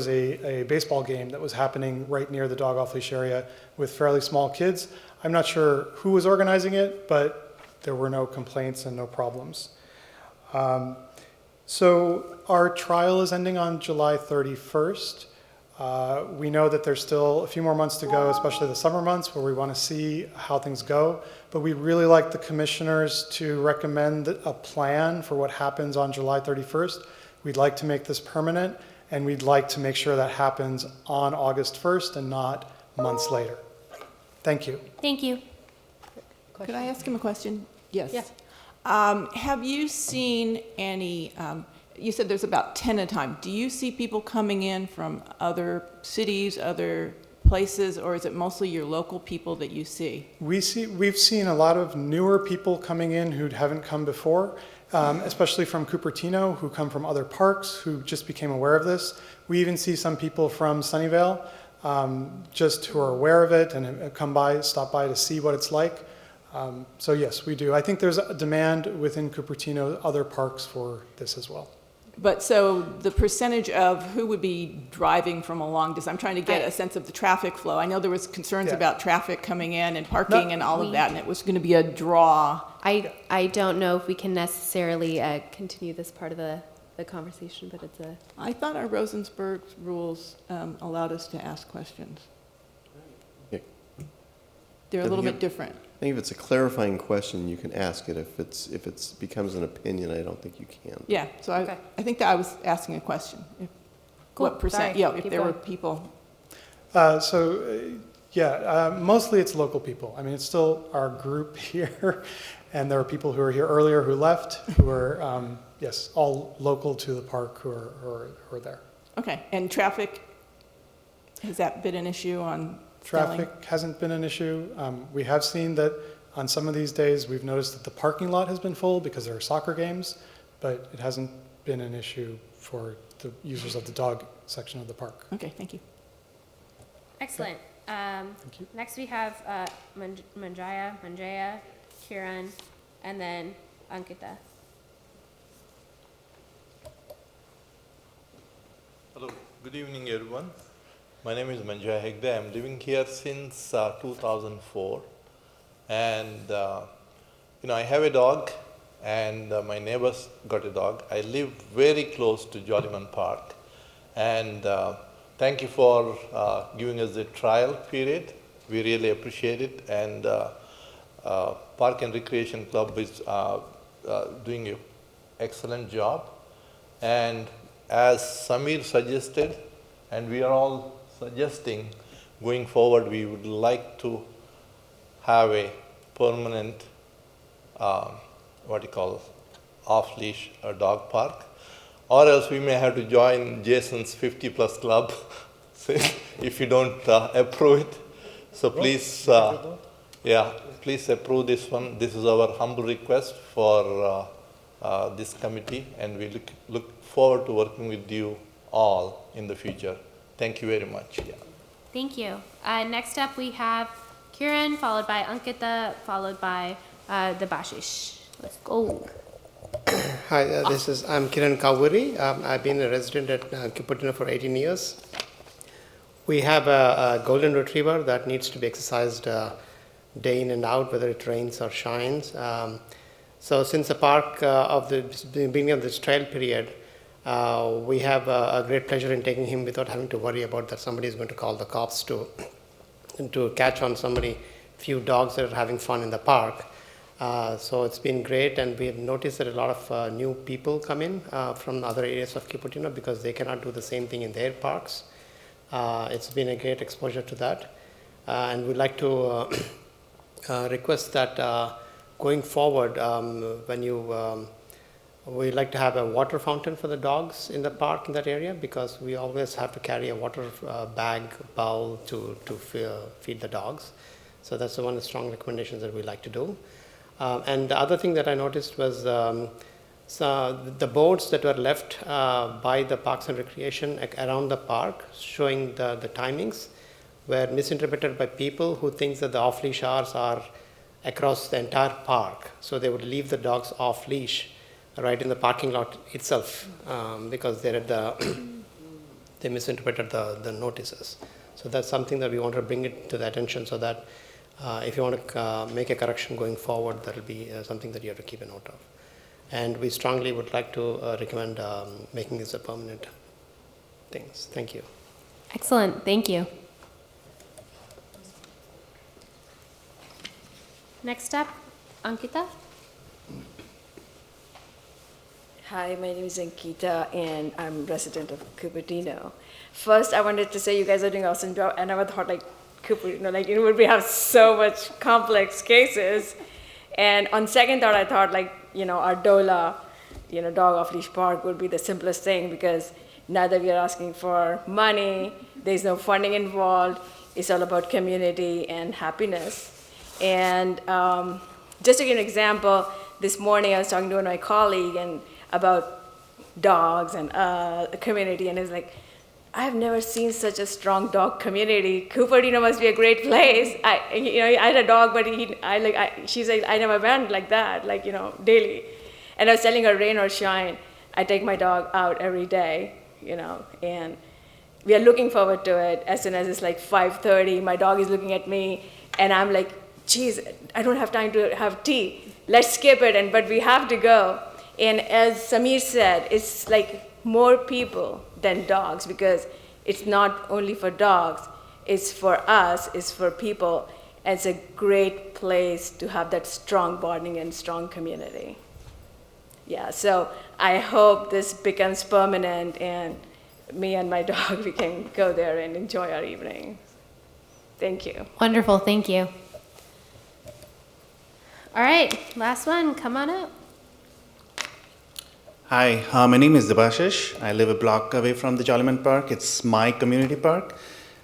S17: a baseball game that was happening right near the dog off-leash area with fairly small kids. I'm not sure who was organizing it, but there were no complaints and no problems. So our trial is ending on July 31st. We know that there's still a few more months to go, especially the summer months where we want to see how things go. But we'd really like the commissioners to recommend a plan for what happens on July 31st. We'd like to make this permanent, and we'd like to make sure that happens on August 1st and not months later. Thank you.
S1: Thank you.
S4: Could I ask him a question? Yes.
S1: Yeah.
S4: Have you seen any, you said there's about 10 at a time. Do you see people coming in from other cities, other places, or is it mostly your local people that you see? We've
S17: seen a lot of newer people coming in who haven't come before, especially from Cupertino, who come from other parks, who just became aware of this. We even see some people from Sunnyvale, just who are aware of it and have stop by to see what it's like. So yes, we do. I think there's a demand within Cupertino, other parks for this as well.
S4: But so the percentage of who would be driving from a long distance, I'm trying to get a sense of the traffic flow. I know there was concerns about traffic coming in and parking and all of that, and it was going to be a draw.
S1: I don't know if we can necessarily continue this part of the conversation, but it's a...
S4: I thought our Rosensburg rules allowed us to ask questions.
S2: Yeah.
S4: They're a little bit different.
S2: I think if it's a clarifying question, you can ask it. If it becomes an opinion, I don't think you can.
S4: Yeah, so I think that I was asking a question.
S1: Cool.
S4: What percent?
S1: Sorry.
S4: Yeah, if
S1: Keep
S4: there were
S1: going.
S4: people.
S17: Mostly it's local people. I mean, it's still our group here, and there are people who are here earlier who left, who are, all local to the park who are there.
S4: Okay, and traffic, has that been an issue on
S17: Traffic hasn't been an issue. We have seen that on some of these days, we've noticed that the parking lot has been full because there are soccer games, but it hasn't been an issue for the users of the dog section of the park.
S4: Okay, thank you.
S1: Excellent.
S17: Thank you.
S1: Next we have Manjaya, Kiran, and then Ankita.
S18: Hello, good evening everyone. My name is Manjay Hegde. I'm living here since 2004. And, I have a dog, and my neighbors got a dog. I live very close to Jollyman Park. And thank you for giving us the trial period. We really appreciate it. And Park and Recreation Club is doing an excellent job. And as Samir suggested, and we are all suggesting, going forward, we would like to have a permanent, off-leash dog park. Or else we may have to join Jason's 50+ club if you don't approve it. So please, please approve this one. This is our humble request for this committee, and we look forward to working with you all in the future. Thank you very much. Yeah.
S1: Thank you. Next up, we have Kiran, followed by Ankita, followed by Debashish. Let's go.
S19: Hi, I'm Kiran Kawuri. I've been a resident at Cupertino for 18 years. We have a golden retriever that needs to be exercised day in and out, whether it rains or shines. So since the park of the beginning of this trial period, we have a great pleasure in taking him without having to worry about that somebody is going to call the cops to catch on few dogs that are having fun in the park. So it's been great, and we have noticed that a lot of new people come in from other areas of Cupertino because they cannot do the same thing in their parks. It's been a great exposure to that. And we'd like to request that going forward, we'd like to have a water fountain for the dogs in the park in that area, because we always have to carry a water bag, bowl to feed the dogs. So that's one of the strong recommendations that we'd like to do. And the other thing that I noticed was the boards that were left by the Parks and Recreation around the park showing the timings were misinterpreted by people who think that the off-leash hours are across the entire park. So they would leave the dogs off-leash right in the parking lot itself because they misinterpreted the notices. So that's something that we want to bring it to the attention, so that if you want to make a correction going forward, that will be something that you have to keep a note of. And we strongly would like to recommend making this a permanent thing. Thank you.
S1: Excellent. Thank you. Next up, Ankita.
S20: Hi, my name is Ankita, and I'm resident of Cupertino. First, I wanted to say you guys are doing an awesome job. I never thought Cupertino, we have so much complex cases. And on second thought, I thought our DOLA, dog off-leash park would be the simplest thing, because now that we are asking for money, there's no funding involved. It's all about community and happiness. And just to give an example, this morning I was talking to one of my colleagues about dogs and a community, and it's like, I've never seen such a strong dog community. Cupertino must be a great place. I had a dog, but she's like, I never went like that, daily. And I was telling her, rain or shine, I take my dog out every day, and we are looking forward to it. As soon as it's 5:30, my dog is looking at me, and I'm like, geez, I don't have time to have tea. Let's skip it, but we have to go. And as Samir said, it's more people than dogs, because it's not only for dogs, it's for us, it's for people. It's a great place to have that strong bonding and strong community. Yeah, so I hope this becomes permanent, and me and my dog, we can go there and enjoy our evening. Thank you.
S1: Wonderful. Thank you. All right, last one. Come on up.
S21: Hi, my name is Debashish. I live a block away from the Jollyman Park. It's my community park,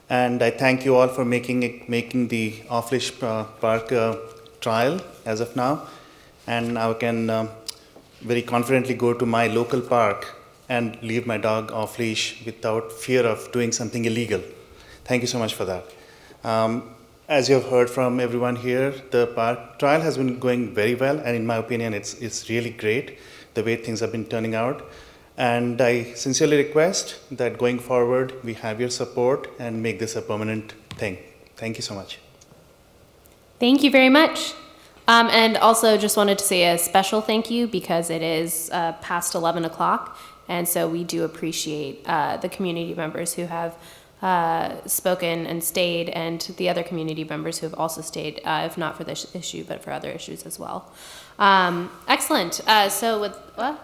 S21: and I thank you all for making the off-leash park trial as of now. And I can very confidently go to my local park and leave my dog off-leash without fear of doing something illegal. Thank you so much for that. As you have heard from everyone here, the park trial has been going very well, and in my opinion, it's really great the way things have been turning out. And I sincerely request that going forward, we have your support and make this a permanent thing. Thank you so much.
S1: Thank you very much. And also just wanted to say a special thank you because it is past 11 o'clock. And so we do appreciate the community members who have spoken and stayed, and the other community members who have also stayed, if not for this issue, but for other issues as well. Excellent. So with what?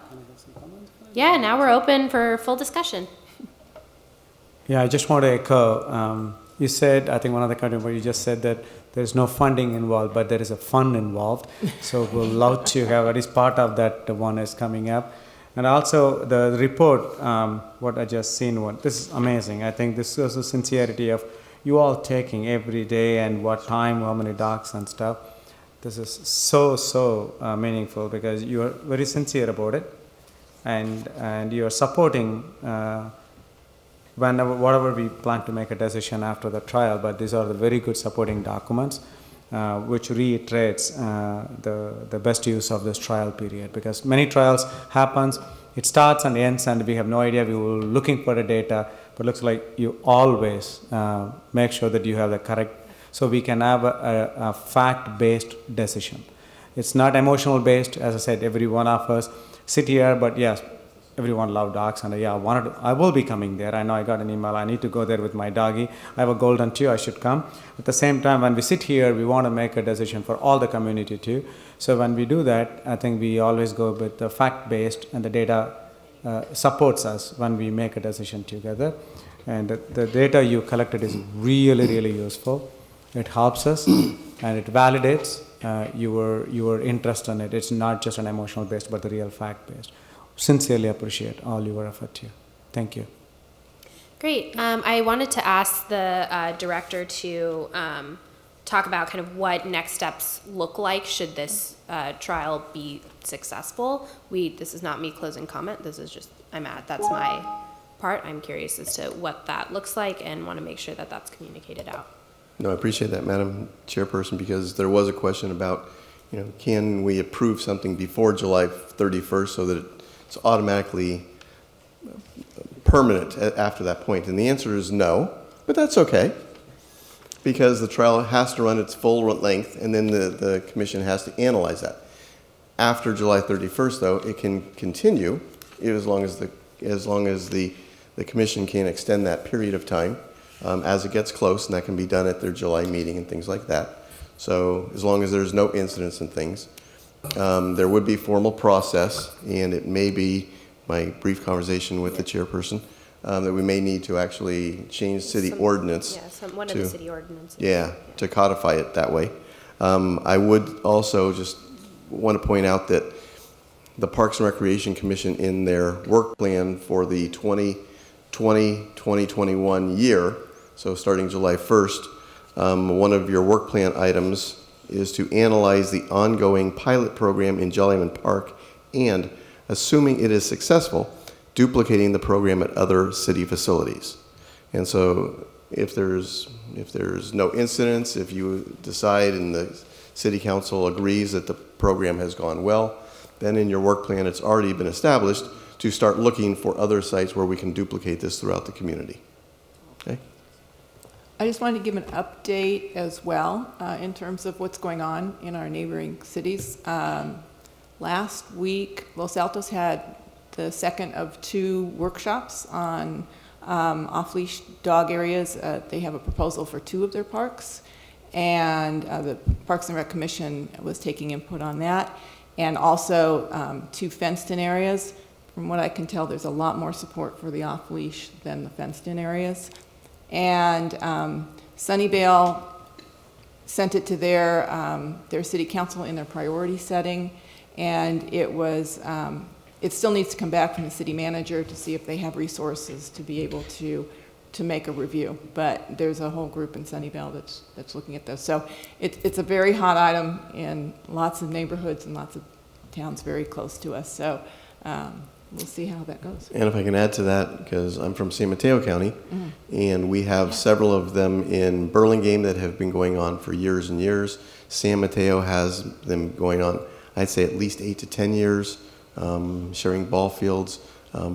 S1: Yeah, now we're open for full discussion.
S6: Yeah, I just want to echo. You said, I think one of the countries where you just said that there's no funding involved, but there is a fund involved. So we'll love to have at least part of that one is coming up. And also the report, what I just seen, this is amazing. I think this is the sincerity of you all taking every day and what time, how many dogs and stuff. This is so meaningful because you are very sincere about it. And you are supporting whatever we plan to make a decision after the trial, but these are the very good supporting documents which reiterates the best use of this trial period, because many trials happens, it starts and ends and we have no idea, we were looking for the data, but looks like you always make sure that you have the correct, so we can have a fact-based decision. It's not emotional based, as I said, every one of us sit here, but yes, everyone loves dogs, and I will be coming there. I know I got an email, I need to go there with my doggy. I have a golden too, I should come. At the same time, when we sit here, we want to make a decision for all the community too. So when we do that, I think we always go with the fact-based, and the data supports us when we make a decision together. And the data you collected is really useful. It helps us and it validates your interest in it. It's not just an emotional based, but the real fact based. Sincerely appreciate all your effort here. Thank you.
S1: Great. I wanted to ask the director to talk about kind of what next steps look like should this trial be successful. This is not me closing comment. This is just, that's my part. I'm curious as to what that looks like and want to make sure that that's communicated out.
S2: No, I appreciate that, Madam Chairperson, because there was a question about, can we approve something before July 31st so that it's automatically permanent after that point? And the answer is no, but that's okay, because the trial has to run its full length, and then the commission has to analyze that. After July 31st, though, it can continue as long as the commission can extend that period of time as it gets close, and that can be done at their July meeting and things like that. So as long as there's no incidents and things, there would be formal process, and it may be my brief conversation with the chairperson that we may need to actually change city ordinance.
S1: Yeah, one of the city ordinances.
S2: Yeah, to codify it that way. I would also just want to point out that the Parks and Recreation Commission, in their work plan for the 2020-2021 year, so starting July 1st, one of your work plan items is to analyze the ongoing pilot program in Jollyman Park and, assuming it is successful, duplicating the program at other city facilities. And so if there's no incidents, if you decide and the city council agrees that the program has gone well, then in your work plan it's already been established to start looking for other sites where we can duplicate this throughout the community. Okay?
S4: I just wanted to give an update as well in terms of what's going on in our neighboring cities. Last week, Los Altos had the second of 2 workshops on off-leash dog areas. They have a proposal for 2 of their parks, and the Parks and Rec Commission was taking input on that, and also 2 fenced-in areas. From what I can tell, there's a lot more support for the off-leash than the fenced-in areas. And Sunnyvale sent it to their city council in their priority setting, and it still needs to come back from the city manager to see if they have resources to be able to make a review. But there's a whole group in Sunnyvale that's looking at this. So it's a very hot item in lots of neighborhoods and lots of towns very close to us. So we'll see how that goes.
S2: And if I can add to that, because I'm from San Mateo County, and we have several of them in Burlingame that have been going on for years and years. San Mateo has them going on, I'd say, at least 8 to 10 years, sharing ball fields.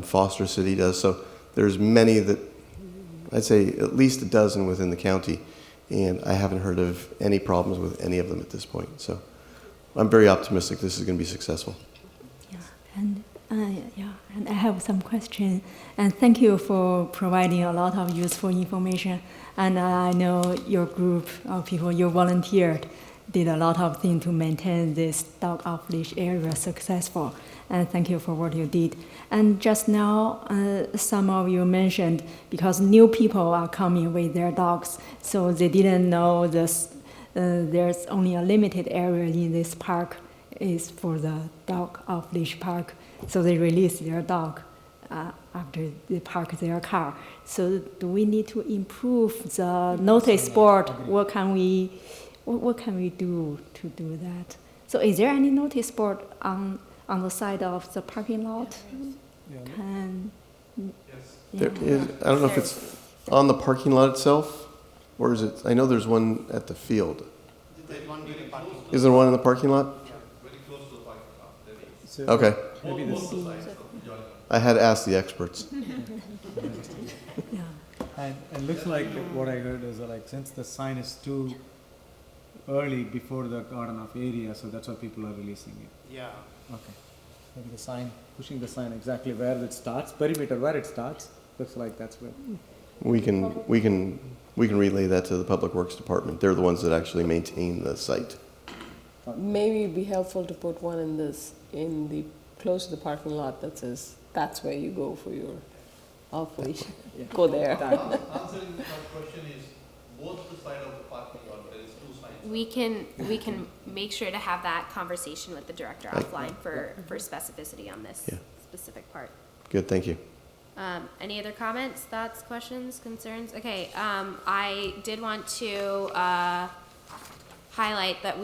S2: Foster City does. So there's many that, I'd say at least a dozen within the county, and I haven't heard of any problems with any of them at this point. So I'm very optimistic this is going to be successful.
S8: And I have some question. And thank you for providing a lot of useful information. And I know your group of people, you volunteered, did a lot of things to maintain this dog off-leash area successful. And thank you for what you did. And just now, some of you mentioned because new people are coming with their dogs, so they didn't know this. There's only a limited area in this park is for the dog off-leash park. So they release their dog after they park their car. So do we need to improve the notice board? What can we do to do that? So is there any notice board on the side of the parking lot?
S2: There is, I don't know if it's on the parking lot itself, or is it, I know there's one at the field. Is there one in the parking lot? Okay. I had asked the experts.
S6: And looks like what I heard is like since the sign is too early before the garden of area, so that's why people are releasing it.
S19: Yeah.
S6: Okay. Maybe the sign, pushing the sign exactly where it starts, perimeter where it starts, looks like that's where.
S2: We can relay that to the Public Works Department. They're the ones that actually maintain the site.
S9: Maybe it'd be helpful to put one in the close to the parking lot that says that's where you go for your off-leash. Go there.
S18: Answering my question is both the side of the parking lot, there is two signs.
S1: We can make sure to have that conversation with the director offline for specificity on this specific part.
S2: Good, thank you.
S1: Any other comments, thoughts, questions, concerns? Okay, I did want to highlight that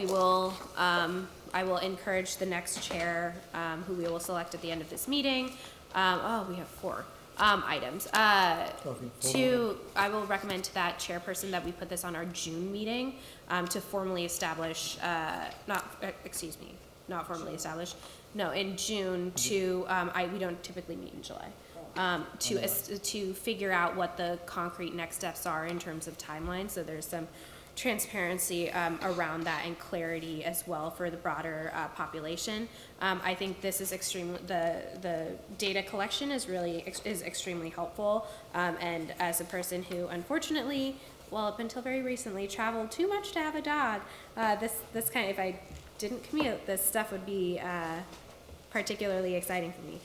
S1: I will encourage the next chair, who we will select at the end of this meeting. We have 4 items. I will recommend to that chairperson that we put this on our June meeting to formally establish, in June to, we don't typically meet in July. To figure out what the concrete next steps are in terms of timeline, so there's some transparency around that and clarity as well for the broader population. I think this is the data collection is extremely helpful, and as a person who unfortunately, well, up until very recently, traveled too much to have a dog, this kind of, if I didn't commute, this stuff would be particularly exciting for me.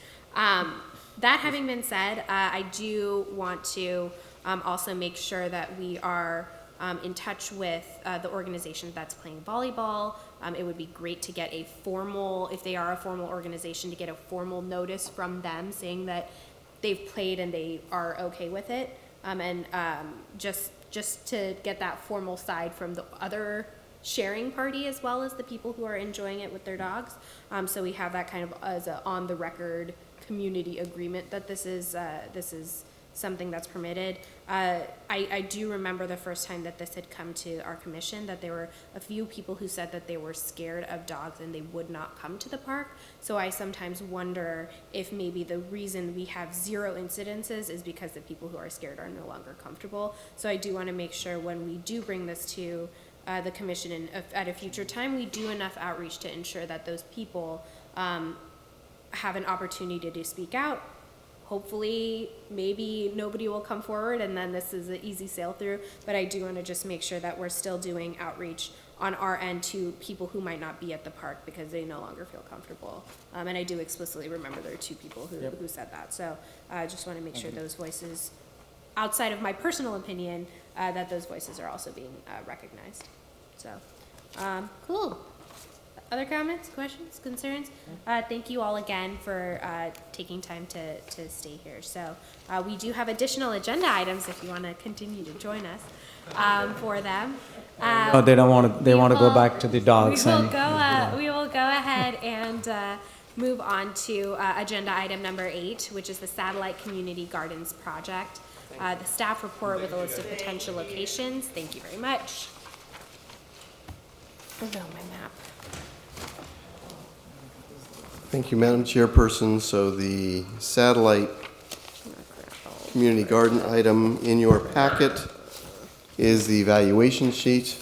S1: That having been said, I do want to also make sure that we are in touch with the organization that's playing volleyball. It would be great to get a formal, if they are a formal organization, to get a formal notice from them saying that they've played and they are okay with it. Just to get that formal side from the other sharing party as well as the people who are enjoying it with their dogs. So we have that kind of as a on the record community agreement that this is something that's permitted. I do remember the first time that this had come to our commission that there were a few people who said that they were scared of dogs and they would not come to the park. So I sometimes wonder if maybe the reason we have 0 incidences is because the people who are scared are no longer comfortable. So I do want to make sure when we do bring this to the commission at a future time, we do enough outreach to ensure that those people have an opportunity to speak out. Hopefully, maybe nobody will come forward and then this is an easy sail through, but I do want to just make sure that we're still doing outreach on our end to people who might not be at the park because they no longer feel comfortable. And I do explicitly remember there are 2 people who said that. So I just want to make sure those voices, outside of my personal opinion, that those voices are also being recognized. So, cool. Other comments, questions, concerns? Thank you all again for taking time to stay here. So we do have additional agenda items if you want to continue to join us for them.
S6: No, they don't want to. They want to go back to the dogs.
S1: We will go ahead and move on to agenda item number 8, which is the Satellite Community Gardens project. The staff report with a list of potential locations. Thank you very much. Oh, my map.
S2: Thank you, Madam Chairperson. So the satellite community garden item in your packet is the evaluation sheet.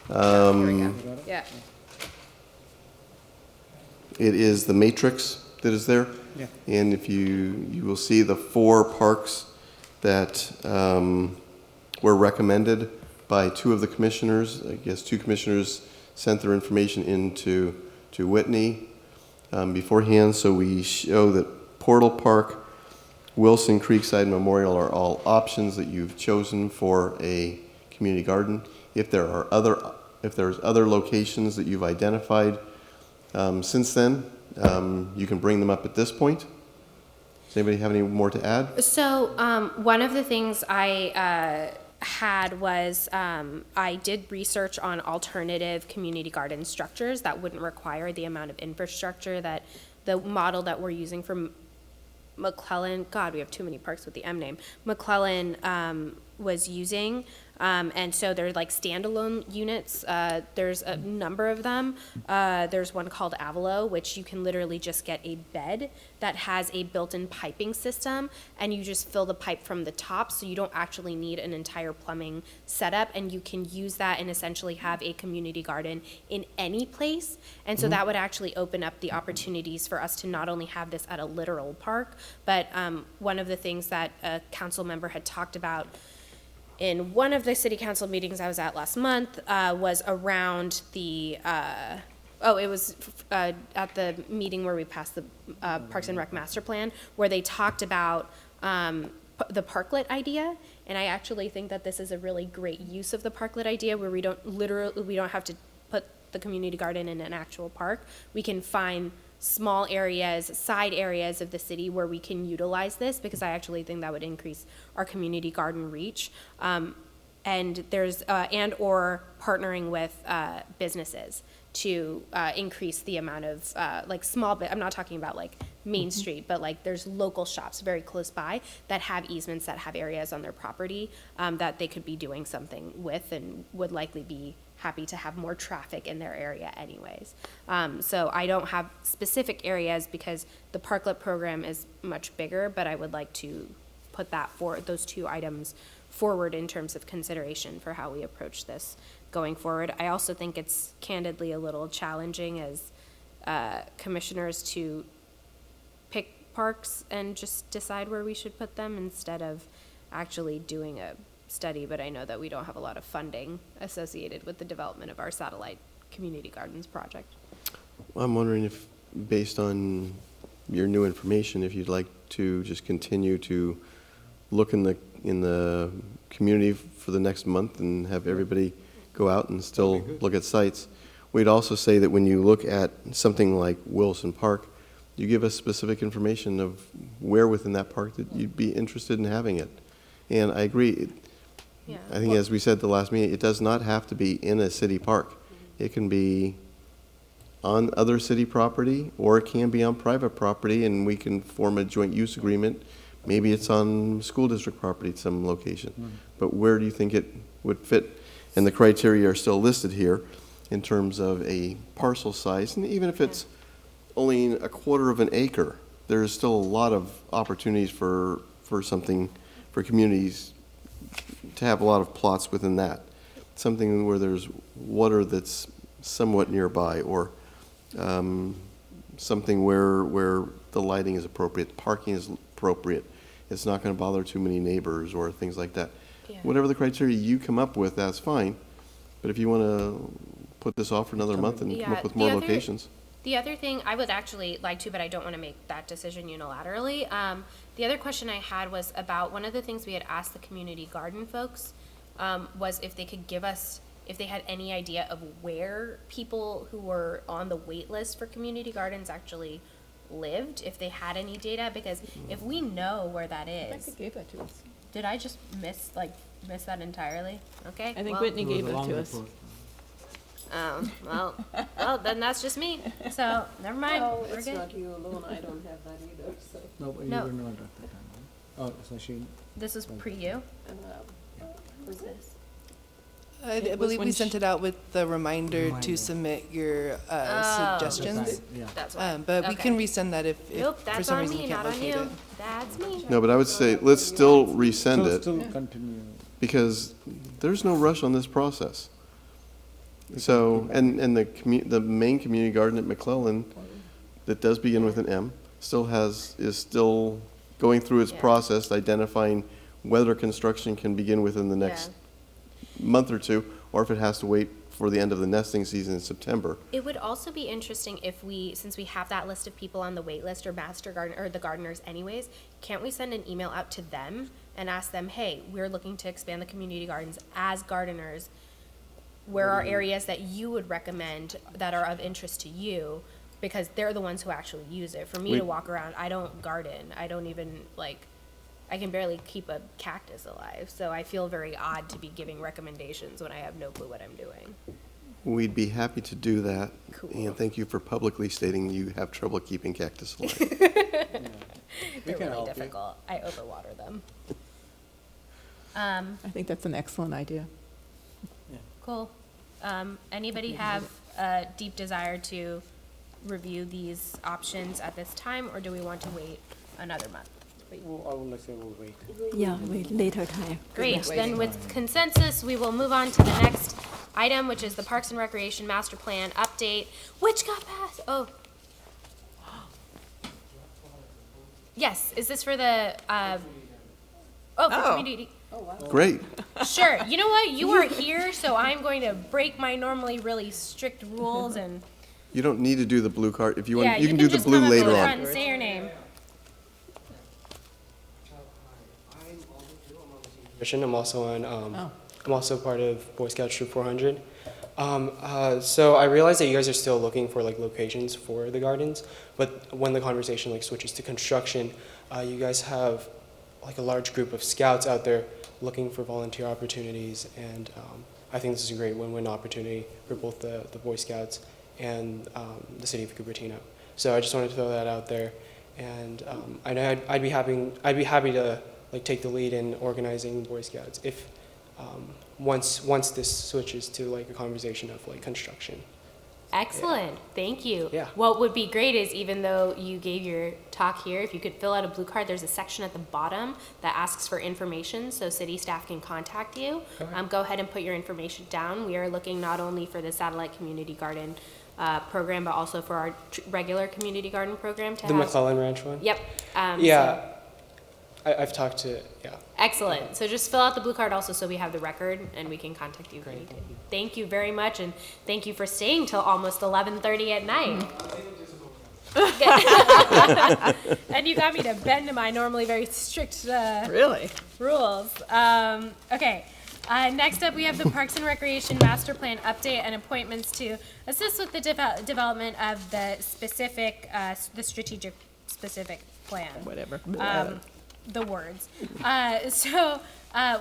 S1: Yeah.
S2: It is the matrix that is there.
S6: Yeah.
S2: And if you will see the 4 parks that were recommended by 2 of the commissioners. I guess 2 commissioners sent their information into Whitney beforehand. So we show that Portal Park, Wilson Creekside Memorial are all options that you've chosen for a community garden. If there's other locations that you've identified since then, you can bring them up at this point. Does anybody have any more to add?
S1: So one of the things I had was I did research on alternative community garden structures that wouldn't require the amount of infrastructure that the model that we're using for McClellan, God, we have too many parks with the M name, McClellan was using. And so they're like standalone units. There's a number of them. There's one called Avalo, which you can literally just get a bed that has a built-in piping system, and you just fill the pipe from the top, so you don't actually need an entire plumbing setup, and you can use that and essentially have a community garden in any place. And so that would actually open up the opportunities for us to not only have this at a literal park, but one of the things that a council member had talked about in one of the city council meetings I was at last month was around the, at the meeting where we passed the Parks and Rec master plan, where they talked about the parklet idea. And I actually think that this is a really great use of the parklet idea, where we don't have to put the community garden in an actual park. We can find small areas, side areas of the city where we can utilize this, because I actually think that would increase our community garden reach. And there's, and or partnering with businesses to increase the amount of like small, I'm not talking about like Main Street, but like there's local shops very close by that have easements, that have areas on their property that they could be doing something with, and would likely be happy to have more traffic in their area anyways. So I don't have specific areas because the parklet program is much bigger, but I would like to put that for those 2 items forward in terms of consideration for how we approach this going forward. I also think it's candidly a little challenging as commissioners to pick parks and just decide where we should put them instead of actually doing a study, but I know that we don't have a lot of funding associated with the development of our satellite community gardens project.
S2: I'm wondering if, based on your new information, if you'd like to just continue to look in the community for the next month and have everybody go out and still look at sites. We'd also say that when you look at something like Wilson Park, you give us specific information of where within that park that you'd be interested in having it. And I agree.
S1: Yeah.
S2: I think, as we said the last meeting, it does not have to be in a city park. It can be on other city property, or it can be on private property, and we can form a joint use agreement. Maybe it's on school district property at some location. But where do you think it would fit? And the criteria are still listed here in terms of a parcel size. And even if it's only a quarter of an acre, there's still a lot of opportunities for something, for communities to have a lot of plots within that. Something where there's water that's somewhat nearby, or something where the lighting is appropriate, parking is appropriate. It's not going to bother too many neighbors or things like that.
S1: Yeah.
S2: Whatever the criteria you come up with, that's fine. But if you want to put this off for another month and come up with more locations.
S1: The other thing I would actually like to, but I don't want to make that decision unilaterally. The other question I had was about one of the things we had asked the community garden folks was if they could give us, if they had any idea of where people who were on the wait list for community gardens actually lived, if they had any data, because if we know where that is.
S4: I think they gave that to us.
S1: Did I just miss that entirely? Okay.
S4: I think Whitney gave that to us.
S1: Well, then that's just me. So never mind.
S9: No,
S1: We're
S9: it's
S1: good.
S9: not you alone. I don't have that either. So.
S6: No, but you
S1: No.
S6: were not at the time. Right? Oh, so she.
S1: This is pre you.
S9: And, who's this?
S16: I
S4: was
S16: believe
S4: when
S16: we sent it out with the reminder to submit your suggestions.
S1: That's why.
S16: But we
S1: Okay.
S16: can resend that if
S1: Nope,
S16: for
S1: that's
S16: some
S1: on
S16: reason
S1: me,
S16: we can't
S1: not on
S16: locate
S1: you.
S16: it.
S1: That's me.
S2: No, but I would say, let's still resend it,
S6: Still continue.
S2: because there's no rush on this process. So, and the main community garden at McClellan, that does begin with an M, is still going through its
S1: Yeah.
S2: process, identifying whether construction can begin within the next month or two, or if it has to wait for the end of the nesting season in September.
S1: It would also be interesting if since we have that list of people on the wait list or master garden, or the gardeners anyways, can't we send an email out to them and ask them, hey, we're looking to expand the community gardens as gardeners. Where are areas that you would recommend that are of interest to you? Because they're the ones who actually use it. For me to walk around, I don't garden. I don't even, I can barely keep a cactus alive. So I feel very odd to be giving recommendations when I have no clue what I'm doing.
S2: We'd be happy to do that.
S1: Cool.
S2: And thank you for publicly stating you have trouble keeping cactus alive.
S1: They're really difficult. I overwater them.
S4: I think that's an excellent idea.
S1: Cool. Anybody have a deep desire to review these options at this time, or do we want to wait another month?
S6: I would say we'll wait.
S8: Yeah, wait, later time.
S1: Great, then with consensus, we will move on to the next item, which is the Parks and Recreation Master Plan update, which got passed, oh. Yes, is this for the, community?
S2: Great.
S1: Sure, you know what, you are here, so I'm going to break my normally really strict rules and.
S2: You don't need to do the blue card. If you want,
S1: Yeah,
S2: you can do the
S1: just
S2: blue
S1: come up to
S2: later
S1: the
S2: on.
S1: front and say your name.
S10: I'm also I'm also part of Boy Scouts Troop 400. So I realize that you guys are still looking for locations for the gardens, but when the conversation switches to construction, you guys have a large group of scouts out there looking for volunteer opportunities, and I think this is a great win-win opportunity for both the Boy Scouts and the city of Cupertino. So I just wanted to throw that out there, and I know I'd be happy to take the lead in organizing Boy Scouts if once this switches to a conversation of construction.
S1: Excellent, thank you.
S10: Yeah.
S1: What would be great is, even though you gave your talk here, if you could fill out a blue card, there's a section at the bottom that asks for information so city staff can contact you.
S10: Okay.
S1: Go ahead and put your information down. We are looking not only for the satellite community garden program, but also for our regular community garden program to
S10: The
S1: have.
S10: McClellan Ranch one?
S1: Yep.
S10: Yeah. I've talked to, yeah.
S1: Excellent. So just fill out the blue card also so we have the record and we can contact you. Great. Thank you very much, and thank you for staying till almost 11:30 at night. And you got me to bend to my normally very strict rules. Okay. Next up, we have the Parks and Recreation Master Plan update and appointments to assist with the development of the specific, the strategic specific plan.
S4: Whatever.
S1: The words.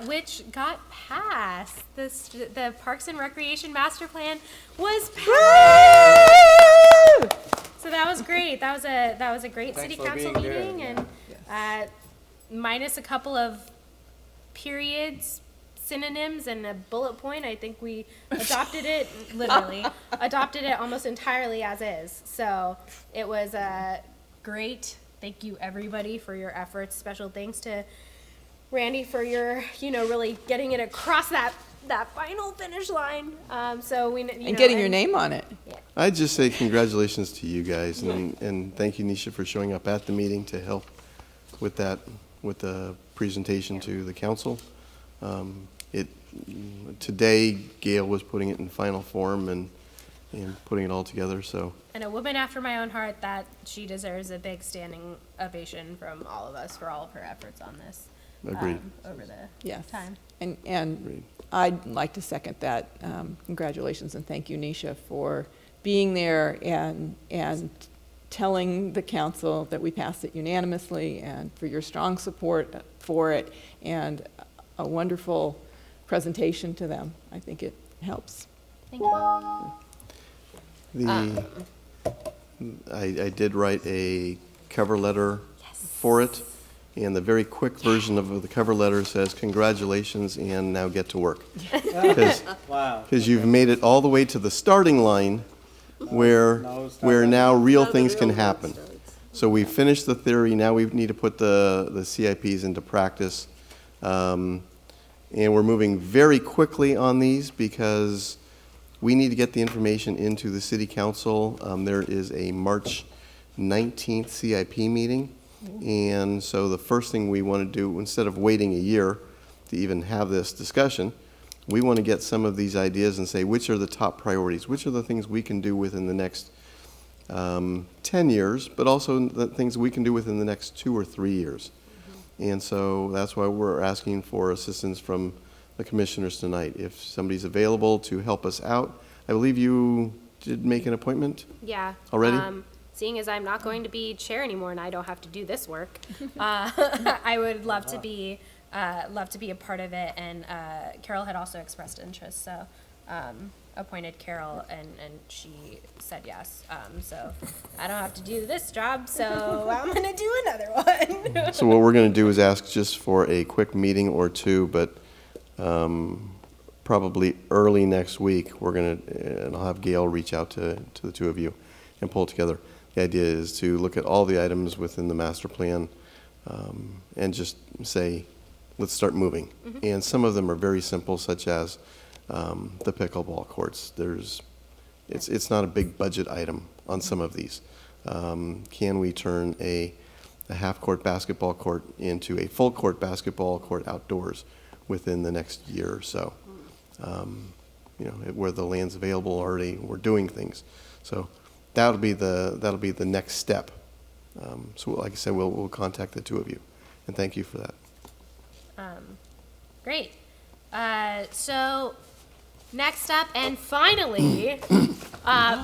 S1: Which got passed. The Parks and Recreation Master Plan was passed. So that was great. That was a great city council meeting, and minus a couple of periods, synonyms, and a bullet point, I think we adopted it adopted it almost entirely as is. So it was great. Thank you, everybody, for your efforts. Special thanks to Randy for your, really getting it across that final finish line.
S4: Getting your name on it.
S1: Yeah.
S2: I'd just say congratulations to you guys, and thank you, Nisha, for showing up at the meeting to help with the presentation to the council. Today, Gail was putting it in final form and putting it all together, so.
S1: And a woman after my own heart, that she deserves a big standing ovation from all of us for all of her efforts on this.
S2: Agreed.
S1: Over the time.
S4: And
S2: Agreed.
S4: I'd like to second that. Congratulations and thank you, Nisha, for being there and telling the council that we passed it unanimously, and for your strong support for it, and a wonderful presentation to them. I think it helps.
S1: Thank you.
S2: I did write a cover letter for it. And the very quick version of the cover letter says, congratulations, and now get to work.
S6: Wow.
S2: Because you've made it all the way to the starting line where now real things can happen. So we finished the theory, now we need to put the CIPs into practice. And we're moving very quickly on these because we need to get the information into the city council. There is a March 19th CIP meeting. And so the first thing we want to do, instead of waiting a year to even have this discussion, we want to get some of these ideas and say, which are the top priorities? Which are the things we can do within the next 10 years, but also the things we can do within the next 2 or 3 years. And so that's why we're asking for assistance from the commissioners tonight. If somebody's available to help us out, I believe you did make an appointment?
S1: Yeah.
S2: Already?
S1: Seeing as I'm not going to be chair anymore and I don't have to do this work, I would love to be a part of it. And Carol had also expressed interest, so appointed Carol, and she said yes. So I don't have to do this job, so I'm going to do another one.
S2: So what we're going to do is ask just for a quick meeting or two, but probably early next week, we're going to, and I'll have Gail reach out to the two of you and pull it together. The idea is to look at all the items within the master plan and just say, let's start moving. And some of them are very simple, such as the pickleball courts. It's not a big budget item on some of these. Can we turn a half-court basketball court into a full-court basketball court outdoors within the next year or so? Where the land's available already, we're doing things. So that'll be the next step. So like I said, we'll contact the two of you, and thank you for that.
S1: Great. So next up, and finally,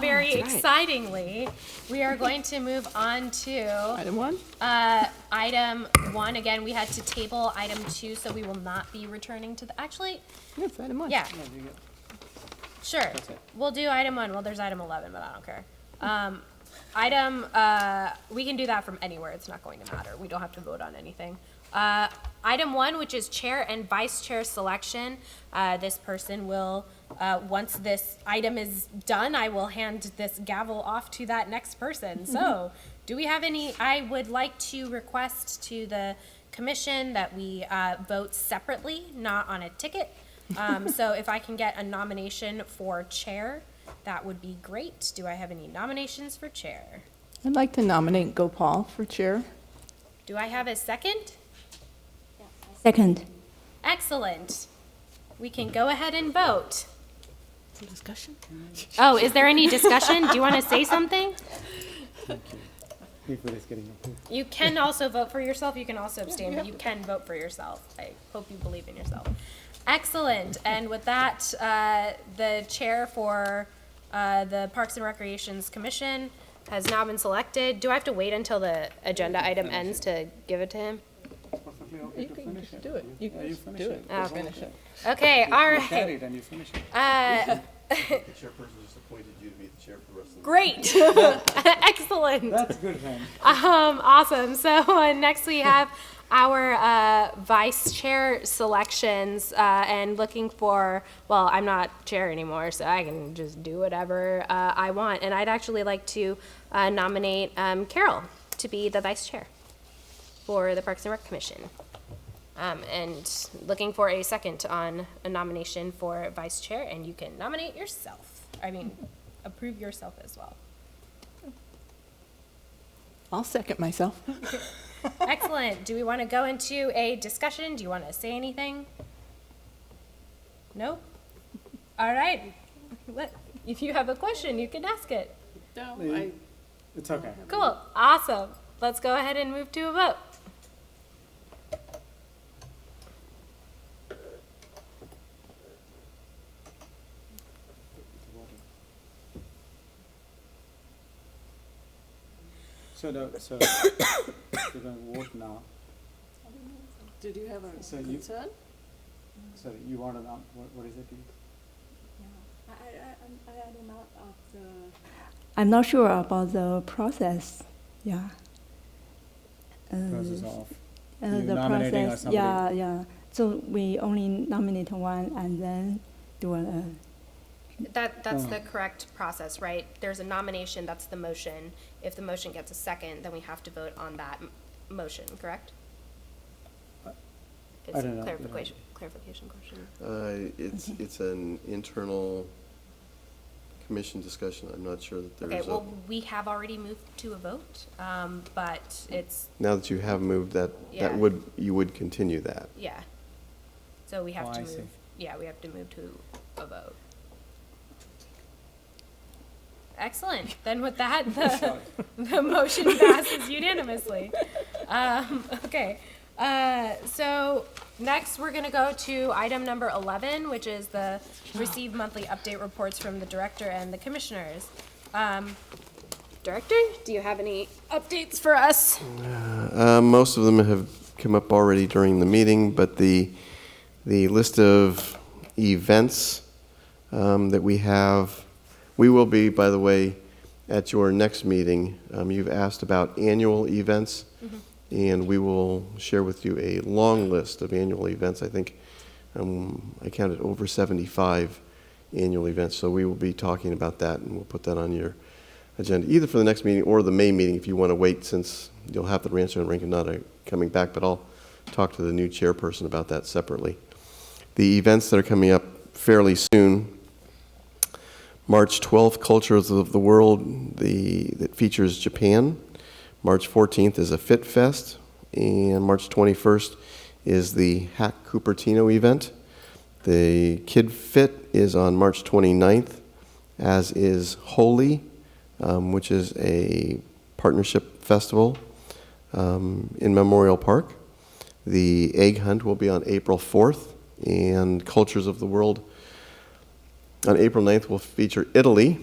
S1: very excitingly, we are going to move on to
S4: Item 1?
S1: Item 1. Again, we had to table item 2, so we will not be returning to the, actually,
S4: Yes, item 1.
S1: yeah. Sure. We'll do item 1. Well, there's item 11, but I don't care. We can do that from anywhere. It's not going to matter. We don't have to vote on anything. Item 1, which is chair and vice chair selection. This person will, once this item is done, I will hand this gavel off to that next person. So, do we have any? I would like to request to the commission that we vote separately, not on a ticket. So if I can get a nomination for chair, that would be great. Do I have any nominations for chair?
S4: I'd like to nominate Gopal for chair.
S1: Do I have a second?
S8: Second.
S1: Excellent. We can go ahead and vote.
S16: Some discussion?
S1: Oh, is there any discussion? Do you want to say something? You can also vote for yourself. You can also abstain, but you can vote for yourself. I hope you believe in yourself. Excellent. And with that, the chair for the Parks and Recreations Commission has now been selected. Do I have to wait until the agenda item ends to give it to him?
S4: You can do it. You can do it.
S1: Oh.
S4: Finish it.
S1: Okay, all right.
S2: The chairperson just appointed you to be the chair for the rest of the
S1: Great. Excellent.
S6: That's good, man.
S1: Awesome. So next we have our vice chair selections and looking for, well, I'm not chair anymore, so I can just do whatever I want. And I'd actually like to nominate Carol to be the vice chair for the Parks and Rec Commission. And looking for a second on a nomination for vice chair, and you can nominate yourself. Approve yourself as well.
S4: I'll second myself.
S1: Excellent. Do we want to go into a discussion? Do you want to say anything? No? All right. If you have a question, you can ask it.
S16: No,
S6: It's okay.
S1: Cool. Awesome. Let's go ahead and move to a vote.
S6: So we're going to vote now.
S16: Did you have a concern?
S6: So you want to know, what is it?
S8: I'm not sure about the process. Yeah.
S6: Process of?
S8: the
S6: nominating
S8: process.
S6: somebody?
S8: Yeah. So we only nominate one and then do a.
S1: That's the correct process, right? There's a nomination, that's the motion. If the motion gets a second, then we have to vote on that motion, correct? It's
S6: I don't know.
S1: clarification question.
S2: It's an internal commission discussion. I'm not sure that there's
S1: Okay, well, we have already moved to a vote, but it's,
S2: now that you have moved that,
S1: Yeah.
S2: you would continue that.
S1: yeah. So we have
S6: Oh,
S1: to
S6: I see.
S1: move, yeah, we have to move to a vote. Excellent. Then with that, the motion passes unanimously. Okay. So next we're going to go to item number 11, which is the receive monthly update reports from the director and the commissioners. Director, do you have any updates for us?
S2: Most of them have come up already during the meeting, but the list of events that we have, we will be, by the way, at your next meeting. You've asked about annual events, and we will share with you a long list of annual events. I think I counted over 75 annual events, so we will be talking about that, and we'll put that on your agenda, either for the next meeting or the May meeting if you want to wait, since you'll have the Rancho and Rinconada coming back, but I'll talk to the new chairperson about that separately. The events that are coming up fairly soon: March 12th, Cultures of the World, that features Japan. March 14th is a Fit Fest, and March 21st is the Hack Cupertino event. The Kid Fit is on March 29th, as is Holy, which is a partnership festival in Memorial Park. The Egg Hunt will be on April 4th, and Cultures of the World on April 9th will feature Italy.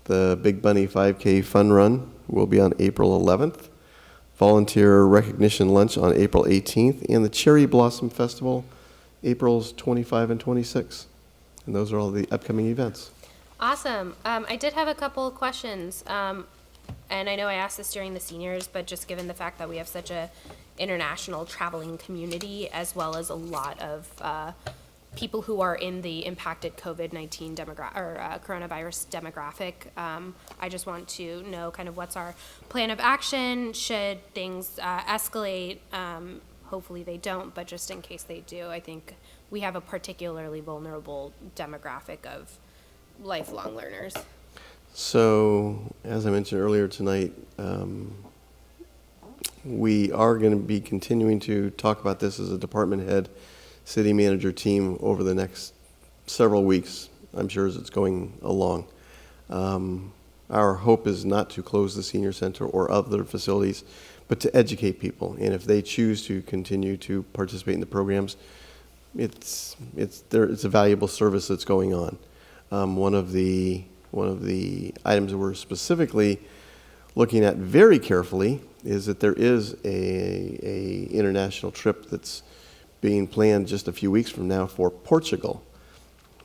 S2: The Big Bunny 5K Fun Run will be on April 11th. Volunteer Recognition Lunch on April 18th, and the Cherry Blossom Festival, Aprils 25 and 26. And those are all the upcoming events.
S1: Awesome. I did have a couple of questions, and I know I asked this during the seniors, but just given the fact that we have such a international traveling community, as well as a lot of people who are in the impacted COVID-19 coronavirus demographic, I just want to know kind of what's our plan of action should things escalate. Hopefully they don't, but just in case they do, I think we have a particularly vulnerable demographic of lifelong learners.
S2: So, as I mentioned earlier tonight, we are going to be continuing to talk about this as a department head, city manager team over the next several weeks, I'm sure, as it's going along. Our hope is not to close the senior center or other facilities, but to educate people. And if they choose to continue to participate in the programs, it's a valuable service that's going on. One of the items that we're specifically looking at very carefully is that there is a international trip that's being planned just a few weeks from now for Portugal.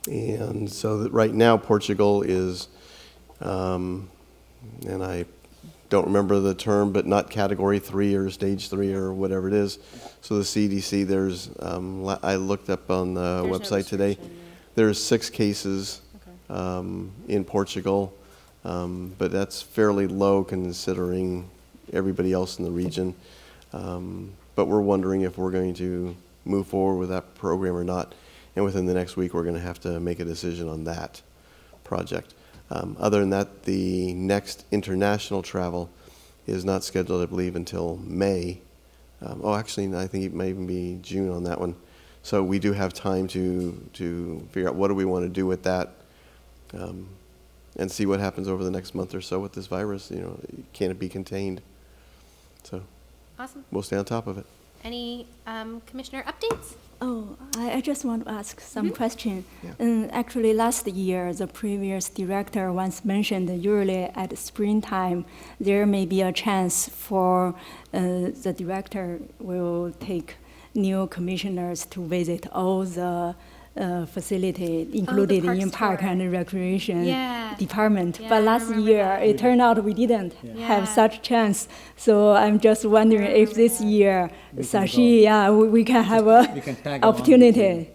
S2: And so that right now Portugal is, and I don't remember the term, but not category 3 or stage 3 or whatever it is. So the CDC, there's, I looked up on the website today, there's 6 cases in Portugal, but that's fairly low considering everybody else in the region. But we're wondering if we're going to move forward with that program or not. And within the next week, we're going to have to make a decision on that project. Other than that, the next international travel is not scheduled, I believe, until May. Actually, I think it may even be June on that one. So we do have time to figure out what do we want to do with that, and see what happens over the next month or so with this virus. Can it be contained? So
S1: Awesome.
S2: We'll stay on top of it.
S1: Any commissioner updates?
S8: Oh, I just want to ask some question.
S2: Yeah.
S8: Actually, last year, the previous director once mentioned that usually at springtime, there may be a chance for the director will take new commissioners to visit all the facility included
S1: park
S8: in Park
S1: store.
S8: and Recreation
S1: Yeah.
S8: Department.
S1: Yeah,
S8: But
S1: I
S8: last
S1: remember
S8: year,
S1: that.
S8: it turned out we didn't
S1: Yeah.
S8: have such chance. So I'm just wondering if this year, Sashi, we can have
S6: we can tag
S8: a
S6: along
S8: opportunity.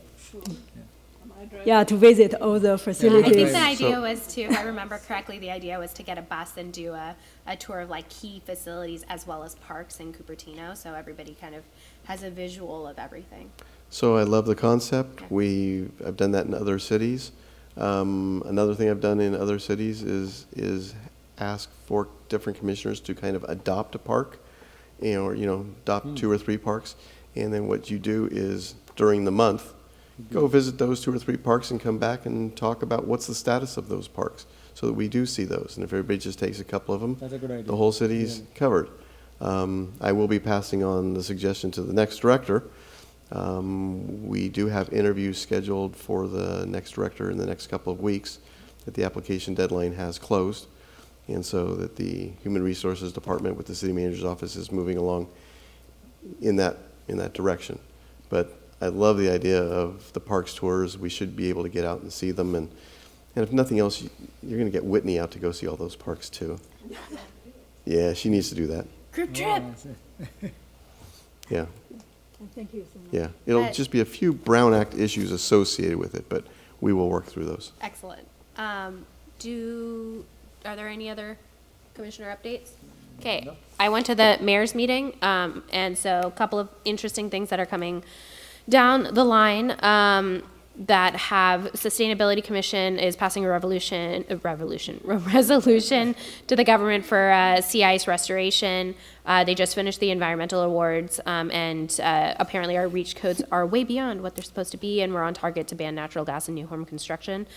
S8: Yeah, to visit all the
S1: I
S8: facilities.
S1: think the idea was to, if I remember correctly, the idea was to get a bus and do a tour of like key facilities as well as parks in Cupertino, so everybody kind of has a visual of everything.
S2: So I love the concept. I've done that in other cities. Another thing I've done in other cities is ask for different commissioners to kind of adopt a park, or adopt 2 or 3 parks, and then what you do is during the month, go visit those 2 or 3 parks and come back and talk about what's the status of those parks, so that we do see those. And if everybody just takes a couple of them,
S6: That's a good idea.
S2: the whole city's covered. I will be passing on the suggestion to the next director. We do have interviews scheduled for the next director in the next couple of weeks, that the application deadline has closed, and so that the Human Resources Department with the City Manager's Office is moving along in that direction. But I love the idea of the parks tours. We should be able to get out and see them, and if nothing else, you're going to get Whitney out to go see all those parks too. Yeah, she needs to do that.
S1: Group trip.
S2: Yeah.
S8: Thank you so much.
S2: Yeah, it'll just be a few Brown Act issues associated with it, but we will work through those.
S1: Excellent. Are there any other commissioner updates? Okay, I went to the mayor's meeting, and so a couple of interesting things that are coming down the line that have Sustainability Commission is passing a resolution to the government for sea ice restoration. They just finished the environmental awards, and apparently our REACH codes are way beyond what they're supposed to be, and we're on target to ban natural gas in new home construction.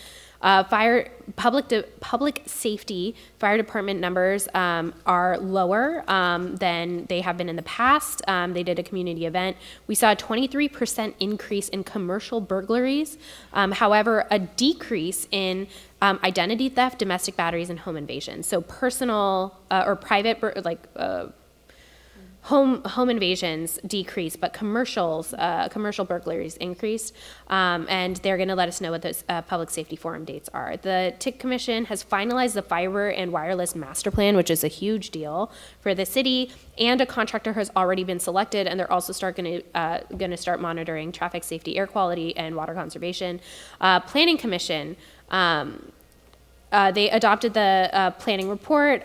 S1: Public safety fire department numbers are lower than they have been in the past. They did a community event. We saw a 23% increase in commercial burglaries. However, a decrease in identity theft, domestic batteries, and home invasions. So personal or private, home invasions decreased, but commercial burglaries increased, and they're going to let us know what those public safety forum dates are. The TIC Commission has finalized the fiber and wireless master plan, which is a huge deal for the city, and a contractor has already been selected, and they're also going to start monitoring traffic safety, air quality, and water conservation. Planning Commission, they adopted the planning report.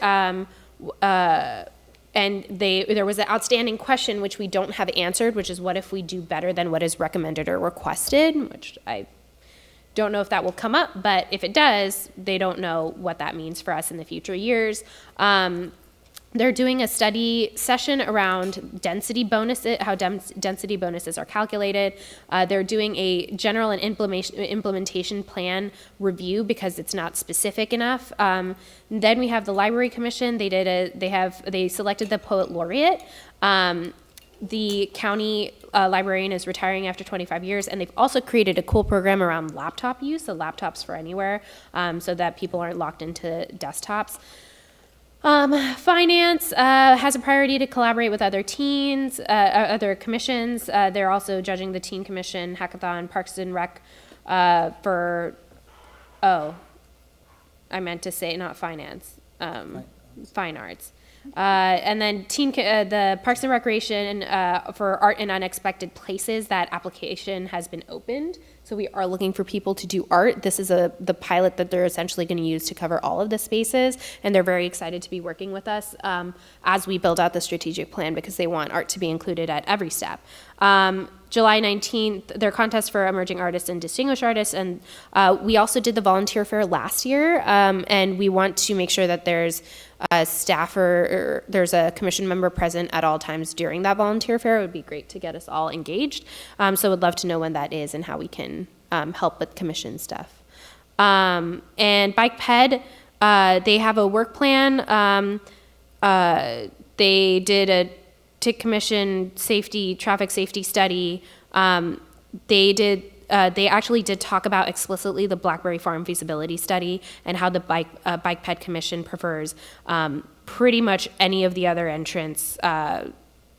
S1: And there was an outstanding question which we don't have answered, which is what if we do better than what is recommended or requested, which I don't know if that will come up, but if it does, they don't know what that means for us in the future years. They're doing a study session around density bonuses, how density bonuses are calculated. They're doing a general and implementation plan review because it's not specific enough. Then we have the Library Commission. They selected the poet laureate. The county librarian is retiring after 25 years, and they've also created a cool program around laptop use, so laptops for anywhere, so that people aren't locked into desktops. Finance has a priority to collaborate with other other commissions. They're also judging the Teen Commission, Hackathon, Parks and Rec I meant to say not finance, fine arts. And then the Parks and Recreation for Art in Unexpected Places, that application has been opened. So we are looking for people to do art. This is the pilot that they're essentially going to use to cover all of the spaces. And they're very excited to be working with us as we build out the strategic plan because they want art to be included at every step. July 19th, their contest for emerging artists and distinguished artists. And we also did the volunteer fair last year. And we want to make sure that there's a staff or there's a commission member present at all times during that volunteer fair. It would be great to get us all engaged. So would love to know when that is and how we can help with commission stuff. And Bike Ped, they have a work plan. They did a TIC Commission traffic safety study. They actually did talk about explicitly the Blackberry Farm feasibility study and how the Bike Ped Commission prefers pretty much any of the other entrants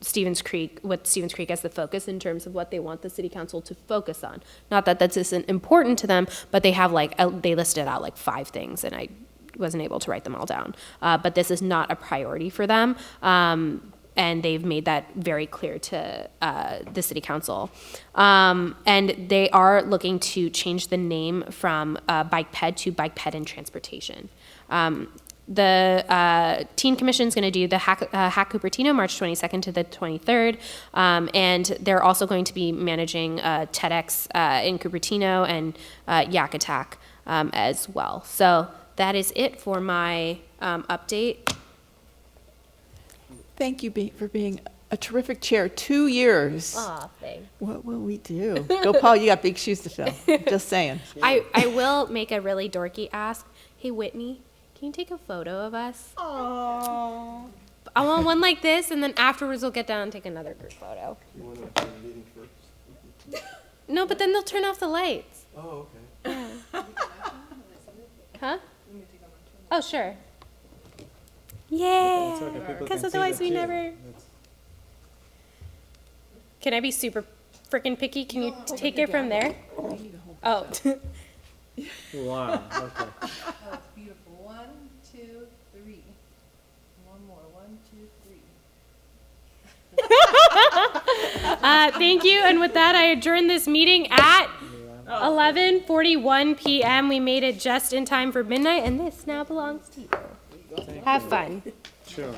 S1: Stevens Creek, with Stevens Creek as the focus in terms of what they want the city council to focus on. Not that that isn't important to them, but they have they listed out like 5 things, and I wasn't able to write them all down. But this is not a priority for them, and they've made that very clear to the city council. And they are looking to change the name from Bike Ped to Bike Ped and Transportation. The Teen Commission is going to do the Hack Cupertino, March 22nd to the 23rd, and they're also going to be managing TEDx in Cupertino and Yak Attack as well. So that is it for my update.
S4: Thank you for being a terrific chair. 2 years.
S1: Aw, thanks.
S4: What will we do? Go, Paul, you got big shoes to fill. Just saying.
S1: I will make a really dorky ask. Hey, Whitney, can you take a photo of us?
S4: Aww.
S1: I want one like this, and then afterwards we'll get down and take another group photo.
S2: You want to attend the meeting first?
S1: No, but then they'll turn off the lights.
S2: Oh, okay.
S1: Yeah. Huh? Oh, sure. Yeah, because otherwise we never... Can I be super freaking picky? Can you take it from there? Oh.
S6: Wow, okay.
S16: Oh, it's beautiful. 1, 2, 3. One more. 1, 2, 3.
S1: Thank you, and with that, I adjourn this meeting at 11:41 p.m. We made it just in time for midnight, and this now belongs to you. Have fun.
S6: Sure.